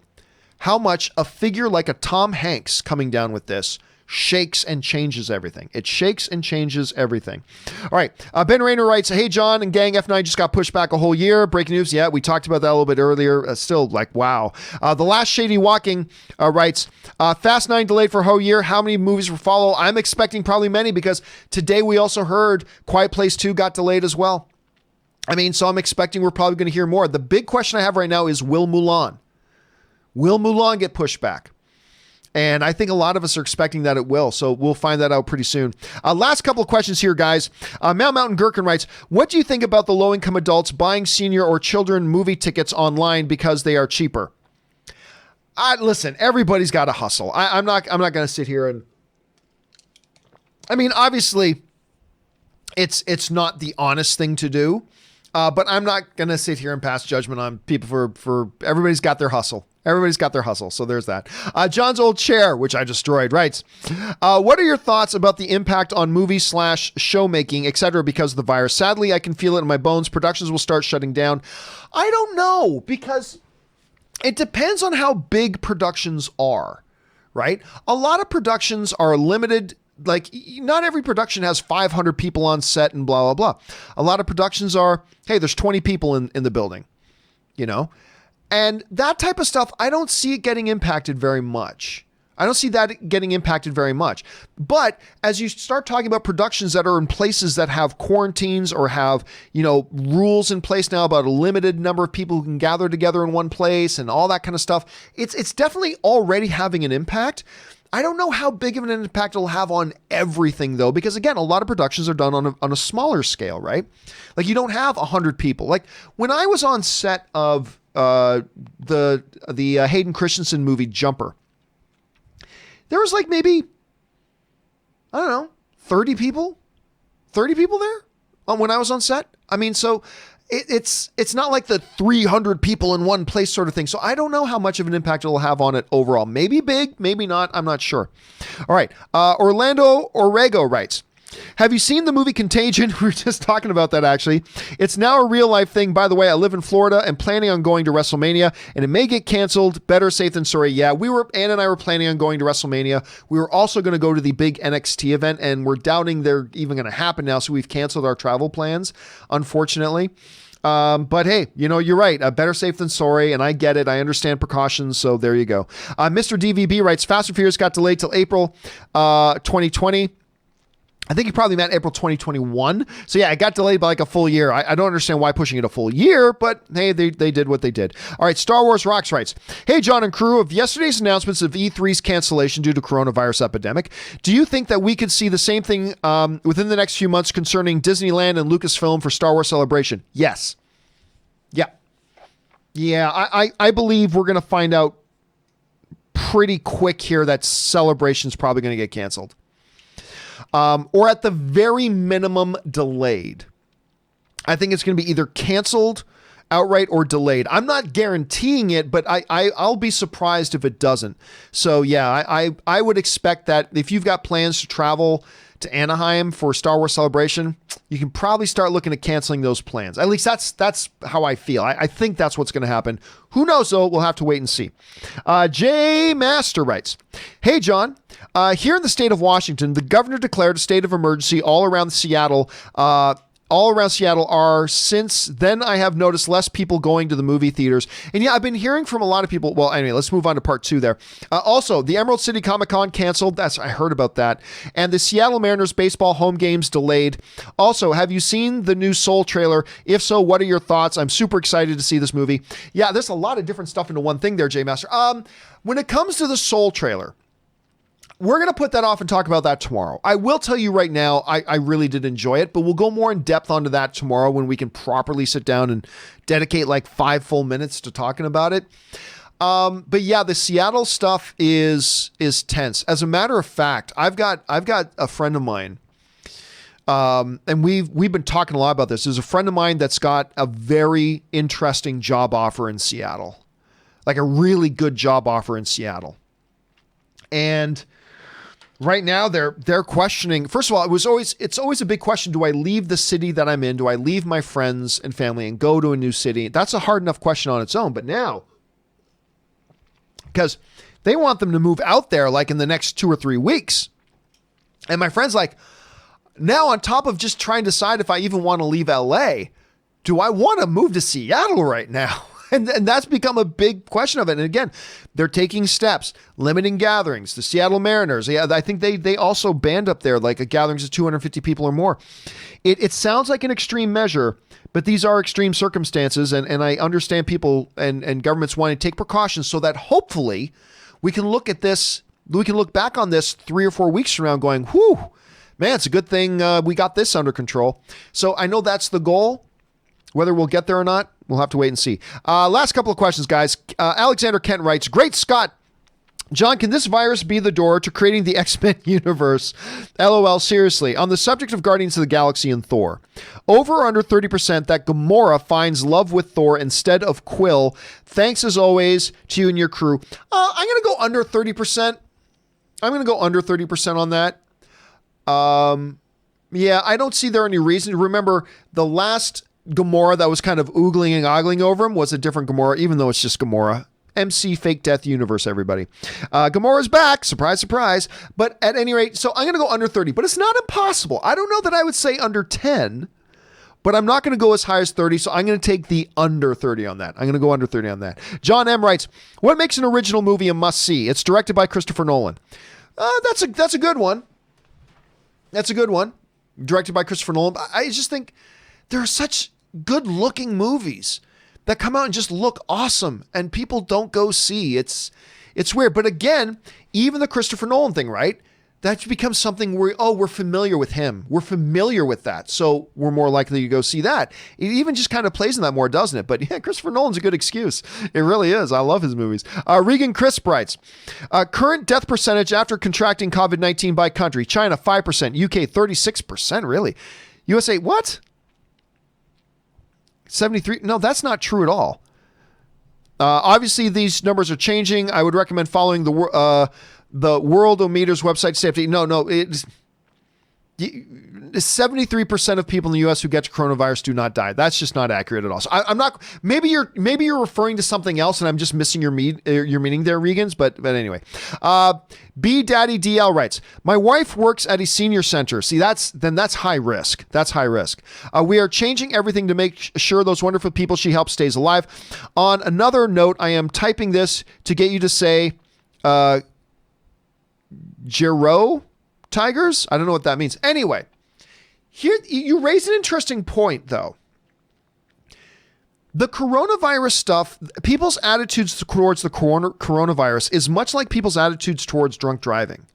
Speaker 1: how much a figure like a Tom Hanks coming down with this shakes and changes everything. It shakes and changes everything. All right. Ben Rayner writes, hey, John and gang, F9 just got pushed back a whole year. Breaking news. Yeah, we talked about that a little bit earlier. Still like, wow. The Last Shady Walking writes, Fast 9 delayed for a whole year. How many movies will follow? I'm expecting probably many because today we also heard Quiet Place 2 got delayed as well. I mean, so I'm expecting we're probably going to hear more. The big question I have right now is, will Mulan get pushed back? And I think a lot of us are expecting that it will. So we'll find that out pretty soon. Last couple of questions here, guys. Mount Mountain Gherkin writes, what do you think about the low-income adults buying senior or children movie tickets online because they are cheaper? Listen, everybody's got to hustle. I'm not going to sit here and... I mean, obviously, it's not the honest thing to do. But I'm not going to sit here and pass judgment on people for everybody's got their hustle. Everybody's got their hustle. So there's that. John's old chair, which I destroyed, writes, what are your thoughts about the impact on movie/show making, etc. because of the virus? Sadly, I can feel it in my bones. Productions will start shutting down. I don't know, because it depends on how big productions are, right? A lot of productions are limited. Like, not every production has 500 people on set and blah, blah, blah. A lot of productions are, hey, there's 20 people in the building, you know? And that type of stuff, I don't see it getting impacted very much. I don't see that getting impacted very much. But as you start talking about productions that are in places that have quarantines or have, you know, rules in place now about a limited number of people who can gather together in one place and all that kind of stuff, it's definitely already having an impact. I don't know how big of an impact it'll have on everything, though, because, again, a lot of productions are done on a smaller scale, right? Like, you don't have 100 people. Like, when I was on set of the Hayden Christensen movie Jumper, there was like maybe, I don't know, 30 people there when I was on set. I mean, so it's not like the 300 people in one place sort of thing. So I don't know how much of an impact it'll have on it overall. Maybe big, maybe not. I'm not sure. All right. Orlando Orrego writes, have you seen the movie Contagion? We were just talking about that, actually. It's now a real life thing. By the way, I live in Florida and planning on going to WrestleMania, and it may get canceled. Better safe than sorry. Yeah, Ann and I were planning on going to WrestleMania. We were also going to go to the big NXT event, and we're doubting they're even going to happen now, so we've canceled our travel plans, unfortunately. But hey, you know, you're right. Better safe than sorry. And I get it. I understand precautions. So there you go. Mr. DVB writes, Fast and Furious got delayed till April 2020. I think he probably meant April 2021. So yeah, it got delayed by like a full year. I don't understand why pushing it a full year, but hey, they did what they did. All right, Star Wars Rocks writes, hey, John and crew, of yesterday's announcements of E3's cancellation due to coronavirus epidemic, do you think that we could see the same thing within the next few months concerning Disneyland and Lucasfilm for Star Wars Celebration? Yes. Yeah. Yeah, I believe we're going to find out pretty quick here that Celebration's probably going to get canceled. Or at the very minimum delayed. I think it's going to be either canceled outright or delayed. I'm not guaranteeing it, but I'll be surprised if it doesn't. So yeah, I would expect that if you've got plans to travel to Anaheim for Star Wars Celebration, you can probably start looking at canceling those plans. At least that's how I feel. I think that's what's going to happen. Who knows, though? We'll have to wait and see. Jay Master writes, hey, John, here in the state of Washington, the governor declared a state of emergency all around Seattle are since then I have noticed less people going to the movie theaters. And yeah, I've been hearing from a lot of people. Well, anyway, let's move on to part 2 there. Also, the Emerald City Comic-Con canceled. I heard about that. And the Seattle Mariners baseball home games delayed. Also, have you seen the new Soul trailer? If so, what are your thoughts? I'm super excited to see this movie. Yeah, there's a lot of different stuff into one thing there, Jay Master. When it comes to the Soul trailer, we're going to put that off and talk about that tomorrow. I will tell you right now, I really did enjoy it, but we'll go more in depth onto that tomorrow when we can properly sit down and dedicate like 5 full minutes to talking about it. But yeah, the Seattle stuff is tense. As a matter of fact, I've got a friend of mine, and we've been talking a lot about this. There's a friend of mine that's got a very interesting job offer in Seattle, like a really good job offer in Seattle. And right now they're questioning. First of all, it's always a big question. Do I leave the city that I'm in? Do I leave my friends and family and go to a new city? That's a hard enough question on its own. But now, because they want them to move out there like in the next 2 or 3 weeks. And my friend's like, now on top of just trying to decide if I even want to leave LA, do I want to move to Seattle right now? And that's become a big question of it. And again, they're taking steps, limiting gatherings. The Seattle Mariners, yeah, I think they also banned up there like a gatherings of 250 people or more. It sounds like an extreme measure, but these are extreme circumstances. And I understand people and governments want to take precautions so that hopefully we can look at this, we can look back on this 3 or 4 weeks from now going, whew, man, it's a good thing we got this under control. So I know that's the goal. Whether we'll get there or not, we'll have to wait and see. Last couple of questions, guys. Alexander Kent writes, Great Scott. John, can this virus be the door to creating the X-Men universe? LOL, seriously. On the subject of Guardians of the Galaxy and Thor, over or under 30% that Gamora finds love with Thor instead of Quill. Thanks as always to you and your crew. I'm going to go under 30%. I'm going to go under 30% on that. Yeah, I don't see there any reason. Remember, the last Gamora that was kind of oogling and ogling over him was a different Gamora, even though it's just Gamora. MC Fake Death Universe, everybody. Gamora's back. Surprise, surprise. But at any rate, so I'm going to go under 30, but it's not impossible. I don't know that I would say under 10, but I'm not going to go as high as 30, so I'm going to take the under 30 on that. I'm going to go under 30 on that. John M. writes, what makes an original movie a must-see? It's directed by Christopher Nolan. That's a good one. That's a good one. Directed by Christopher Nolan. I just think there are such good-looking movies that come out and just look awesome and people don't go see. It's weird. But again, even the Christopher Nolan thing, right? That becomes something where, we're familiar with him. We're familiar with that. So we're more likely to go see that. It even just kind of plays in that more, doesn't it? But yeah, Christopher Nolan's a good excuse. It really is. I love his movies. Regan Crisp writes, current death percentage after contracting COVID-19 by country. China, 5%. UK, 36%. Really? USA, what? 73? No, that's not true at all. Obviously, these numbers are changing. I would recommend following the Worldometer's website to stay updated. No, it's 73% of people in the U.S. who get to coronavirus do not die. That's just not accurate at all. So I'm not. Maybe you're referring to something else, and I'm just missing your meaning there, Regans. But anyway, B Daddy DL writes, my wife works at a senior center. See, that's high risk. That's high risk. We are changing everything to make sure those wonderful people she helps stays alive. On another note, I am typing this to get you to say, Giro Tigers? I don't know what that means. Anyway, here you raise an interesting point, though. The coronavirus stuff, people's attitudes towards the coronavirus is much like people's attitudes towards drunk driving.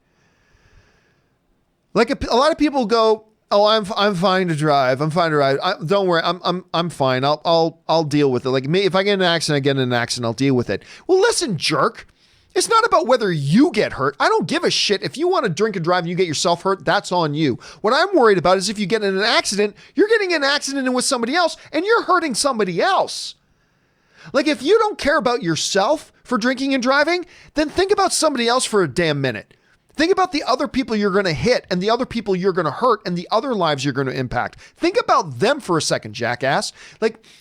Speaker 1: Like a lot of people go, "Oh, I'm fine to drive. I'm fine to ride. Don't worry, I'm fine. I'll deal with it. Like me, if I get in an accident, I get in an accident. I'll deal with it." Well, listen, jerk. It's not about whether you get hurt. I don't give a shit. If you want to drink and drive and you get yourself hurt, that's on you. What I'm worried about is if you get in an accident, you're getting in an accident with somebody else and you're hurting somebody else. Like if you don't care about yourself for drinking and driving, then think about somebody else for a damn minute. Think about the other people you're going to hit and the other people you're going to hurt and the other lives you're going to impact. Think about them for a second, jackass.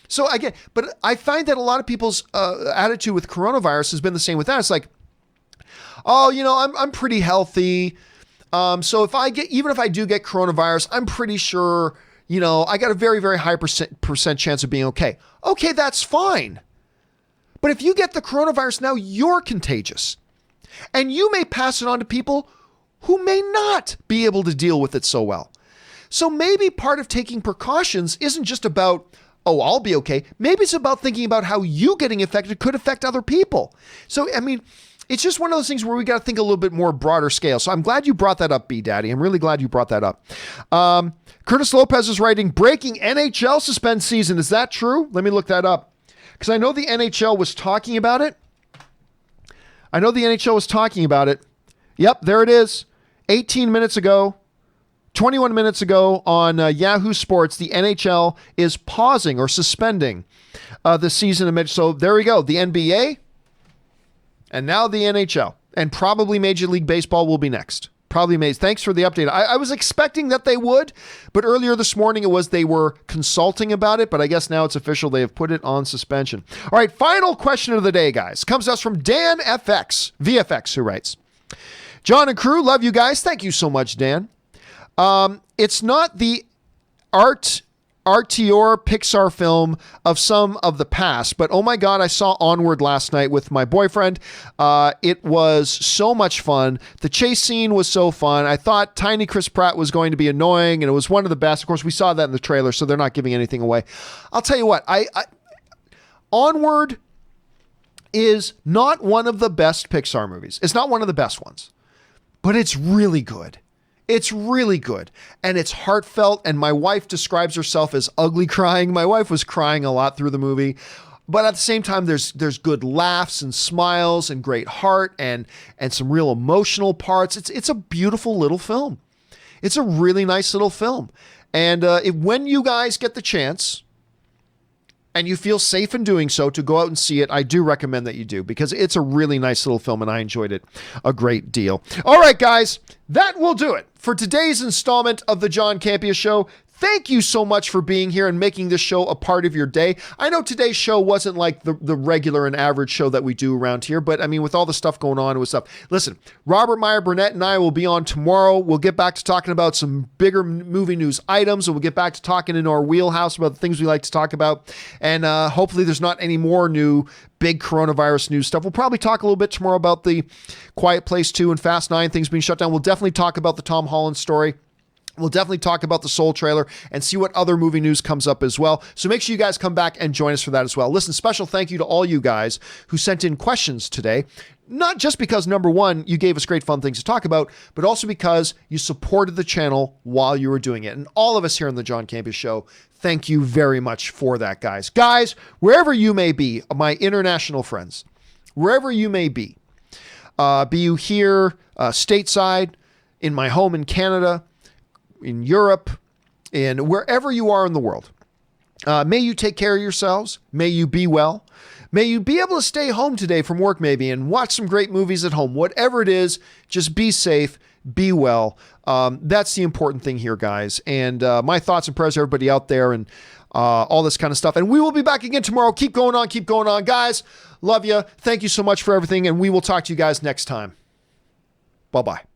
Speaker 1: So again, but I find that a lot of people's attitude with coronavirus has been the same with that. It's like, I'm pretty healthy. So even if I do get coronavirus, I'm pretty sure, I got a very, very high percent chance of being okay. Okay, that's fine. But if you get the coronavirus now, you're contagious. And you may pass it on to people who may not be able to deal with it so well. So maybe part of taking precautions isn't just about, I'll be okay. Maybe it's about thinking about how you getting affected could affect other people. So, it's just one of those things where we got to think a little bit more broader scale. So I'm glad you brought that up, B Daddy. I'm really glad you brought that up. Curtis Lopez is writing, breaking NHL suspend season. Is that true? Let me look that up. Because I know the NHL was talking about it. Yep, there it is. 18 minutes ago, 21 minutes ago on Yahoo Sports, the NHL is pausing or suspending the season. So there we go. The NBA and now the NHL and probably Major League Baseball will be next. Probably amazed. Thanks for the update. I was expecting that they would, but earlier this morning it was they were consulting about it, but I guess now it's official. They have put it on suspension. All right, final question of the day, guys. Comes to us from Dan VFX, who writes, John and crew, love you guys. Thank you so much, Dan. It's not the RTR Pixar film of some of the past, but oh my God, I saw Onward last night with my boyfriend. It was so much fun. The chase scene was so fun. I thought tiny Chris Pratt was going to be annoying, and it was one of the best. Of course, we saw that in the trailer, so they're not giving anything away. I'll tell you what, Onward is not one of the best Pixar movies. It's not one of the best ones, but it's really good. It's really good, and it's heartfelt, and my wife describes herself as ugly crying. My wife was crying a lot through the movie, but at the same time, there's good laughs and smiles and great heart and some real emotional parts. It's a beautiful little film. It's a really nice little film, and when you guys get the chance and you feel safe in doing so to go out and see it, I do recommend that you do, because it's a really nice little film and I enjoyed it a great deal. All right, guys, that will do it for today's installment of the John Campea Show. Thank you so much for being here and making this show a part of your day. I know today's show wasn't like the regular and average show that we do around here, but I mean, with all the stuff going on, it was up. Listen, Robert Meyer Burnett and I will be on tomorrow. We'll get back to talking about some bigger movie news items, and we'll get back to talking in our wheelhouse about the things we like to talk about. And hopefully there's not any more new big coronavirus news stuff. We'll probably talk a little bit tomorrow about the Quiet Place 2 and Fast 9 things being shut down. We'll definitely talk about the Tom Holland story. We'll definitely talk about the Soul trailer and see what other movie news comes up as well. So make sure you guys come back and join us for that as well. Listen, special thank you to all you guys who sent in questions today. Not just because, number one, you gave us great fun things to talk about, but also because you supported the channel while you were doing it. And all of us here on the John Campea Show, thank you very much for that, guys. Guys, wherever you may be, my international friends, wherever you may be you here stateside, in my home in Canada, in Europe, and wherever you are in the world. May you take care of yourselves. May you be well. May you be able to stay home today from work maybe and watch some great movies at home. Whatever it is, just be safe, be well. That's the important thing here, guys. And my thoughts and prayers to everybody out there and all this kind of stuff. And we will be back again tomorrow. Keep going on. Guys, love you. Thank you so much for everything, and we will talk to you guys next time. Bye-bye.